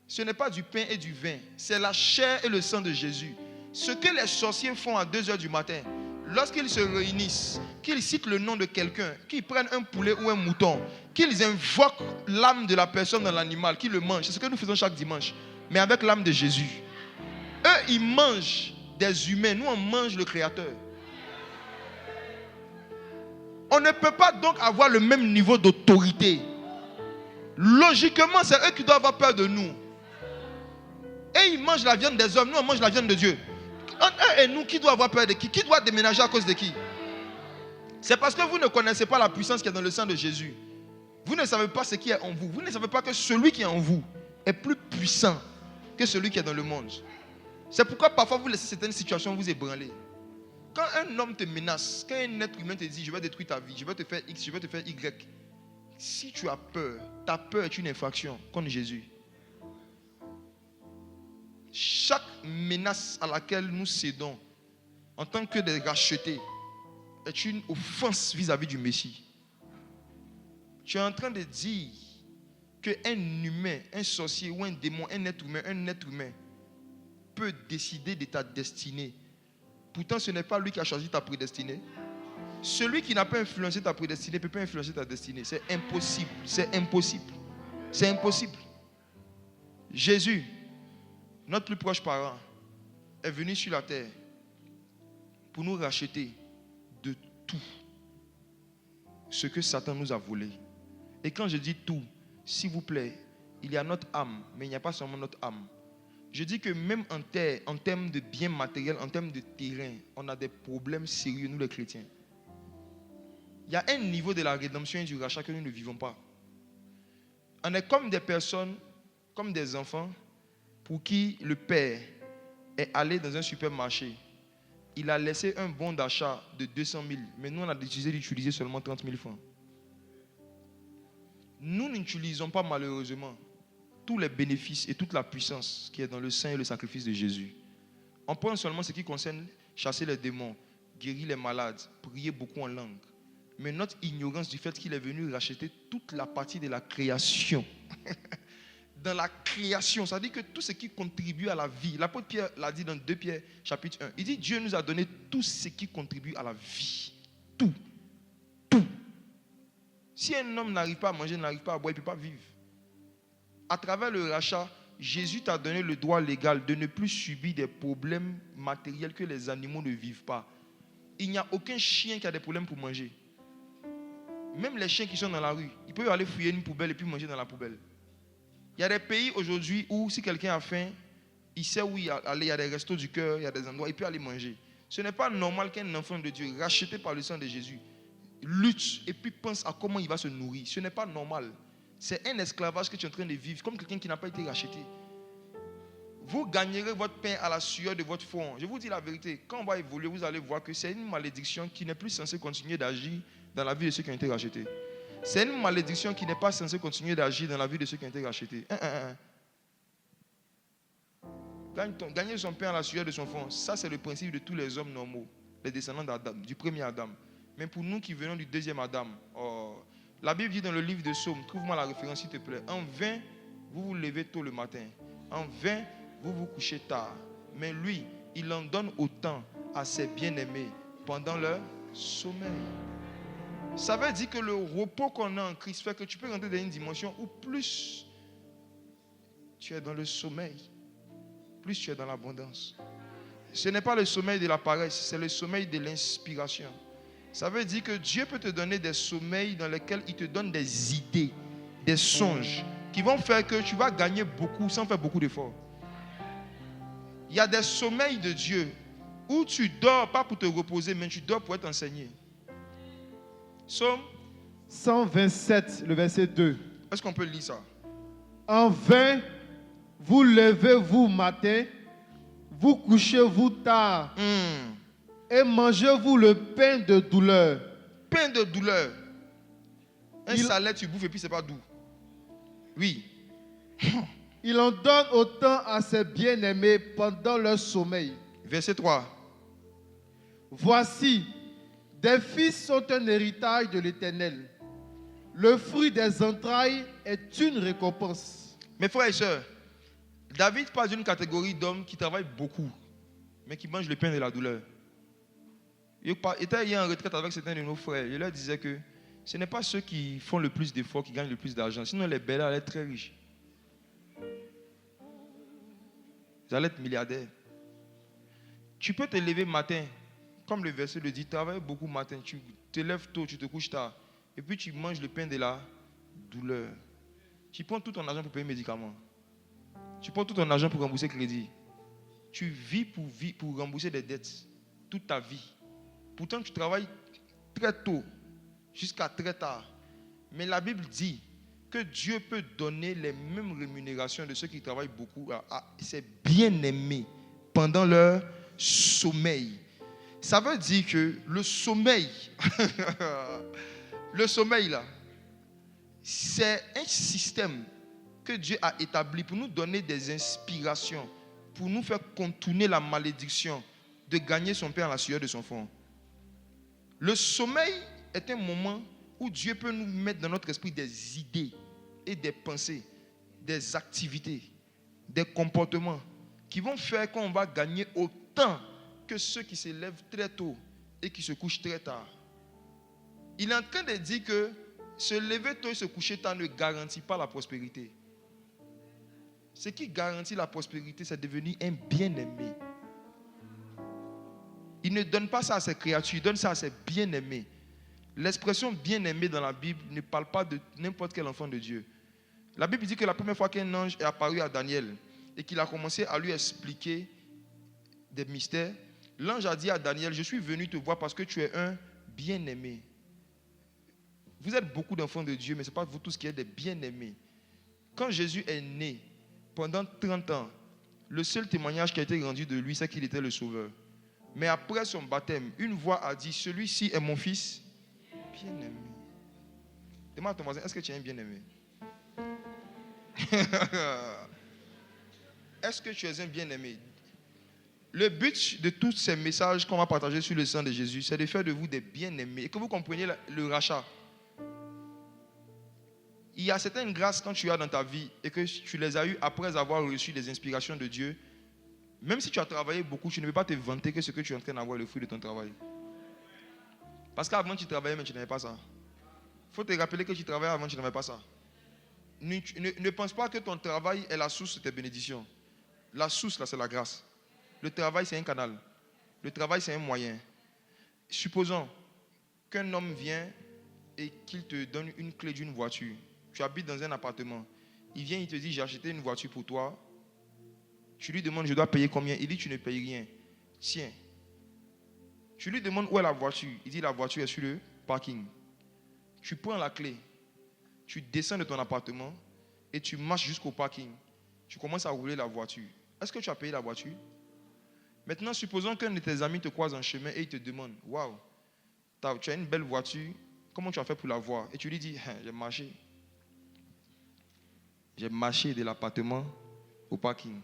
ce n'est pas du pain et du vin. C'est la chair et le sang de Jésus. Ce que les sorciers font à 2h du matin, lorsqu'ils se réunissent, qu'ils citent le nom de quelqu'un, qu'ils prennent un poulet ou un mouton, qu'ils invoquent l'âme de la personne dans l'animal, qu'ils le mangent. C'est ce que nous faisons chaque dimanche, mais avec l'âme de Jésus. Eux, ils mangent des humains. Nous, on mange le Créateur. On ne peut pas donc avoir le même niveau d'autorité. Logiquement, c'est eux qui doivent avoir peur de nous. Et ils mangent la viande des hommes, nous on mange la viande de Dieu. Entre eux et nous, qui doit avoir peur de qui? Qui doit déménager à cause de qui? C'est parce que vous ne connaissez pas la puissance qui est dans le sang de Jésus. Vous ne savez pas ce qui est en vous. Vous ne savez pas que celui qui est en vous est plus puissant que celui qui est dans le monde. C'est pourquoi parfois vous laissez certaines situations vous ébranler. Quand un homme te menace, quand un être humain te dit je vais détruire ta vie, je vais te faire X, je vais te faire Y, si tu as peur, ta peur est une infraction contre Jésus. Chaque menace à laquelle nous cédons en tant que des rachetés est une offense vis-à-vis du Messie. Tu es en train de dire qu'un humain, un sorcier ou un démon, un être humain peut décider de ta destinée. Pourtant, ce n'est pas lui qui a choisi ta prédestinée. Celui qui n'a pas influencé ta prédestinée ne peut pas influencer ta destinée. C'est impossible. C'est impossible. C'est impossible. Jésus, notre plus proche parent, est venu sur la terre pour nous racheter de tout ce que Satan nous a volé. Et quand je dis tout, s'il vous plaît, il y a notre âme, mais il n'y a pas seulement notre âme. Je dis que même en termes de biens matériels, en termes de terrain, on a des problèmes sérieux, nous les chrétiens. Il y a un niveau de la rédemption et du rachat que nous ne vivons pas. On est comme des personnes, comme des enfants, pour qui le père est allé dans un supermarché. Il a laissé un bon d'achat de 200 000, mais nous on a décidé d'utiliser seulement 30 000 francs. Nous n'utilisons pas malheureusement tous les bénéfices et toute la puissance qui est dans le sang et le sacrifice de Jésus. On prend seulement ce qui concerne chasser les démons, guérir les malades, prier beaucoup en langue. Mais notre ignorance du fait qu'il est venu racheter toute la partie de la création. Dans la création, ça veut dire que tout ce qui contribue à la vie. L'apôtre Pierre l'a dit dans 2 Pierre chapitre 1. Il dit Dieu nous a donné tout ce qui contribue à la vie. Tout. Tout. Si un homme n'arrive pas à manger, n'arrive pas à boire, il ne peut pas vivre. À travers le rachat, Jésus t'a donné le droit légal de ne plus subir des problèmes matériels que les animaux ne vivent pas. Il n'y a aucun chien qui a des problèmes pour manger. Même les chiens qui sont dans la rue, ils peuvent aller fouiller une poubelle et puis manger dans la poubelle. Il y a des pays aujourd'hui où si quelqu'un a faim, il sait où aller, il y a des restos du cœur, il y a des endroits, il peut aller manger. Ce n'est pas normal qu'un enfant de Dieu, racheté par le sang de Jésus, lutte et puis pense à comment il va se nourrir. Ce n'est pas normal. C'est un esclavage que tu es en train de vivre, comme quelqu'un qui n'a pas été racheté. Vous gagnerez votre pain à la sueur de votre front. Je vous dis la vérité, quand on va évoluer, vous allez voir que c'est une malédiction qui n'est plus censée continuer d'agir dans la vie de ceux qui ont été rachetés. C'est une malédiction qui n'est pas censée continuer d'agir dans la vie de ceux qui ont été rachetés. Gagner son pain à la sueur de son front, ça c'est le principe de tous les hommes normaux, les descendants d'Adam, du premier Adam. Mais pour nous qui venons du deuxième Adam, la Bible dit dans le livre de Psaumes, trouve-moi la référence s'il te plaît. En vain, vous vous levez tôt le matin. En vain, vous vous couchez tard. Mais lui, il en donne autant à ses bien-aimés pendant leur sommeil. Ça veut dire que le repos qu'on a en Christ fait que tu peux rentrer dans une dimension où plus tu es dans le sommeil, plus tu es dans l'abondance. Ce n'est pas le sommeil de la paresse, c'est le sommeil de l'inspiration. Ça veut dire que Dieu peut te donner des sommeils dans lesquels il te donne des idées, des songes qui vont faire que tu vas gagner beaucoup sans faire beaucoup d'efforts. Il y a des sommeils de Dieu où tu dors pas pour te reposer, mais tu dors pour être enseigné. Psaume 127, le verset 2. Est-ce qu'on peut lire ça? En vain, vous levez-vous matin, vous couchez-vous tard, et mangez-vous le pain de douleur. Pain de douleur. Un salé, tu bouffes et puis c'est pas doux. Oui. Il en donne autant à ses bien-aimés pendant leur sommeil. Verset 3. Voici, des fils sont un héritage de l'Éternel. Le fruit des entrailles est une récompense. Mes frères et sœurs, David parle d'une catégorie d'hommes qui travaillent beaucoup, mais qui mangent le pain de la douleur. Il était hier en retraite avec certains de nos frères. Je leur disais que ce n'est pas ceux qui font le plus d'efforts qui gagnent le plus d'argent. Sinon, les belles allaient être très riches. Ils allaient être milliardaires. Tu peux te lever matin, comme le verset le dit, travaille beaucoup matin, tu te lèves tôt, tu te couches tard, et puis tu manges le pain de la douleur. Tu prends tout ton argent pour payer médicaments. Tu prends tout ton argent pour rembourser crédit. Tu vis pour rembourser des dettes toute ta vie. Pourtant, tu travailles très tôt, jusqu'à très tard. Mais la Bible dit que Dieu peut donner les mêmes rémunérations de ceux qui travaillent beaucoup à ses bien-aimés pendant leur sommeil. Ça veut dire que le sommeil, là, c'est un système que Dieu a établi pour nous donner des inspirations, pour nous faire contourner la malédiction de gagner son pain à la sueur de son front. Le sommeil est un moment où Dieu peut nous mettre dans notre esprit des idées et des pensées, des activités, des comportements qui vont faire qu'on va gagner autant que ceux qui se lèvent très tôt et qui se couchent très tard. Il est en train de dire que se lever tôt et se coucher tard ne garantit pas la prospérité. Ce qui garantit la prospérité, c'est devenir un bien-aimé. Il ne donne pas ça à ses créatures, il donne ça à ses bien-aimés. L'expression bien-aimé dans la Bible ne parle pas de n'importe quel enfant de Dieu. La Bible dit que la première fois qu'un ange est apparu à Daniel et qu'il a commencé à lui expliquer des mystères, l'ange a dit à Daniel, je suis venu te voir parce que tu es un bien-aimé. Vous êtes beaucoup d'enfants de Dieu, mais ce n'est pas vous tous qui êtes des bien-aimés. Quand Jésus est né, pendant 30 ans, le seul témoignage qui a été rendu de lui, c'est qu'il était le sauveur. Mais après son baptême, une voix a dit, celui-ci est mon fils bien-aimé. Demande à ton voisin, est-ce que tu es un bien-aimé? Est-ce que tu es un bien-aimé? Le but de tous ces messages qu'on va partager sur le sang de Jésus, c'est de faire de vous des bien-aimés et que vous compreniez le rachat. Il y a certaines grâces quand tu as dans ta vie et que tu les as eues après avoir reçu des inspirations de Dieu. Même si tu as travaillé beaucoup, tu ne peux pas te vanter que ce que tu es en train d'avoir est le fruit de ton travail. Parce qu'avant tu travaillais mais tu n'avais pas ça. Il faut te rappeler que tu travaillais avant, tu n'avais pas ça. Ne pense pas que ton travail est la source de tes bénédictions. La source, là, c'est la grâce. Le travail, c'est un canal. Le travail, c'est un moyen. Supposons qu'un homme vient et qu'il te donne une clé d'une voiture. Tu habites dans un appartement. Il vient, il te dit, j'ai acheté une voiture pour toi. Tu lui demandes, je dois payer combien? Il dit, tu ne payes rien. Tiens. Tu lui demandes où est la voiture. Il dit, la voiture est sur le parking. Tu prends la clé. Tu descends de ton appartement et tu marches jusqu'au parking. Tu commences à rouler la voiture. Est-ce que tu as payé la voiture? Maintenant, supposons qu'un de tes amis te croise en chemin et il te demande, waouh, tu as une belle voiture, comment tu as fait pour la voir? Et tu lui dis, j'ai marché. J'ai marché de l'appartement au parking.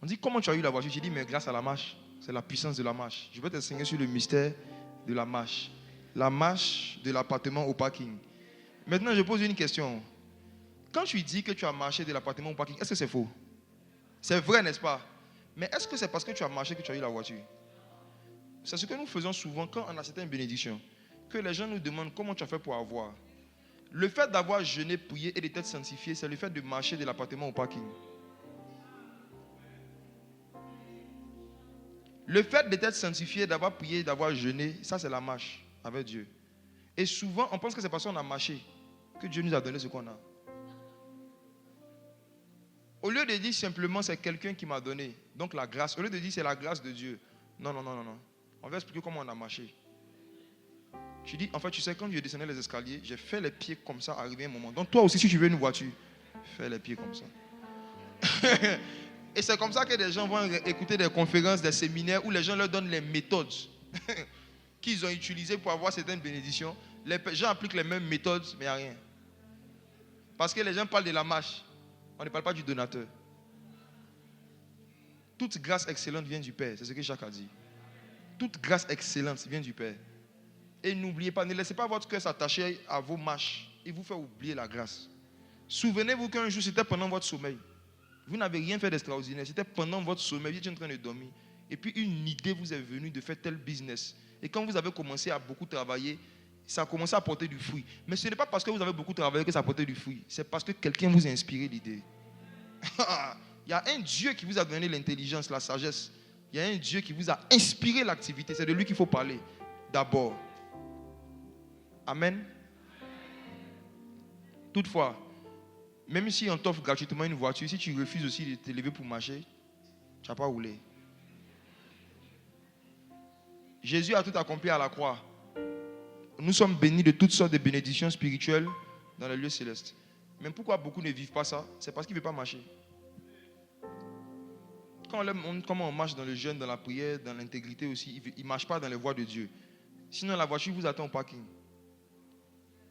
On dit, comment tu as eu la voiture? Je dis, mais grâce à la marche. C'est la puissance de la marche. Je vais t'enseigner sur le mystère de la marche. La marche de l'appartement au parking. Maintenant, je pose une question. Quand tu dis que tu as marché de l'appartement au parking, est-ce que c'est faux? C'est vrai, n'est-ce pas? Mais est-ce que c'est parce que tu as marché que tu as eu la voiture? C'est ce que nous faisons souvent quand on a certaines bénédictions. Que les gens nous demandent comment tu as fait pour avoir. Le fait d'avoir jeûné, prié et de t'être sanctifié, c'est le fait de marcher de l'appartement au parking. Le fait de t'être sanctifié, d'avoir prié, d'avoir jeûné, ça c'est la marche avec Dieu. Et souvent, on pense que c'est parce qu'on a marché que Dieu nous a donné ce qu'on a. Au lieu de dire simplement c'est quelqu'un qui m'a donné, donc la grâce, au lieu de dire c'est la grâce de Dieu, non. On va expliquer comment on a marché. Tu dis, en fait, tu sais, quand je descendais les escaliers, j'ai fait les pieds comme ça, arrivé un moment. Donc toi aussi, si tu veux une voiture, fais les pieds comme ça. Et c'est comme ça que des gens vont écouter des conférences, des séminaires où les gens leur donnent les méthodes qu'ils ont utilisées pour avoir certaines bénédictions. Les gens appliquent les mêmes méthodes, mais il n'y a rien. Parce que les gens parlent de la marche. On ne parle pas du donateur. Toute grâce excellente vient du Père. C'est ce que Jacques a dit. Toute grâce excellente vient du Père. Et n'oubliez pas, ne laissez pas votre cœur s'attacher à vos marches et vous faire oublier la grâce. Souvenez-vous qu'un jour, c'était pendant votre sommeil. Vous n'avez rien fait d'extraordinaire. C'était pendant votre sommeil. Vous étiez en train de dormir. Et puis une idée vous est venue de faire tel business. Et quand vous avez commencé à beaucoup travailler, ça a commencé à porter du fruit. Mais ce n'est pas parce que vous avez beaucoup travaillé que ça a porté du fruit. C'est parce que quelqu'un vous a inspiré l'idée. Il y a un Dieu qui vous a donné l'intelligence, la sagesse. Il y a un Dieu qui vous a inspiré l'activité. C'est de lui qu'il faut parler d'abord. Amen. Toutefois, même si on t'offre gratuitement une voiture, si tu refuses aussi de te lever pour marcher, tu n'as pas roulé. Jésus a tout accompli à la croix. Nous sommes bénis de toutes sortes de bénédictions spirituelles dans les lieux célestes. Mais pourquoi beaucoup ne vivent pas ça? C'est parce qu'ils ne veulent pas marcher. Comment on marche dans le jeûne, dans la prière, dans l'intégrité aussi, ils ne marchent pas dans les voies de Dieu. Sinon, la voiture vous attend au parking.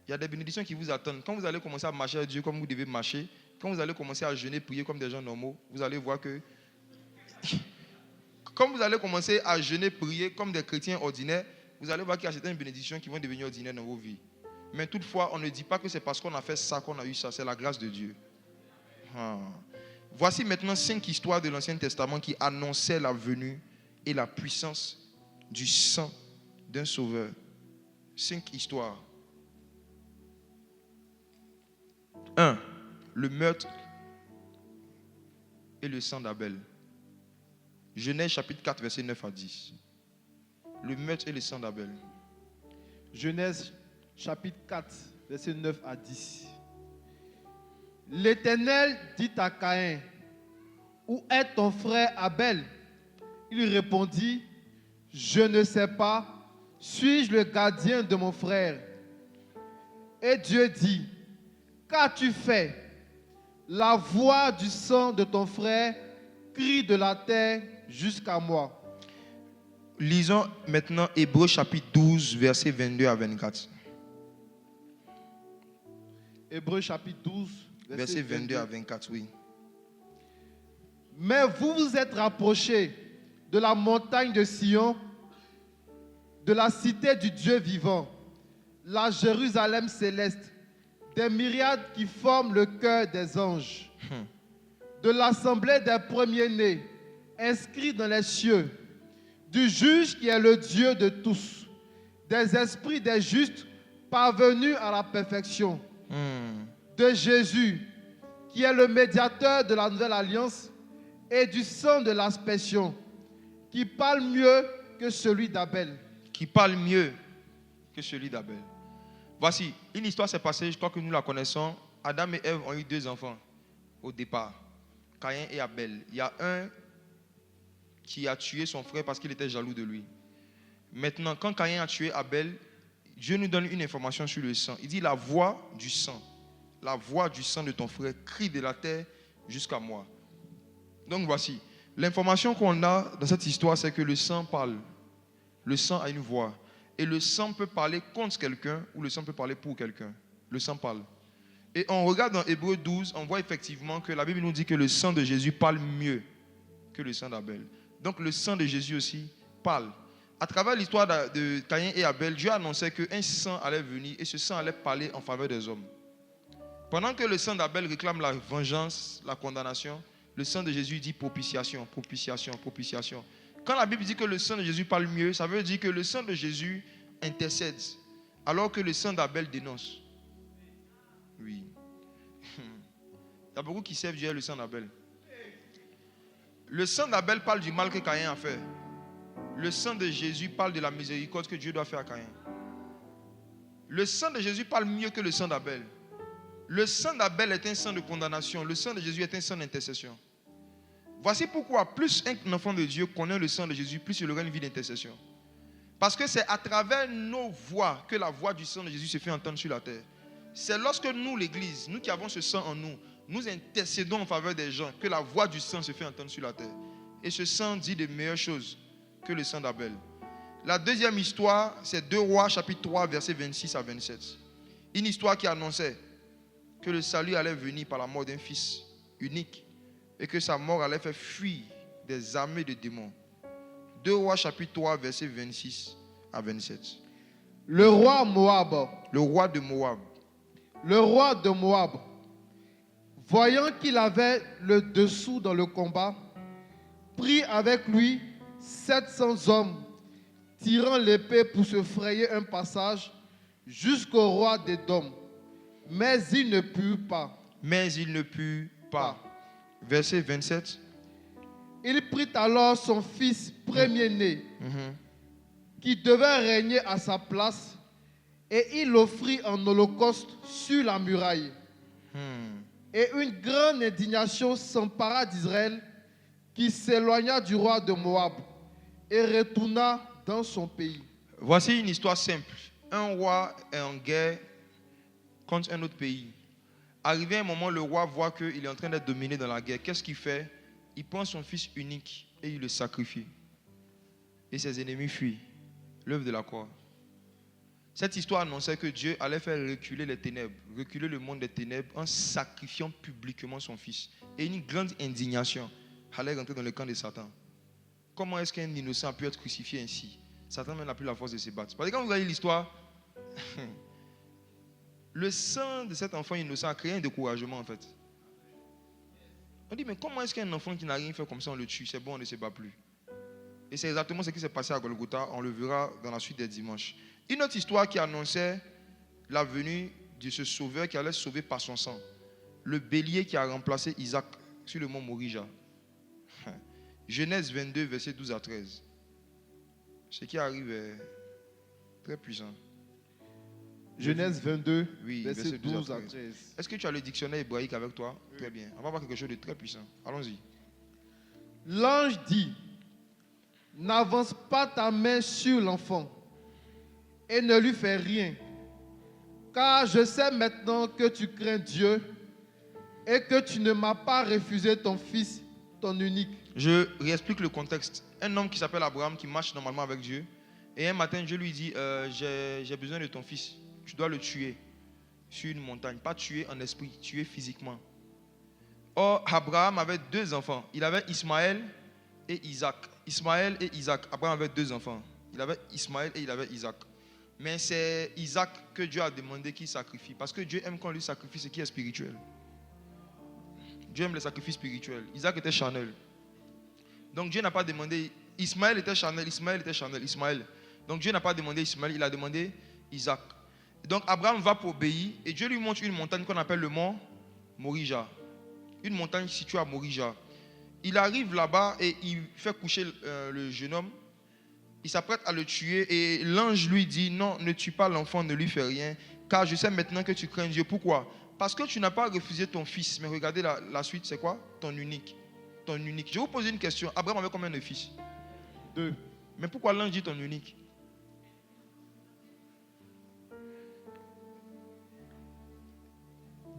Il y a des bénédictions qui vous attendent. Quand vous allez commencer à marcher à Dieu comme vous devez marcher, quand vous allez commencer à jeûner, prier comme des gens normaux, vous allez voir que... Quand vous allez commencer à jeûner, prier comme des chrétiens ordinaires, vous allez voir qu'il y a certaines bénédictions qui vont devenir ordinaires dans vos vies. Mais toutefois, on ne dit pas que c'est parce qu'on a fait ça qu'on a eu ça. C'est la grâce de Dieu. Voici maintenant 5 histoires de l'Ancien Testament qui annonçaient la venue et la puissance du sang d'un sauveur. 5 histoires. 1. Le meurtre et le sang d'Abel. Genèse chapitre 4, verset 9 à 10. Le meurtre et le sang d'Abel. Genèse chapitre 4, verset 9 à 10. L'Éternel dit à Caïn, où est ton frère Abel? Il répondit, je ne sais pas, suis-je le gardien de mon frère? Et Dieu dit, qu'as-tu fait? La voix du sang de ton frère crie de la terre jusqu'à moi. Lisons maintenant Hébreux chapitre 12, versets 22 à 24. Hébreux chapitre 12, Verset 22 à 24, oui. Mais vous vous êtes rapprochés de la montagne de Sion, de la cité du Dieu vivant, la Jérusalem céleste, des myriades qui forment le cœur des anges, de l'assemblée des premiers-nés, inscrits dans les cieux, du juge qui est le Dieu de tous, des esprits des justes parvenus à la perfection, de Jésus, qui est le médiateur de la nouvelle alliance, et du sang de l'aspersion, qui parle mieux que celui d'Abel. Qui parle mieux que celui d'Abel. Voici, une histoire s'est passée, je crois que nous la connaissons. Adam et Ève ont eu 2 enfants au départ, Caïn et Abel. Il y a un qui a tué son frère parce qu'il était jaloux de lui. Maintenant, quand Caïn a tué Abel, Dieu nous donne une information sur le sang. Il dit la voix du sang de ton frère crie de la terre jusqu'à moi. Donc voici, l'information qu'on a dans cette histoire, c'est que le sang parle. Le sang a une voix. Et le sang peut parler contre quelqu'un ou le sang peut parler pour quelqu'un. Le sang parle. Et on regarde dans Hébreux 12, on voit effectivement que la Bible nous dit que le sang de Jésus parle mieux que le sang d'Abel. Donc le sang de Jésus aussi parle. À travers l'histoire de Caïn et Abel, Dieu annonçait qu'un sang allait venir et ce sang allait parler en faveur des hommes. Pendant que le sang d'Abel réclame la vengeance, la condamnation, le sang de Jésus dit propitiation, propitiation, propitiation. Quand la Bible dit que le sang de Jésus parle mieux, ça veut dire que le sang de Jésus intercède, alors que le sang d'Abel dénonce. Oui. Il y a beaucoup qui servent Dieu et le sang d'Abel. Le sang d'Abel parle du mal que Caïn a fait. Le sang de Jésus parle de la miséricorde que Dieu doit faire à Caïn. Le sang de Jésus parle mieux que le sang d'Abel. Le sang d'Abel est un sang de condamnation. Le sang de Jésus est un sang d'intercession. Voici pourquoi plus un enfant de Dieu connaît le sang de Jésus, plus il aura une vie d'intercession. Parce que c'est à travers nos voix que la voix du sang de Jésus se fait entendre sur la terre. C'est lorsque nous, l'Église, nous qui avons ce sang en nous, nous intercédons en faveur des gens, que la voix du sang se fait entendre sur la terre. Et ce sang dit de meilleures choses que le sang d'Abel. La deuxième histoire, c'est 2 Rois, chapitre 3, versets 26 à 27. Une histoire qui annonçait que le salut allait venir par la mort d'un fils unique et que sa mort allait faire fuir des armées de démons. 2 Rois, chapitre 3, versets 26 à 27. Le roi Moab. Le roi de Moab. Le roi de Moab, voyant qu'il avait le dessous dans le combat, prit avec lui 700 hommes, tirant l'épée pour se frayer un passage jusqu'au roi d'Édom. Mais il ne put pas. Mais il ne put pas. Verset 27. Il prit alors son fils premier-né, qui devait régner à sa place, et il l'offrit en holocauste sur la muraille. Et une grande indignation s'empara d'Israël, qui s'éloigna du roi de Moab et retourna dans son pays. Voici une histoire simple. Un roi est en guerre contre un autre pays. Arrivé un moment, le roi voit qu'il est en train d'être dominé dans la guerre. Qu'est-ce qu'il fait? Il prend son fils unique et il le sacrifie. Et ses ennemis fuient. L'œuvre de la croix. Cette histoire annonçait que Dieu allait faire reculer les ténèbres, reculer le monde des ténèbres en sacrifiant publiquement son fils. Et une grande indignation allait rentrer dans le camp de Satan. Comment est-ce qu'un innocent a pu être crucifié ainsi? Satan même n'a plus la force de se battre. Parce que quand vous regardez l'histoire, le sang de cet enfant innocent a créé un découragement en fait. On dit, mais comment est-ce qu'un enfant qui n'a rien fait comme ça, on le tue? C'est bon, on ne se bat plus. Et c'est exactement ce qui s'est passé à Golgotha. On le verra dans la suite des dimanches. Une autre histoire qui annonçait la venue de ce sauveur qui allait sauver par son sang. Le bélier qui a remplacé Isaac sur le mont Morija. Genèse 22, verset 12 à 13. Ce qui arrive est très puissant. Genèse 22, Oui, verset 12 à 13. 13. Est-ce que tu as le dictionnaire hébraïque avec toi? Très bien. On va voir quelque chose de très puissant. Allons-y. L'ange dit, n'avance pas ta main sur l'enfant et ne lui fais rien, car je sais maintenant que tu crains Dieu et que tu ne m'as pas refusé ton fils, ton unique. Je réexplique le contexte. Un homme qui s'appelle Abraham, qui marche normalement avec Dieu, et un matin, Dieu lui dit, j'ai besoin de ton fils. Tu dois le tuer sur une montagne. Pas tuer en esprit, tuer physiquement. Or, Abraham avait 2 enfants. Il avait Ismaël et Isaac. Ismaël et Isaac. Abraham avait 2 enfants. Il avait Ismaël et il avait Isaac. Mais c'est Isaac que Dieu a demandé qu'il sacrifie. Parce que Dieu aime qu'on lui sacrifie ce qui est spirituel. Dieu aime les sacrifices spirituels. Isaac était charnel. Donc Dieu n'a pas demandé. Ismaël était charnel, Ismaël était charnel, Ismaël. Donc Dieu n'a pas demandé Ismaël, il a demandé Isaac. Donc Abraham va pour obéir et Dieu lui montre une montagne qu'on appelle le mont Morija. Une montagne située à Morija. Il arrive là-bas et il fait coucher le jeune homme. Il s'apprête à le tuer et l'ange lui dit, non, ne tue pas l'enfant, ne lui fais rien, car je sais maintenant que tu crains Dieu. Pourquoi? Parce que tu n'as pas refusé ton fils. Mais regardez la suite, c'est quoi? Ton unique. Ton unique. Je vais vous poser une question. Abraham avait combien de fils? 2. Mais pourquoi l'ange dit ton unique?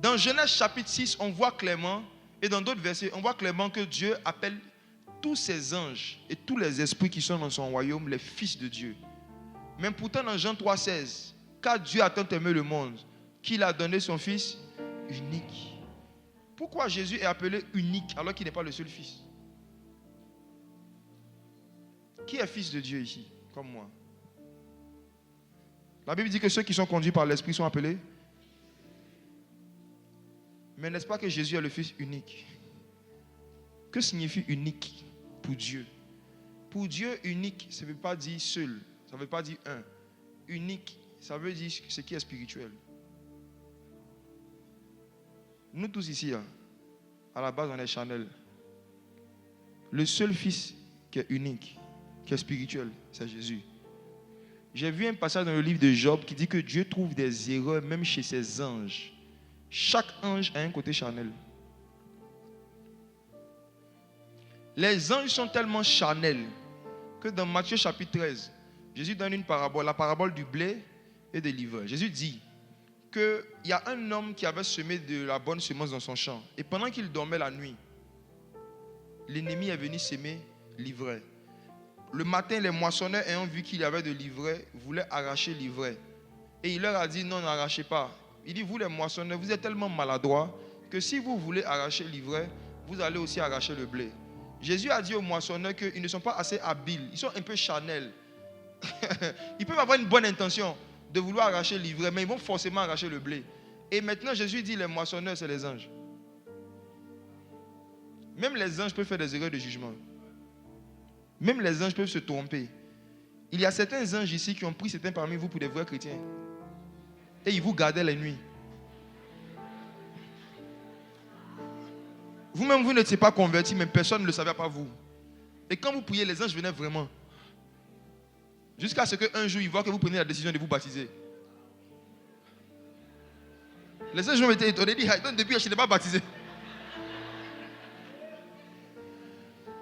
Dans Genèse chapitre 6, on voit clairement, et dans d'autres versets, on voit clairement que Dieu appelle tous ses anges et tous les esprits qui sont dans son royaume les fils de Dieu. Mais pourtant dans Jean 3,16, car Dieu a tant aimé le monde qu'il a donné son fils unique. Pourquoi Jésus est appelé unique alors qu'il n'est pas le seul fils? Qui est fils de Dieu ici, comme moi? La Bible dit que ceux qui sont conduits par l'Esprit sont appelés. Mais n'est-ce pas que Jésus est le fils unique? Que signifie unique pour Dieu? Pour Dieu, unique, ça ne veut pas dire seul, ça ne veut pas dire un. Unique, ça veut dire ce qui est spirituel. Nous tous ici, à la base, on est charnel. Le seul fils qui est unique, qui est spirituel, c'est Jésus. J'ai vu un passage dans le livre de Job qui dit que Dieu trouve des erreurs même chez ses anges. Chaque ange a un côté charnel. Les anges sont tellement charnels que dans Matthieu chapitre 13, Jésus donne une parabole, la parabole du blé et de l'ivraie. Jésus dit qu'il y a un homme qui avait semé de la bonne semence dans son champ. Et pendant qu'il dormait la nuit, l'ennemi est venu semer l'ivraie. Le matin, les moissonneurs ayant vu qu'il y avait de l'ivraie, voulaient arracher l'ivraie. Et il leur a dit, non, n'arrachez pas. Il dit, vous les moissonneurs, vous êtes tellement maladroits que si vous voulez arracher l'ivraie, vous allez aussi arracher le blé. Jésus a dit aux moissonneurs qu'ils ne sont pas assez habiles, ils sont un peu charnels. Ils peuvent avoir une bonne intention de vouloir arracher l'ivraie, mais ils vont forcément arracher le blé. Et maintenant, Jésus dit, les moissonneurs, c'est les anges. Même les anges peuvent faire des erreurs de jugement. Même les anges peuvent se tromper. Il y a certains anges ici qui ont pris certains parmi vous pour des vrais chrétiens. Et ils vous gardaient les nuits. Vous-même, vous n'étiez pas convertis, mais personne ne le savait pas vous. Et quand vous priez, les anges venaient vraiment. Jusqu'à ce qu'un jour, ils voient que vous prenez la décision de vous baptiser. Les anges ont été étonnés. Ils disent, depuis, je n'étais pas baptisé.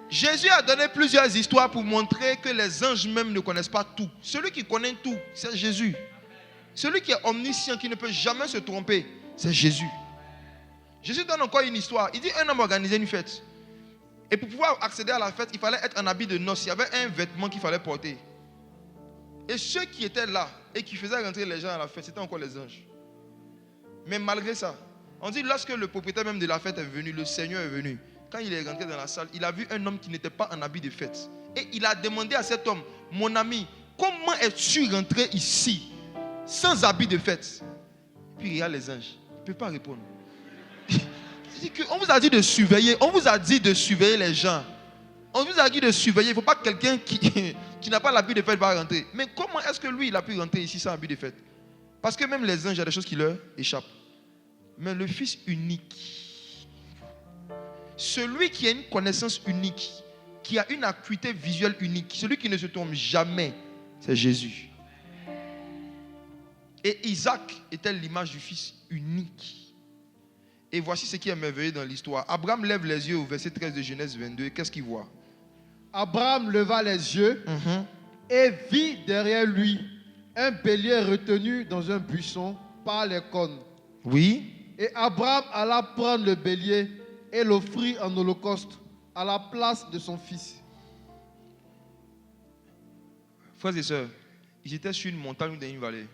Jésus a donné plusieurs histoires pour montrer que les anges même ne connaissent pas tout. Celui qui connaît tout, c'est Jésus. Celui qui est omniscient, qui ne peut jamais se tromper, c'est Jésus. Jésus donne encore une histoire. Il dit, un homme organisait une fête. Et pour pouvoir accéder à la fête, il fallait être en habit de noces. Il y avait un vêtement qu'il fallait porter. Et ceux qui étaient là et qui faisaient rentrer les gens à la fête, c'était encore les anges. Mais malgré ça, on dit lorsque le propriétaire même de la fête est venu, le Seigneur est venu. Quand il est rentré dans la salle, il a vu un homme qui n'était pas en habit de fête. Et il a demandé à cet homme, mon ami, comment es-tu rentré ici sans habit de fête? Puis il regarde les anges. Il ne peut pas répondre. On vous a dit de surveiller. On vous a dit de surveiller les gens. On vous a dit de surveiller. Il ne faut pas que quelqu'un qui n'a pas l'habit de fête va rentrer. Mais comment est-ce que lui, il a pu rentrer ici sans habit de fête? Parce que même les anges, il y a des choses qui leur échappent. Mais le Fils unique, celui qui a une connaissance unique, qui a une acuité visuelle unique, celui qui ne se trompe jamais, c'est Jésus. Et Isaac était l'image du fils unique. Et voici ce qui est merveilleux dans l'histoire. Abraham lève les yeux au verset 13 de Genèse 22. Qu'est-ce qu'il voit? Abraham leva les yeux et vit derrière lui un bélier retenu dans un buisson par les cornes. Oui. Et Abraham alla prendre le bélier et l'offrit en holocauste à la place de son fils. Frères et sœurs, ils étaient sur une montagne ou dans une vallée?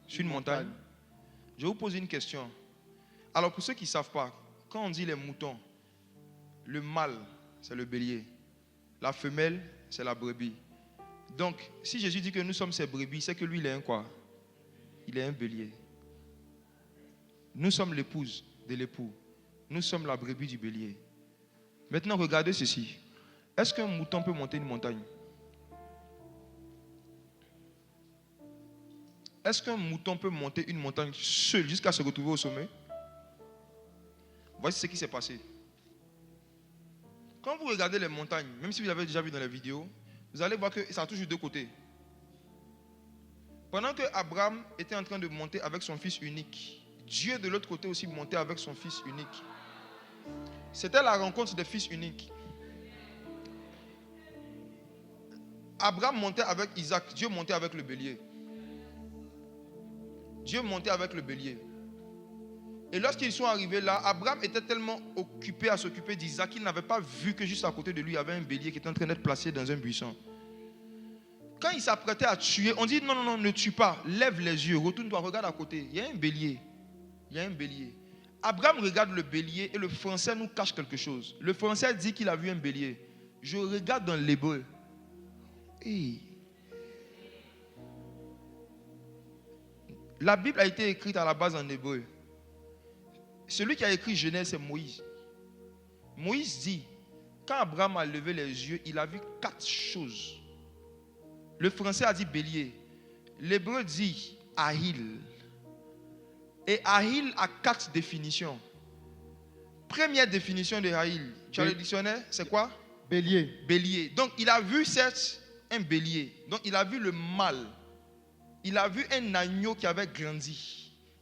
Sur une montagne. Je vous pose une question. Alors pour ceux qui ne savent pas, quand on dit les moutons, le mâle, c'est le bélier. La femelle, c'est la brebis. Donc, si Jésus dit que nous sommes ses brebis, c'est que lui, il est un quoi? Il est un bélier. Nous sommes l'épouse de l'époux. Nous sommes la brebis du bélier. Maintenant, regardez ceci. Est-ce qu'un mouton peut monter une montagne? Est-ce qu'un mouton peut monter une montagne seul jusqu'à se retrouver au sommet? Voici ce qui s'est passé. Quand vous regardez les montagnes, même si vous avez déjà vu dans les vidéos, vous allez voir que ça a toujours deux côtés. Pendant que Abraham était en train de monter avec son fils unique, Dieu de l'autre côté aussi montait avec son fils unique. C'était la rencontre des fils uniques. Abraham montait avec Isaac, Dieu montait avec le bélier. Dieu montait avec le bélier. Et lorsqu'ils sont arrivés là, Abraham était tellement occupé à s'occuper d'Isaac qu'il n'avait pas vu que juste à côté de lui, il y avait un bélier qui était en train d'être placé dans un buisson. Quand il s'apprêtait à tuer, on dit non, non, non, ne tue pas. Lève les yeux, retourne-toi, regarde à côté. Il y a un bélier. Il y a un bélier. Abraham regarde le bélier et le français nous cache quelque chose. Le français dit qu'il a vu un bélier. Je regarde dans l'hébreu. Hey. La Bible a été écrite à la base en hébreu. Celui qui a écrit Genèse, c'est Moïse. Moïse dit, quand Abraham a levé les yeux, il a vu 4 choses. Le français a dit bélier. L'hébreu dit ahil. Et ahil a 4 définitions. Première définition de ahil, tu as le dictionnaire, c'est quoi? Bélier. Bélier. Donc il a vu certes un bélier. Donc il a vu le mâle. Il a vu un agneau qui avait grandi.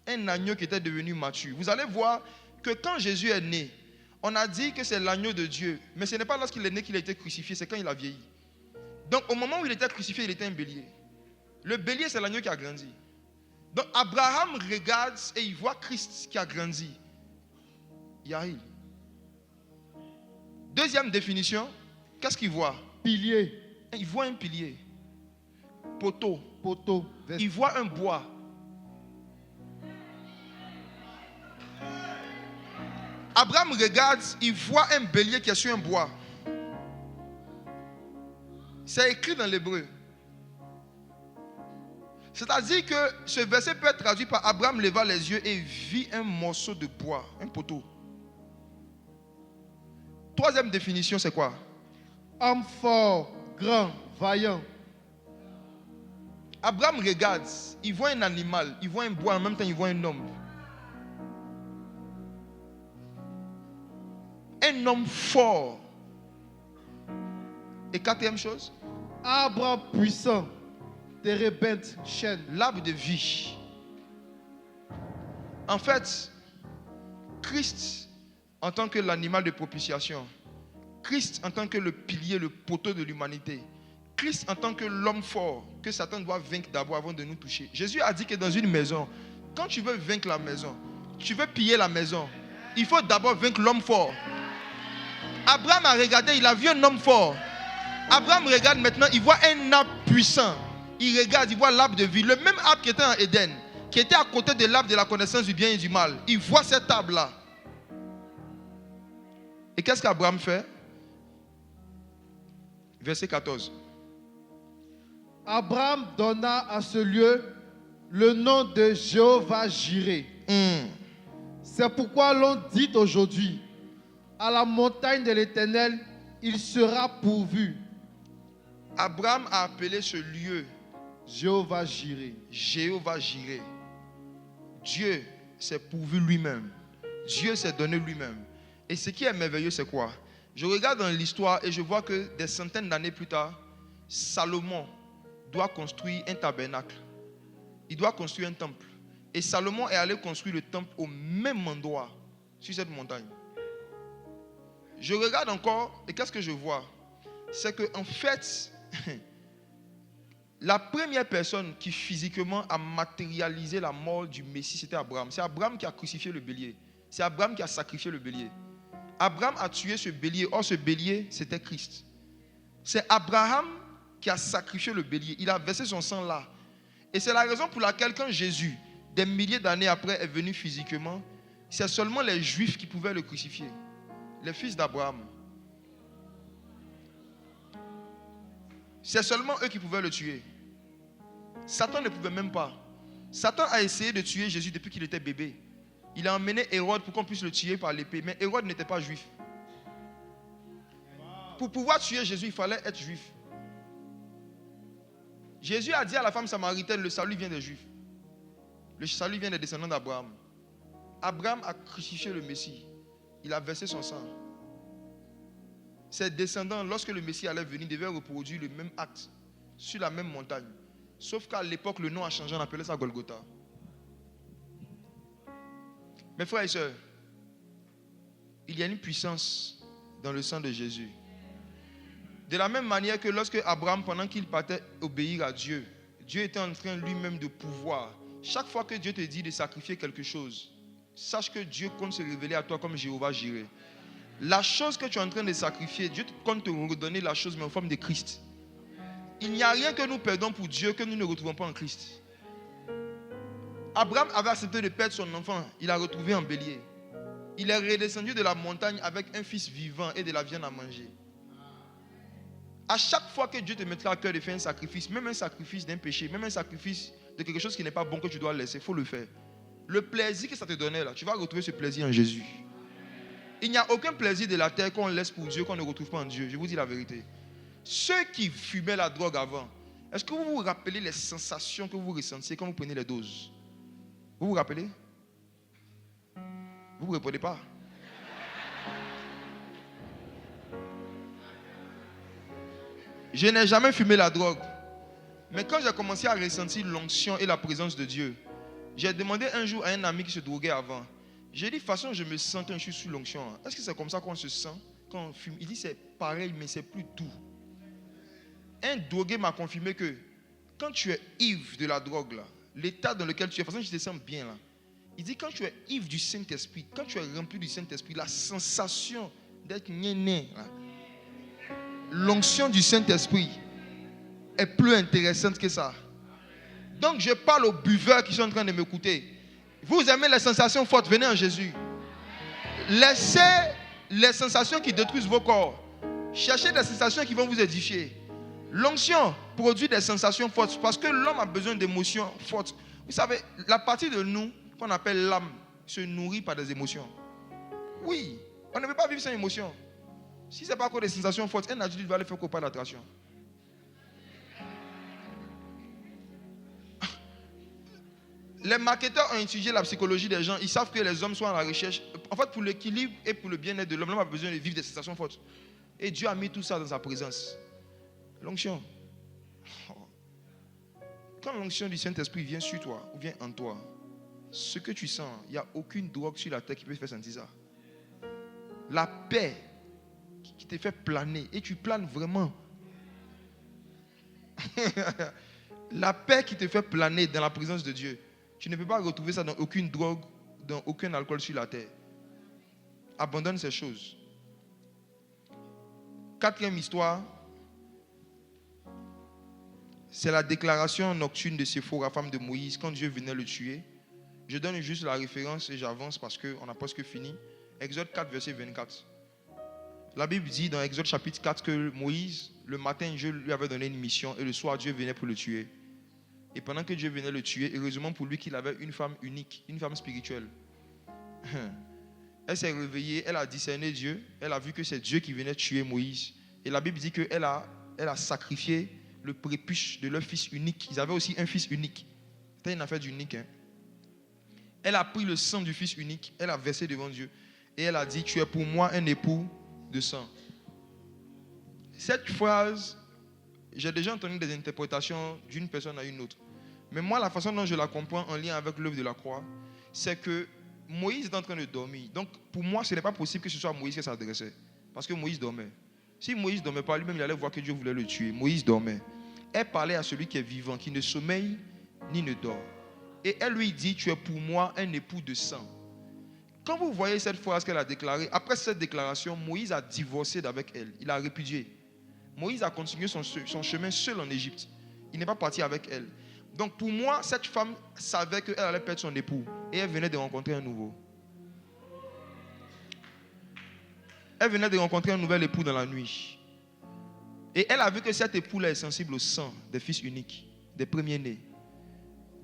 Un agneau qui était devenu mature. Vous allez voir que quand Jésus est né, on a dit que c'est l'agneau de Dieu. Mais ce n'est pas lorsqu'il est né qu'il a été crucifié, c'est quand il a vieilli. Donc au moment où il était crucifié, il était un bélier. Le bélier, c'est l'agneau qui a grandi. Donc Abraham regarde et il voit Christ qui a grandi. Yahil. Deuxième définition, qu'est-ce qu'il voit? Pilier. Il voit un pilier. Poteau. Poteau. Il voit un bois. Abraham regarde, il voit un bélier qui est sur un bois. C'est écrit dans l'hébreu. C'est-à-dire que ce verset peut être traduit par Abraham leva les yeux et vit un morceau de bois, un poteau. Troisième définition, c'est quoi? Homme fort, grand, vaillant. Abraham regarde, il voit un animal, il voit un bois, en même temps il voit un homme. Un homme fort. Et quatrième chose? Arbre puissant, térébinthe, chêne. L'arbre de vie. En fait, Christ en tant que l'animal de propitiation, Christ en tant que le pilier, le poteau de l'humanité, Christ en tant que l'homme fort que Satan doit vaincre d'abord avant de nous toucher. Jésus a dit que dans une maison, quand tu veux vaincre la maison, tu veux piller la maison, il faut d'abord vaincre l'homme fort. Abraham a regardé, il a vu un homme fort. Abraham regarde maintenant, il voit un arbre puissant. Il regarde, il voit l'arbre de vie. Le même arbre qui était en Éden, qui était à côté de l'arbre de la connaissance du bien et du mal. Il voit cet arbre-là. Et qu'est-ce qu'Abraham fait? Verset 14. Abraham donna à ce lieu le nom de Jéhovah-Jireh. C'est pourquoi l'on dit aujourd'hui, à la montagne de l'Éternel, il sera pourvu. Abraham a appelé ce lieu Jéhovah-Jireh. Jéhovah-Jireh. Dieu s'est pourvu lui-même. Dieu s'est donné lui-même. Et ce qui est merveilleux, c'est quoi? Je regarde dans l'histoire et je vois que des centaines d'années plus tard, Salomon doit construire un tabernacle. Il doit construire un temple. Et Salomon est allé construire le temple au même endroit, sur cette montagne. Je regarde encore et qu'est-ce que je vois? C'est qu'en fait, la première personne qui physiquement a matérialisé la mort du Messie, c'était Abraham. C'est Abraham qui a crucifié le bélier. C'est Abraham qui a sacrifié le bélier. Abraham a tué ce bélier. Or, ce bélier, c'était Christ. C'est Abraham qui a sacrifié le bélier. Il a versé son sang là. Et c'est la raison pour laquelle quand Jésus, des milliers d'années après, est venu physiquement, c'est seulement les Juifs qui pouvaient le crucifier. Les fils d'Abraham. C'est seulement eux qui pouvaient le tuer. Satan ne pouvait même pas. Satan a essayé de tuer Jésus depuis qu'il était bébé. Il a emmené Hérode pour qu'on puisse le tuer par l'épée. Mais Hérode n'était pas juif. Pour pouvoir tuer Jésus, il fallait être juif. Jésus a dit à la femme samaritaine, le salut vient des Juifs. Le salut vient des descendants d'Abraham. Abraham a crucifié le Messie. Il a versé son sang. Ses descendants, lorsque le Messie allait venir, devaient reproduire le même acte sur la même montagne. Sauf qu'à l'époque, le nom a changé, on appelait ça Golgotha. Mes frères et sœurs, il y a une puissance dans le sang de Jésus. De la même manière que lorsque Abraham, pendant qu'il partait obéir à Dieu, Dieu était en train lui-même de pouvoir. Chaque fois que Dieu te dit de sacrifier quelque chose, sache que Dieu compte se révéler à toi comme Jéhovah Jireh. La chose que tu es en train de sacrifier, Dieu compte te redonner la chose mais en forme de Christ. Il n'y a rien que nous perdons pour Dieu que nous ne retrouvons pas en Christ. Abraham avait accepté de perdre son enfant, il l'a retrouvé en bélier. Il est redescendu de la montagne avec un fils vivant et de la viande à manger. À chaque fois que Dieu te mettra à cœur de faire un sacrifice, même un sacrifice d'un péché, même un sacrifice de quelque chose qui n'est pas bon que tu dois laisser, il faut le faire. Le plaisir que ça te donnait là, tu vas retrouver ce plaisir en Jésus. Il n'y a aucun plaisir de la terre qu'on laisse pour Dieu qu'on ne retrouve pas en Dieu. Je vous dis la vérité. Ceux qui fumaient la drogue avant, est-ce que vous vous rappelez les sensations que vous ressentiez quand vous prenez les doses? Vous vous rappelez? Vous ne répondez pas? Je n'ai jamais fumé la drogue. Mais quand j'ai commencé à ressentir l'onction et la présence de Dieu, j'ai demandé un jour à un ami qui se droguait avant. J'ai dit, de toute façon, je me sens quand je suis sous l'onction. Est-ce que c'est comme ça qu'on se sent quand on fume? Il dit, c'est pareil, mais c'est plus doux. Un drogué m'a confirmé que quand tu es ivre de la drogue, là, l'état dans lequel tu es, de toute façon, je te sens bien. Là. Il dit, quand tu es ivre du Saint-Esprit, quand tu es rempli du Saint-Esprit, la sensation d'être né, l'onction du Saint-Esprit est plus intéressante que ça. Donc, je parle aux buveurs qui sont en train de m'écouter. Vous aimez les sensations fortes, venez en Jésus. Laissez les sensations qui détruisent vos corps. Cherchez des sensations qui vont vous édifier. L'onction produit des sensations fortes parce que l'homme a besoin d'émotions fortes. Vous savez, la partie de nous qu'on appelle l'âme se nourrit par des émotions. Oui, on ne peut pas vivre sans émotion. Si ce n'est pas encore des sensations fortes, un adulte va aller faire qu'au pas d'attraction. Les marketeurs ont étudié la psychologie des gens. Ils savent que les hommes sont à la recherche. En fait, pour l'équilibre et pour le bien-être de l'homme, l'homme a besoin de vivre des sensations fortes. Et Dieu a mis tout ça dans sa présence. L'onction. Quand l'onction du Saint-Esprit vient sur toi ou vient en toi, ce que tu sens, il n'y a aucune drogue sur la terre qui peut te faire sentir ça. La paix qui te fait planer. Et tu planes vraiment. La paix qui te fait planer dans la présence de Dieu. Tu ne peux pas retrouver ça dans aucune drogue, dans aucun alcool sur la terre. Abandonne ces choses. Quatrième histoire, c'est la déclaration nocturne de Séphora, femme de Moïse, quand Dieu venait le tuer. Je donne juste la référence et j'avance parce qu'on n'a presque fini. Exode 4, verset 24. La Bible dit dans Exode chapitre 4 que Moïse, le matin, Dieu lui avait donné une mission et le soir, Dieu venait pour le tuer. Et pendant que Dieu venait le tuer, heureusement pour lui qu'il avait une femme unique, une femme spirituelle. Elle s'est réveillée, elle a discerné Dieu, elle a vu que c'est Dieu qui venait tuer Moïse. Et la Bible dit qu'elle a sacrifié le prépuce de leur fils unique. Ils avaient aussi un fils unique. C'était une affaire d'unique. Elle a pris le sang du fils unique, elle a versé devant Dieu. Et elle a dit, tu es pour moi un époux de sang. Cette phrase, j'ai déjà entendu des interprétations d'une personne à une autre. Mais moi, la façon dont je la comprends en lien avec l'œuvre de la croix, c'est que Moïse est en train de dormir. Donc, pour moi, ce n'est pas possible que ce soit à Moïse qui s'adressait. Parce que Moïse dormait. Si Moïse ne dormait pas, lui-même, il allait voir que Dieu voulait le tuer. Moïse dormait. Elle parlait à celui qui est vivant, qui ne sommeille ni ne dort. Et elle lui dit, tu es pour moi un époux de sang. Quand vous voyez cette phrase qu'elle a déclarée, après cette déclaration, Moïse a divorcé d'avec elle. Il a répudié. Moïse a continué son chemin seul en Égypte. Il n'est pas parti avec elle. Donc pour moi, cette femme savait qu'elle allait perdre son époux. Et elle venait de rencontrer un nouveau. Elle venait de rencontrer un nouvel époux dans la nuit. Et elle a vu que cet époux-là est sensible au sang des fils uniques, des premiers-nés.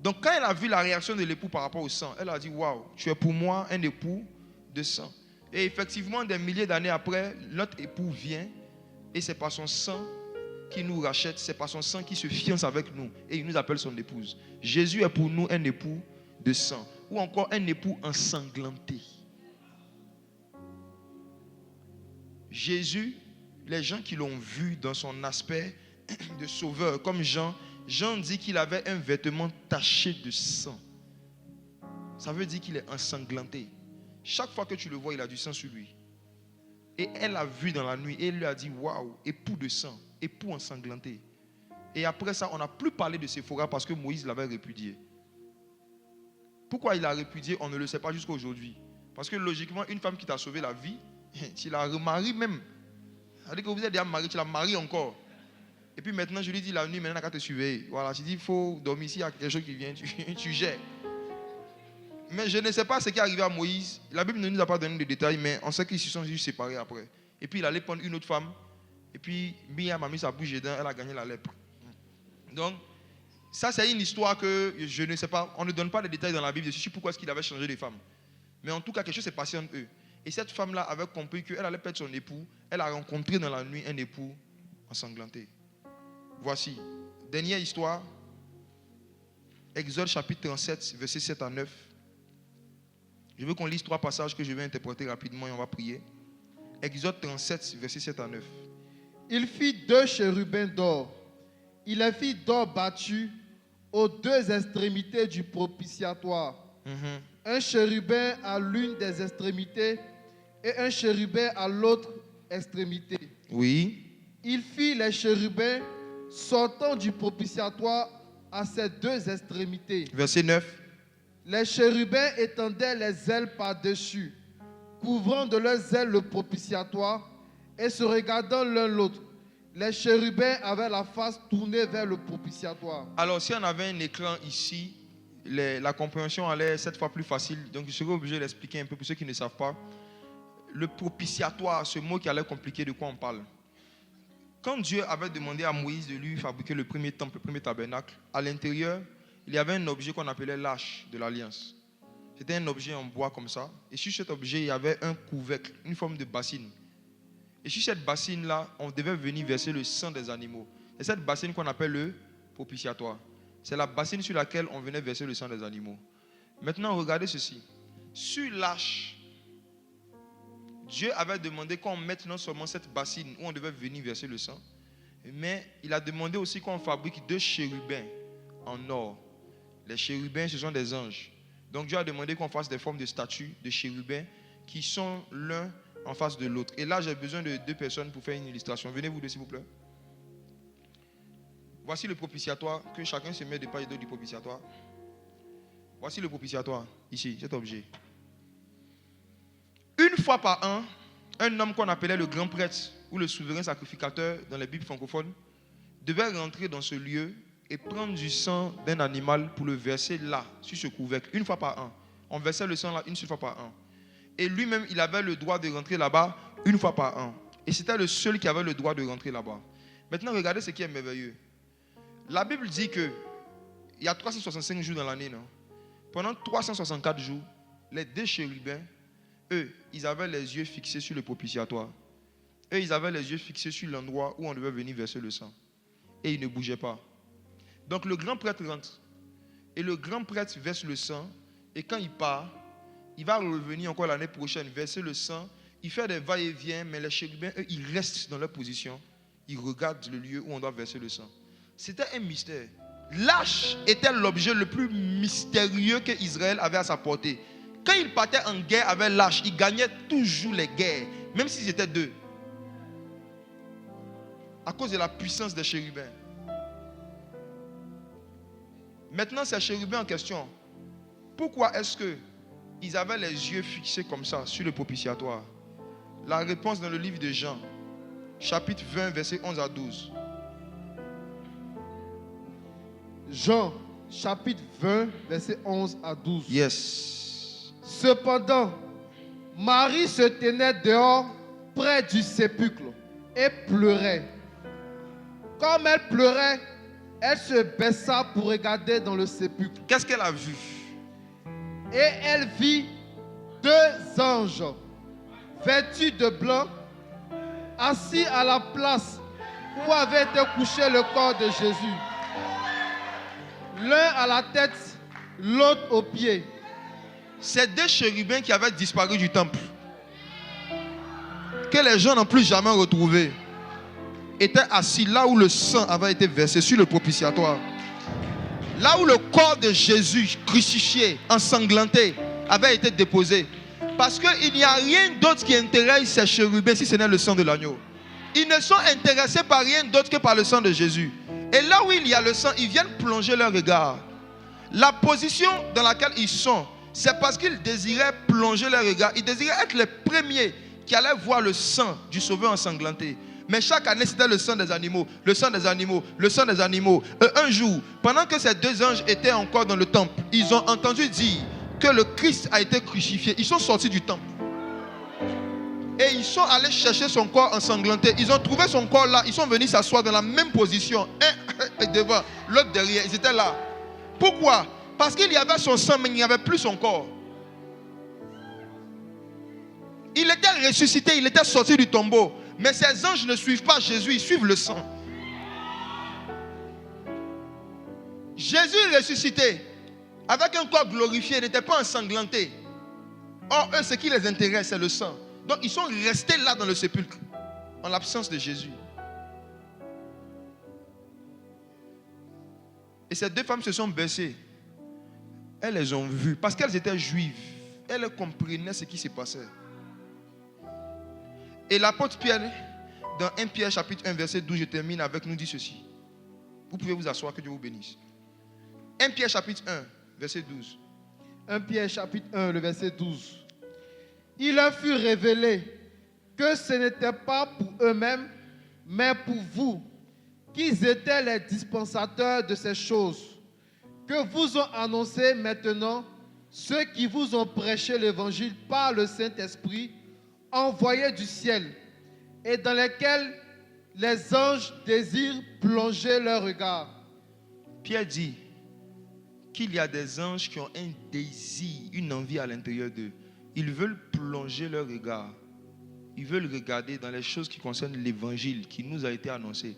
Donc quand elle a vu la réaction de l'époux par rapport au sang, elle a dit, waouh, tu es pour moi un époux de sang. Et effectivement, des milliers d'années après, notre époux vient et c'est par son sang qui nous rachète, c'est par son sang qui se fiance avec nous et il nous appelle son épouse. Jésus est pour nous un époux de sang ou encore un époux ensanglanté. Jésus, les gens qui l'ont vu dans son aspect de sauveur, comme Jean dit qu'il avait un vêtement taché de sang. Ça veut dire qu'il est ensanglanté. Chaque fois que tu le vois, il a du sang sur lui. Et elle l'a vu dans la nuit et elle lui a dit, waouh, époux de sang, époux ensanglanté. Et après ça, on n'a plus parlé de Séphora parce que Moïse l'avait répudié. Pourquoi il l'a répudié, on ne le sait pas jusqu'à aujourd'hui. Parce que logiquement, une femme qui t'a sauvé la vie, tu la remaries même. C'est-à-dire que vous êtes déjà marié, tu la maries encore. Et puis maintenant, je lui dis la nuit, maintenant, qu'à te surveiller. Voilà, je dis, il faut dormir. S'il y a quelque chose qui vient, tu gères. Mais je ne sais pas ce qui est arrivé à Moïse. La Bible ne nous a pas donné de détails, mais on sait qu'ils se sont juste séparés après. Et puis il allait prendre une autre femme. Et puis Miriam a mis sa bouche dedans, elle a gagné la lèpre. Donc, ça c'est une histoire que je ne sais pas. On ne donne pas de détails dans la Bible. Je sais pourquoi est-ce qu'il avait changé de femme. Mais en tout cas, quelque chose s'est passé entre eux. Et cette femme-là avait compris qu'elle allait perdre son époux. Elle a rencontré dans la nuit un époux ensanglanté. Voici, dernière histoire. Exode chapitre 37, versets 7 à 9. Je veux qu'on lise 3 passages que je vais interpréter rapidement et on va prier. Exode 37, versets 7 à 9. Il fit 2 chérubins d'or. Il les fit d'or battu aux 2 extrémités du propitiatoire. Un chérubin à l'une des extrémités et un chérubin à l'autre extrémité. Oui. Il fit les chérubins sortant du propitiatoire à ces 2 extrémités. Verset 9. Les chérubins étendaient les ailes par-dessus, couvrant de leurs ailes le propitiatoire et se regardant l'un l'autre. Les chérubins avaient la face tournée vers le propitiatoire. Alors, si on avait un écran ici, la compréhension allait être 7 fois plus facile. Donc, je serai obligé d'expliquer un peu pour ceux qui ne savent pas. Le propitiatoire, ce mot qui allait compliquer, de quoi on parle. Quand Dieu avait demandé à Moïse de lui fabriquer le premier temple, le premier tabernacle, à l'intérieur, il y avait un objet qu'on appelait l'arche de l'alliance. C'était un objet en bois comme ça. Et sur cet objet, il y avait un couvercle, une forme de bassine. Et sur cette bassine-là, on devait venir verser le sang des animaux. Et cette bassine qu'on appelle le propitiatoire. C'est la bassine sur laquelle on venait verser le sang des animaux. Maintenant, regardez ceci. Sur l'arche, Dieu avait demandé qu'on mette non seulement cette bassine où on devait venir verser le sang, mais il a demandé aussi qu'on fabrique 2 chérubins en or. Les chérubins, ce sont des anges. Donc Dieu a demandé qu'on fasse des formes de statues de chérubins qui sont l'un en face de l'autre. Et là, j'ai besoin de 2 personnes pour faire une illustration. Venez-vous deux, s'il vous plaît. Voici le propitiatoire, que chacun se met de part et d'autre du propitiatoire. Voici le propitiatoire, ici, cet objet. Une fois par an, un homme qu'on appelait le grand prêtre ou le souverain sacrificateur dans les Bibles francophones devait rentrer dans ce lieu et prendre du sang d'un animal pour le verser là, sur ce couvercle, une fois par an. On versait le sang là une seule fois par an. Et lui-même, il avait le droit de rentrer là-bas une fois par an. Et c'était le seul qui avait le droit de rentrer là-bas. Maintenant, regardez ce qui est merveilleux. La Bible dit qu'il y a 365 jours dans l'année, non? Pendant 364 jours, les 2 chérubins, eux, ils avaient les yeux fixés sur le propitiatoire. Eux, ils avaient les yeux fixés sur l'endroit où on devait venir verser le sang. Et ils ne bougeaient pas. Donc le grand prêtre rentre. Et le grand prêtre verse le sang. Et quand il part, il va revenir encore l'année prochaine verser le sang Il fait des va-et-vient, mais les chérubins, eux, ils restent dans leur position. Ils regardent le lieu où on doit verser le sang. C'était un mystère. L'arche était l'objet le plus mystérieux que Israël avait à sa portée. Quand il partait en guerre avec l'arche, il gagnait toujours les guerres, même s'ils étaient deux. À cause de la puissance des chérubins. Maintenant, ces chérubins en question, pourquoi est-ce qu'ils avaient les yeux fixés comme ça sur le propitiatoire? La réponse dans le livre de Jean, chapitre 20, versets 11 à 12. Jean, chapitre 20, versets 11 à 12. Yes. Cependant, Marie se tenait dehors près du sépulcre et pleurait. Comme elle pleurait, elle se baissa pour regarder dans le sépulcre. Qu'est-ce qu'elle a vu? Et elle vit deux anges vêtus de blanc, assis à la place où avait été couché le corps de Jésus. L'un à la tête, l'autre aux pieds. C'est deux chérubins qui avaient disparu du temple, que les gens n'ont plus jamais retrouvé, étaient assis là où le sang avait été versé sur le propitiatoire. Là où le corps de Jésus crucifié, ensanglanté, avait été déposé. Parce qu'il n'y a rien d'autre qui intéresse ces chérubins si ce n'est le sang de l'agneau. Ils ne sont intéressés par rien d'autre que par le sang de Jésus. Et là où il y a le sang, ils viennent plonger leur regard. La position dans laquelle ils sont, c'est parce qu'ils désiraient plonger leur regard. Ils désiraient être les premiers qui allaient voir le sang du Sauveur ensanglanté. Mais chaque année, c'était le sang des animaux, le sang des animaux, le sang des animaux. Un jour, pendant que ces deux anges étaient encore dans le temple, ils ont entendu dire que le Christ a été crucifié. Ils sont sortis du temple. Et ils sont allés chercher son corps ensanglanté. Ils ont trouvé son corps là. Ils sont venus s'asseoir dans la même position. Un devant, l'autre derrière. Ils étaient là. Pourquoi? Parce qu'il y avait son sang, mais il n'y avait plus son corps. Il était ressuscité, il était sorti du tombeau. Mais ces anges ne suivent pas Jésus, ils suivent le sang. Jésus ressuscité, avec un corps glorifié, n'était pas ensanglanté. Or, eux, ce qui les intéresse, c'est le sang. Donc, ils sont restés là dans le sépulcre, en l'absence de Jésus. Et ces deux femmes se sont baissées. Elles les ont vues, parce qu'elles étaient juives. Elles comprenaient ce qui se passait. Et l'apôtre Pierre, dans 1 Pierre chapitre 1, verset 12, je termine avec, nous dit ceci. Vous pouvez vous asseoir, que Dieu vous bénisse. 1 Pierre chapitre 1, verset 12. 1 Pierre chapitre 1, le verset 12. Il leur fut révélé que ce n'était pas pour eux-mêmes, mais pour vous, qu'ils étaient les dispensateurs de ces choses, que vous ont annoncé maintenant ceux qui vous ont prêché l'évangile par le Saint-Esprit, envoyé du ciel, et dans lesquels les anges désirent plonger leur regard. Pierre dit qu'il y a des anges qui ont un désir, une envie à l'intérieur d'eux. Ils veulent plonger leur regard. Ils veulent regarder dans les choses qui concernent l'évangile qui nous a été annoncé.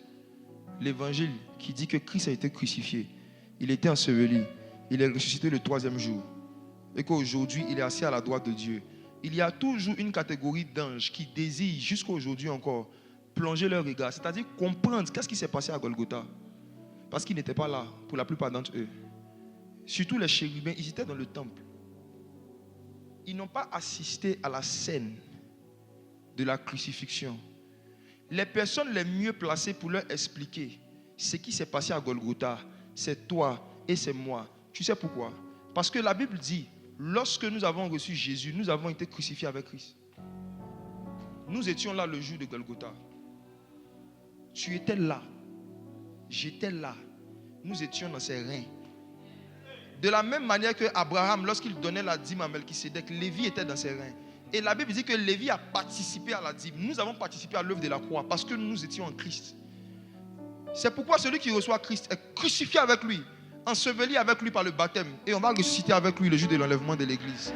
L'évangile qui dit que Christ a été crucifié. Il était enseveli. Il est ressuscité le 3e jour. Et qu'aujourd'hui, il est assis à la droite de Dieu. Il y a toujours une catégorie d'anges qui désirent, jusqu'à aujourd'hui encore, plonger leur regard. C'est-à-dire comprendre qu'est-ce qui s'est passé à Golgotha. Parce qu'ils n'étaient pas là, pour la plupart d'entre eux. Surtout les chérubins, ils étaient dans le temple. Ils n'ont pas assisté à la scène de la crucifixion. Les personnes les mieux placées pour leur expliquer ce qui s'est passé à Golgotha, c'est toi et c'est moi. Tu sais pourquoi? Parce que la Bible dit, lorsque nous avons reçu Jésus, nous avons été crucifiés avec Christ. Nous étions là le jour de Golgotha. Tu étais là. J'étais là. Nous étions dans ses reins. De la même manière que Abraham, lorsqu'il donnait la dîme à Melchisédek, Lévi était dans ses reins. Et la Bible dit que Lévi a participé à la dîme. Nous avons participé à l'œuvre de la croix parce que nous étions en Christ. C'est pourquoi celui qui reçoit Christ est crucifié avec lui, enseveli avec lui par le baptême. Et on va ressusciter avec lui le jour de l'enlèvement de l'église.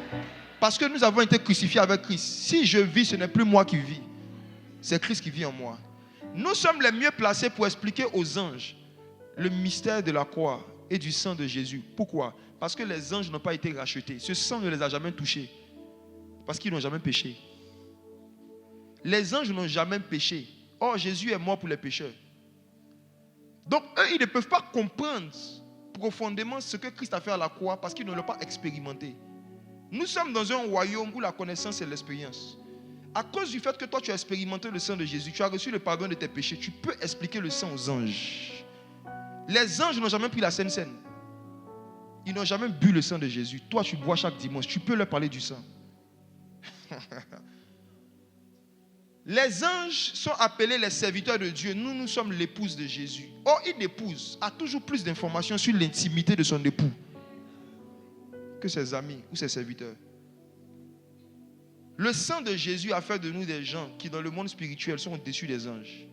Parce que nous avons été crucifiés avec Christ. Si je vis, ce n'est plus moi qui vis. C'est Christ qui vit en moi. Nous sommes les mieux placés pour expliquer aux anges le mystère de la croix et du sang de Jésus. Pourquoi? Parce que les anges n'ont pas été rachetés. Ce sang ne les a jamais touchés. Parce qu'ils n'ont jamais péché. Les anges n'ont jamais péché. Or, Jésus est mort pour les pécheurs. Donc, eux, ils ne peuvent pas comprendre profondément ce que Christ a fait à la croix parce qu'ils ne l'ont pas expérimenté. Nous sommes dans un royaume où la connaissance et l'expérience. À cause du fait que toi, tu as expérimenté le sang de Jésus, tu as reçu le pardon de tes péchés, tu peux expliquer le sang aux anges. Les anges n'ont jamais pris la Sainte Seine. Ils n'ont jamais bu le sang de Jésus. Toi, tu bois chaque dimanche. Tu peux leur parler du sang. Les anges sont appelés les serviteurs de Dieu. Nous, nous sommes l'épouse de Jésus. Or, une épouse a toujours plus d'informations sur l'intimité de son époux que ses amis ou ses serviteurs. Le sang de Jésus a fait de nous des gens qui, dans le monde spirituel, sont au-dessus des anges.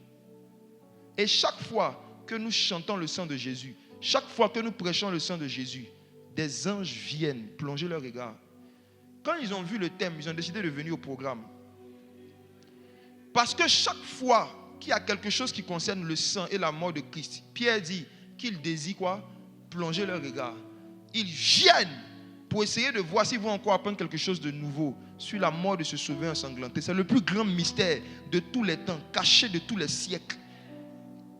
Et chaque fois que nous chantons le sang de Jésus, chaque fois que nous prêchons le sang de Jésus, des anges viennent plonger leur regard. Quand ils ont vu le thème, ils ont décidé de venir au programme. Parce que chaque fois qu'il y a quelque chose qui concerne le sang et la mort de Christ, Pierre dit qu'ils désirent quoi? Plonger leur regard. Ils viennent pour essayer de voir s'ils vont encore apprendre quelque chose de nouveau sur la mort de ce sauveur ensanglanté. C'est le plus grand mystère de tous les temps, caché de tous les siècles.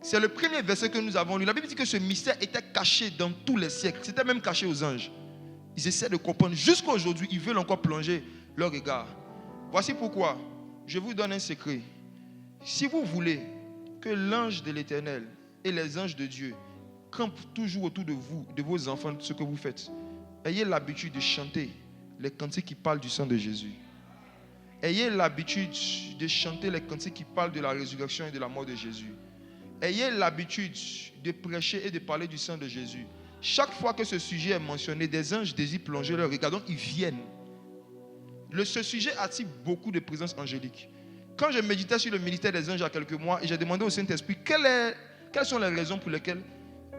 C'est le premier verset que nous avons lu. La Bible dit que ce mystère était caché dans tous les siècles. C'était même caché aux anges. Ils essaient de comprendre. Jusqu'à aujourd'hui, ils veulent encore plonger leur regard. Voici pourquoi je vous donne un secret. Si vous voulez que l'ange de l'Éternel et les anges de Dieu campent toujours autour de vous, de vos enfants, de ce que vous faites, ayez l'habitude de chanter les cantiques qui parlent du sang de Jésus. Ayez l'habitude de chanter les cantiques qui parlent de la résurrection et de la mort de Jésus. Ayez l'habitude de prêcher et de parler du sang de Jésus. Chaque fois que ce sujet est mentionné, des anges désirent plonger leur regard. Donc ils viennent. Ce sujet attire beaucoup de présences angéliques. Quand je méditais sur le ministère des anges il y a quelques mois, et j'ai demandé au Saint-Esprit quelles sont les raisons pour lesquelles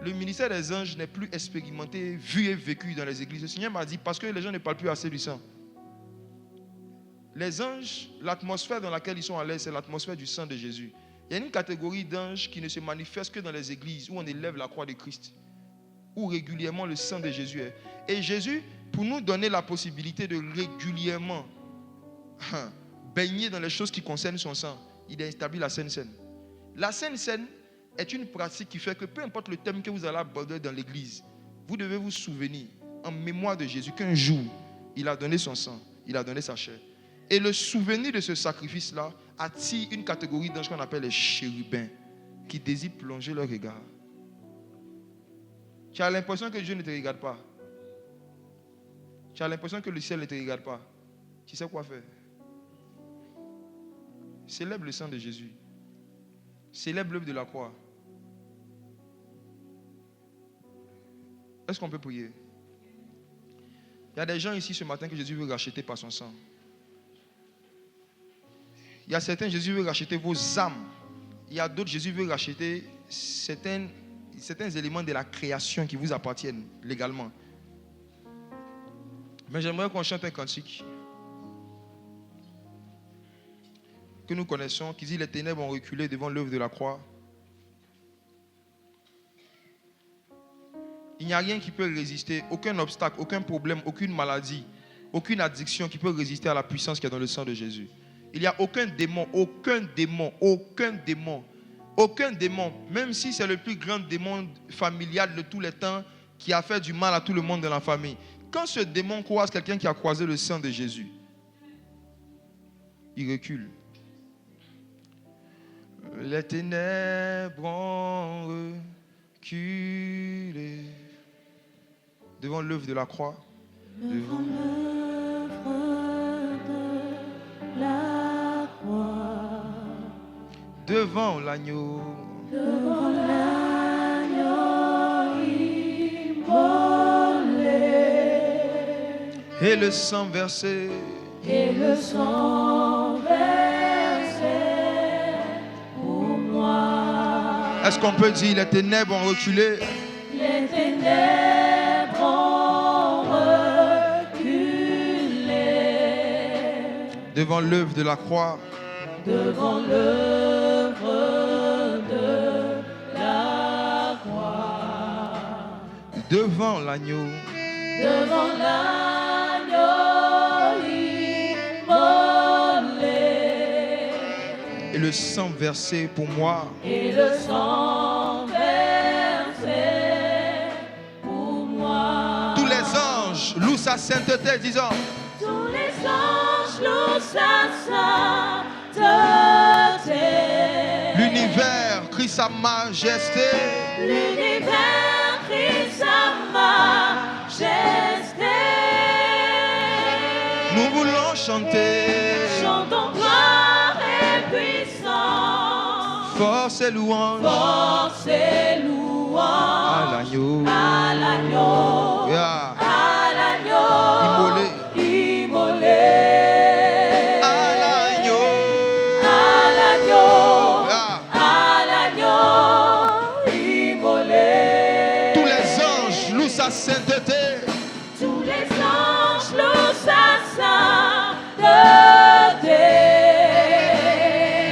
le ministère des anges n'est plus expérimenté, vu et vécu dans les églises. Le Seigneur m'a dit, parce que les gens ne parlent plus assez du sang. Les anges, l'atmosphère dans laquelle ils sont à l'aise, c'est l'atmosphère du sang de Jésus. Il y a une catégorie d'anges qui ne se manifeste que dans les églises où on élève la croix de Christ, où régulièrement le sang de Jésus est. Et Jésus, pour nous donner la possibilité de régulièrement baigner dans les choses qui concernent son sang, il a établi la Sainte Seine. La Sainte Seine est une pratique qui fait que peu importe le thème que vous allez aborder dans l'église, vous devez vous souvenir en mémoire de Jésus qu'un jour, il a donné son sang, il a donné sa chair. Et le souvenir de ce sacrifice-là attire une catégorie d'anges qu'on appelle les chérubins, qui désirent plonger leur regard. Tu as l'impression que Dieu ne te regarde pas. Tu as l'impression que le ciel ne te regarde pas. Tu sais quoi faire? Célèbre le sang de Jésus. Célèbre l'œuvre de la croix. Est-ce qu'on peut prier? Il y a des gens ici ce matin que Jésus veut racheter par son sang. Il y a certains, Jésus veut racheter vos âmes. Il y a d'autres, Jésus veut racheter certains éléments de la création qui vous appartiennent légalement. Mais j'aimerais qu'on chante un cantique que nous connaissons, qui dit: les ténèbres ont reculé devant l'œuvre de la croix. Il n'y a rien qui peut résister, aucun obstacle, aucun problème, aucune maladie, aucune addiction qui peut résister à la puissance qui est dans le sang de Jésus. Il n'y a aucun démon, même si c'est le plus grand démon familial de tous les temps qui a fait du mal à tout le monde dans la famille. Quand ce démon croise quelqu'un qui a croisé le sang de Jésus, il recule. Les ténèbres ont reculé devant l'œuvre de la croix. Devant l'œuvre de la croix. Devant l'agneau. Devant l'agneau immolé. Et le sang versé. Et le sang versé pour moi. Est-ce qu'on peut dire les ténèbres ont reculé? Les ténèbres ont reculé. Devant l'œuvre de la croix. Devant l'œuvre de la croix. Devant l'agneau. Devant l'agneau immolé. le sang versé pour moi. Et le sang versé pour moi. Tous les anges louent sa sainteté, disant. Tous les anges louent sa sainteté. L'univers crie sa majesté. L'univers crie sa majesté. Nous voulons chanter. Chantons gloire et puissance. Force et louange Force et louange à l'agneau. à l'agneau. Yeah. À l'agneau. Immolé. Immolé. À l'agneau. À l'agneau. Yeah. À l'agneau. Immolé. Tous les anges louent sa sainteté. Tous les anges louent sa sainteté.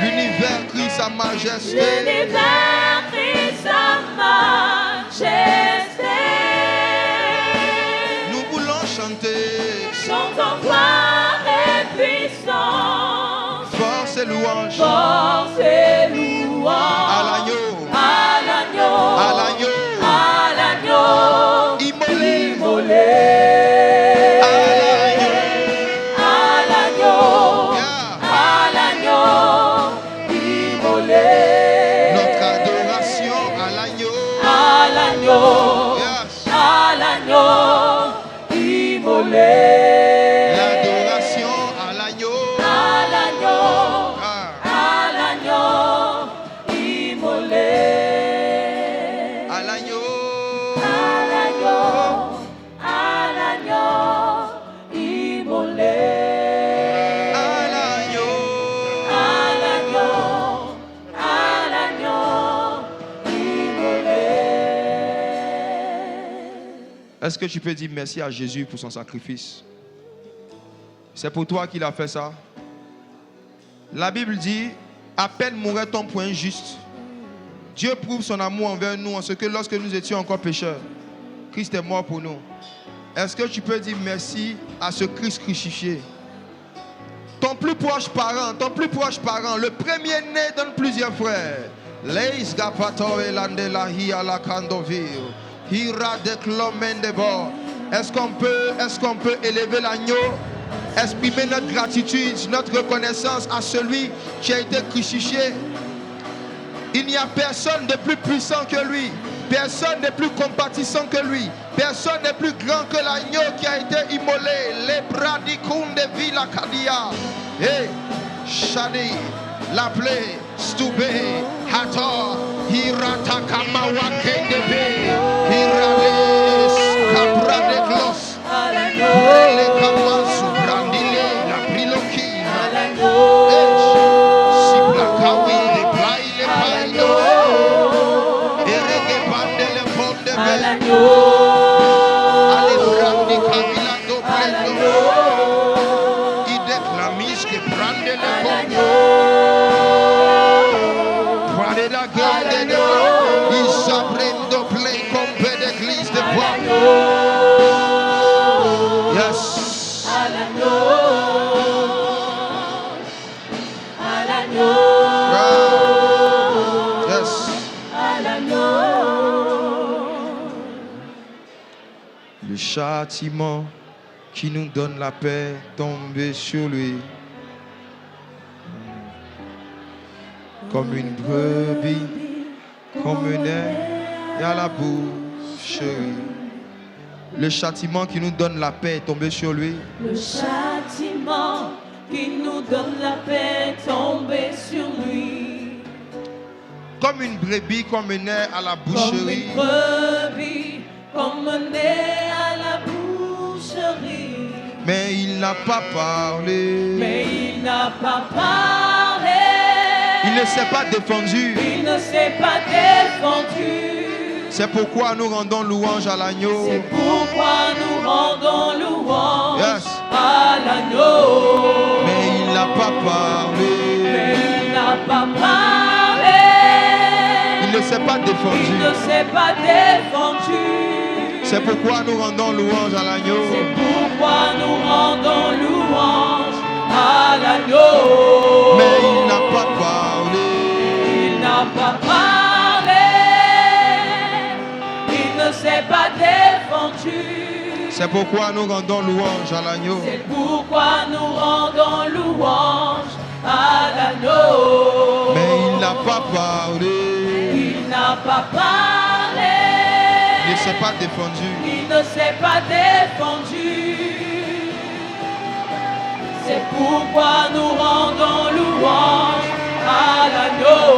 L'univers crie sa majesté. L'univers crie sa majesté. Nous voulons chanter. Chantons gloire et puissance. Force et louange Force et louange à l'agneau. à l'agneau. À l'agneau. À l'agneau. Immolé. Immolé. À l'agneau. À l'agneau. Yeah. À l'agneau. Immolé. Notre adoration à l'agneau. À l'agneau. Yes. À l'agneau. Immolé. L'adoration à l'agneau. À l'agneau. Ah. À l'agneau. Immolé. À l'agneau. À l'agneau. À l'agneau. Immolé. À l'agneau. À l'agneau. À l'agneau. Immolé. Est-ce que tu peux dire merci à Jésus pour son sacrifice? C'est pour toi qu'il a fait ça. La Bible dit, à peine mourait ton point juste. Dieu prouve son amour envers nous en ce que lorsque nous étions encore pécheurs, Christ est mort pour nous. Est-ce que tu peux dire merci à ce Christ crucifié? Ton plus proche parent, le premier-né donne plusieurs frères. Leis gapato elandela hi la candovir. Hira de clomendebo. Est-ce qu'on peut élever l'agneau? Exprimer notre gratitude, notre reconnaissance à celui qui a été crucifié. Il n'y a personne de plus puissant que lui. Personne n'est plus compatissant que lui. Personne n'est plus grand que l'agneau qui a été immolé. Les bradicum de Villa Cadia. Et Shadi, l'appelé, Stoubé, Hator, Hirata Kamawa Kendebe, Hirales, Capra de Glos, les Kamas, Brandile, la Priloki, Siplakawi, les Pailles, les Pailles, Erege Bande, les Pommes de Belle, Allez, Brandi, Camilando, Plendo, Idek, la mise qui prend de l'époque. Prenez la gueule de Dieu, ils s'apprennent plein comme peu d'église de bois. Yes. À l'agneau. À l'agneau. Yes. À l'agneau. Le châtiment qui nous donne la paix tombé sur lui. Comme une brebis, comme un air à la boucherie. Le châtiment qui nous donne la paix est tombé sur lui. Le châtiment qui nous donne la paix est tombé sur lui. Comme une brebis, comme un air à la Comme boucherie. une brebis, comme un nez à la boucherie. Mais il n'a pas parlé. Mais il n'a pas parlé. Il ne s'est pas défendu. Il ne s'est pas défendu. C'est pourquoi nous rendons louange à l'agneau. C'est pourquoi nous rendons louange Yes. à l'agneau. Mais il n'a pas parlé. Mais il n'a pas parlé. Il ne s'est pas Il défendu. ne s'est pas défendu. C'est pourquoi nous rendons louange à l'agneau. C'est pourquoi nous rendons louange à l'agneau. Mais il n'a pas parlé. n'a pas parlé, il ne s'est pas défendu. C'est pourquoi nous rendons louange à l'agneau. C'est pourquoi nous rendons louange à l'agneau. Mais il n'a pas parlé. Il n'a pas parlé. Il ne s'est pas défendu. Il ne s'est pas défendu. C'est pourquoi nous rendons louange à l'agneau.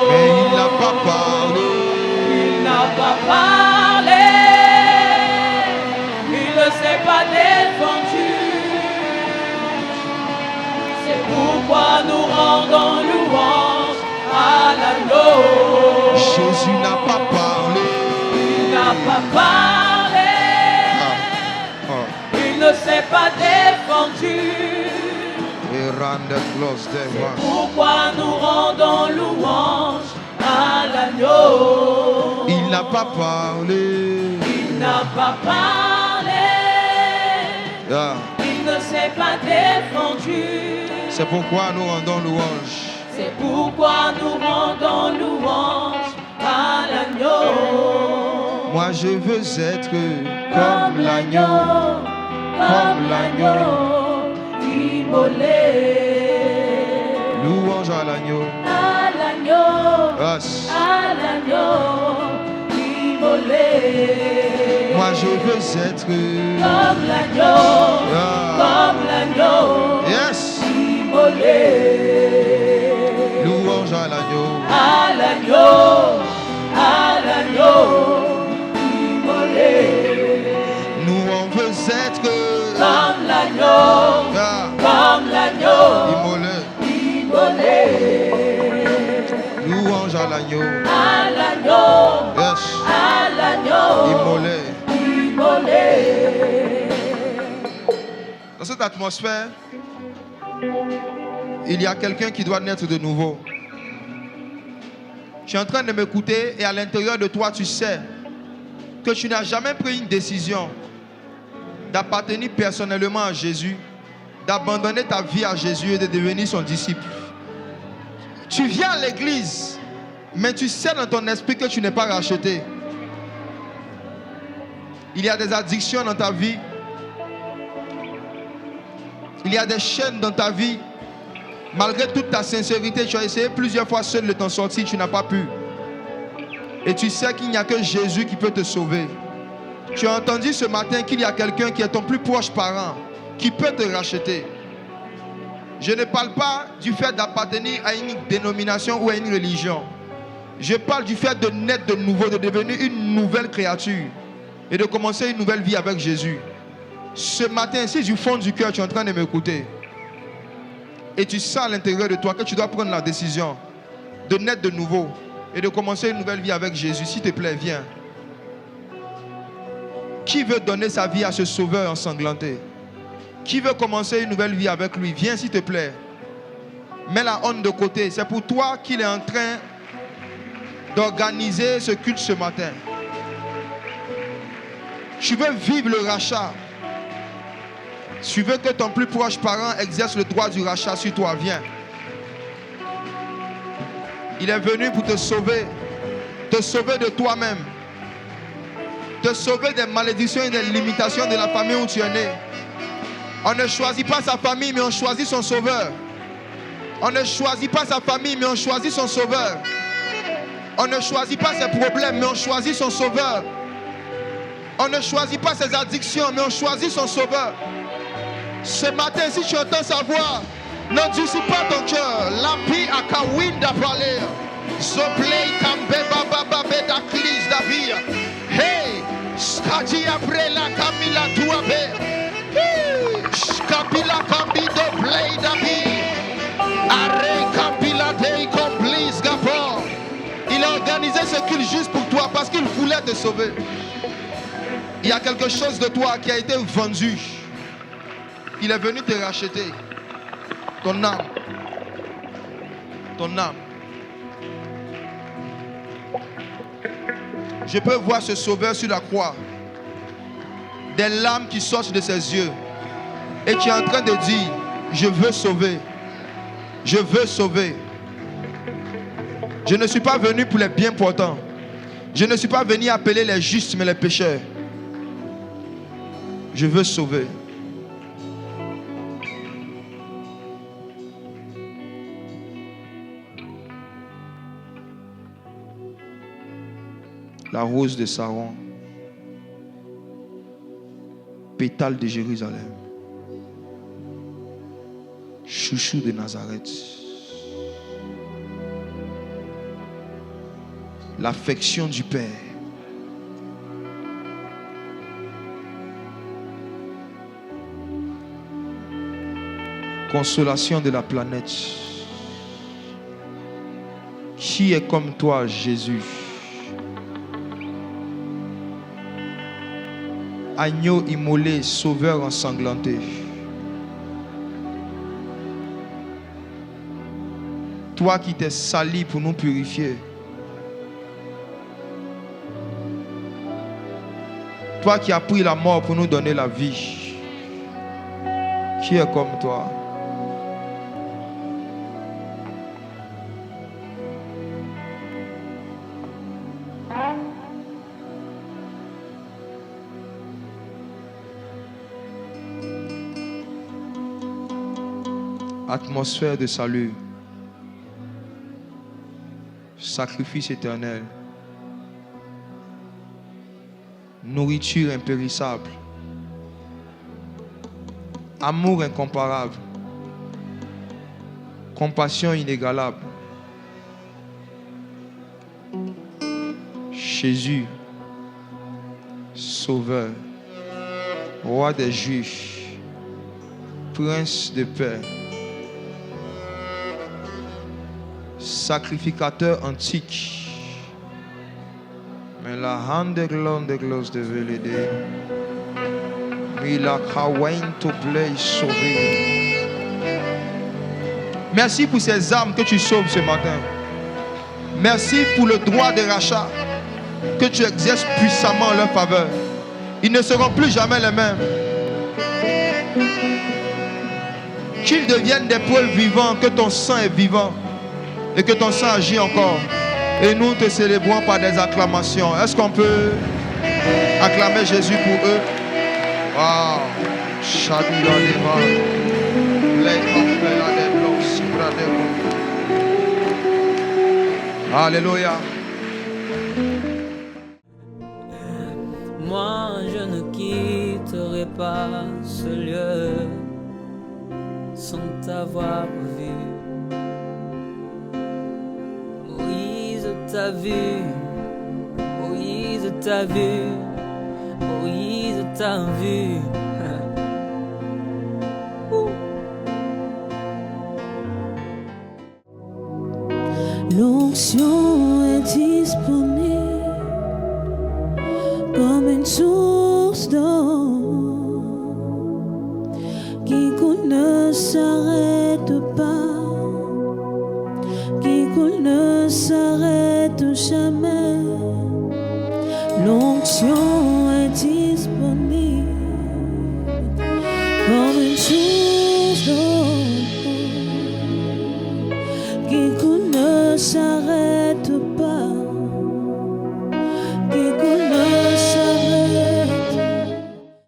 Mais il n'a pas parlé. Il n'a pas parlé. Il ne s'est pas défendu. C'est pourquoi nous rendons louange à l'agneau. Jésus n'a pas parlé. Il n'a pas parlé. Il ne s'est pas défendu. Et rende close des mains. Pourquoi nous rendons louange à l'agneau. Il n'a pas parlé. Il n'a pas parlé. Ah. Il ne s'est pas défendu. C'est pourquoi nous rendons louange. C'est pourquoi nous rendons louange à l'agneau. Moi je veux être Comme l'agneau, comme l'agneau, immolé. Louange à l'agneau. À l'agneau, Yes. à l'agneau, immolé. Moi je veux être Comme l'agneau, Ah. comme l'agneau, Yes. immolé. Louange à l'agneau. À l'agneau, à l'agneau, immolé. Nous on veut être Comme l'agneau, Ah. comme l'agneau, Immolé. immolé. Louange à l'agneau. À l'agneau, Yes. à l'agneau, Immolé. immolé. Dans cette atmosphère, il y a quelqu'un qui doit naître de nouveau. Tu es en train de m'écouter et à l'intérieur de toi, tu sais que tu n'as jamais pris une décision d'appartenir personnellement à Jésus, d'abandonner ta vie à Jésus et de devenir son disciple. Tu viens à l'église, mais tu sais dans ton esprit que tu n'es pas racheté. Il y a des addictions dans ta vie. Il y a des chaînes dans ta vie. Malgré toute ta sincérité, tu as essayé plusieurs fois seul de t'en sortir, tu n'as pas pu. Et tu sais qu'il n'y a que Jésus qui peut te sauver. Tu as entendu ce matin qu'il y a quelqu'un qui est ton plus proche parent, qui peut te racheter. Je ne parle pas du fait d'appartenir à une dénomination ou à une religion. Je parle du fait de naître de nouveau, de devenir une nouvelle créature et de commencer une nouvelle vie avec Jésus. Ce matin, si du fond du cœur, tu es en train de m'écouter et tu sens à l'intérieur de toi que tu dois prendre la décision de naître de nouveau et de commencer une nouvelle vie avec Jésus, s'il te plaît, viens. Qui veut donner sa vie à ce sauveur ensanglanté? Qui veut commencer une nouvelle vie avec lui? Viens, s'il te plaît. Mets la honte de côté. C'est pour toi qu'il est en train d'organiser ce culte ce matin. Tu veux vivre le rachat. Tu veux que ton plus proche parent exerce le droit du rachat sur toi. Viens. Il est venu pour te sauver de toi-même, te sauver des malédictions et des limitations de la famille où tu es né. On ne choisit pas sa famille, mais on choisit son sauveur. On ne choisit pas sa famille, mais on choisit son sauveur. On ne choisit pas ses problèmes, mais on choisit son sauveur. On ne choisit pas ses addictions, mais on choisit son sauveur. Ce matin, si tu entends sa voix, n'endurcis pas ton cœur. Lampi akawinda palea. Zoplei kambeba baba beda klis davia. Hey, skadi après la kamila tuabe. Skabila kambido play davi. Are kabila dei complis gabor. Il a organisé ce culte juste pour toi parce qu'il voulait te sauver. Il y a quelque chose de toi qui a été vendu. Il est venu te racheter. Ton âme. Ton âme. Je peux voir ce sauveur sur la croix. Des larmes qui sortent de ses yeux. Et tu es en train de dire, je veux sauver. Je veux sauver. Je ne suis pas venu pour les bien portants. Je ne suis pas venu appeler les justes, mais les pécheurs. Je veux sauver. La rose de Saron, pétale de Jérusalem, chouchou de Nazareth, l'affection du Père, consolation de la planète. Qui est comme toi, Jésus? Agneau immolé, sauveur ensanglanté. Toi qui t'es sali pour nous purifier. Toi qui as pris la mort pour nous donner la vie. Qui est comme toi? Atmosphère de salut, sacrifice éternel, nourriture impérissable, amour incomparable, compassion inégalable. Jésus, Sauveur, Roi des Juifs, Prince de paix, sacrificateur antique. Mais la hand de glose de Vélédé. Mais la kawain to play sauver. Merci pour ces âmes que tu sauves ce matin. Merci pour le droit de rachat que tu exerces puissamment en leur faveur. Ils ne seront plus jamais les mêmes. Qu'ils deviennent des preuves vivantes que ton sang est vivant. Et que ton sang agit encore. Et nous te célébrons par des acclamations. Est-ce qu'on peut acclamer Jésus pour eux? Wow. Alléluia. Moi, je ne quitterai pas ce lieu sans t'avoir vu. Moïse t'a vu, Moïse t'a vu, Moïse t'a vu. L'onction est disponible comme une source d'eau qui coule ne s'arrête pas, qui coule ne s'arrête jamais. L'onction est disponible comme une source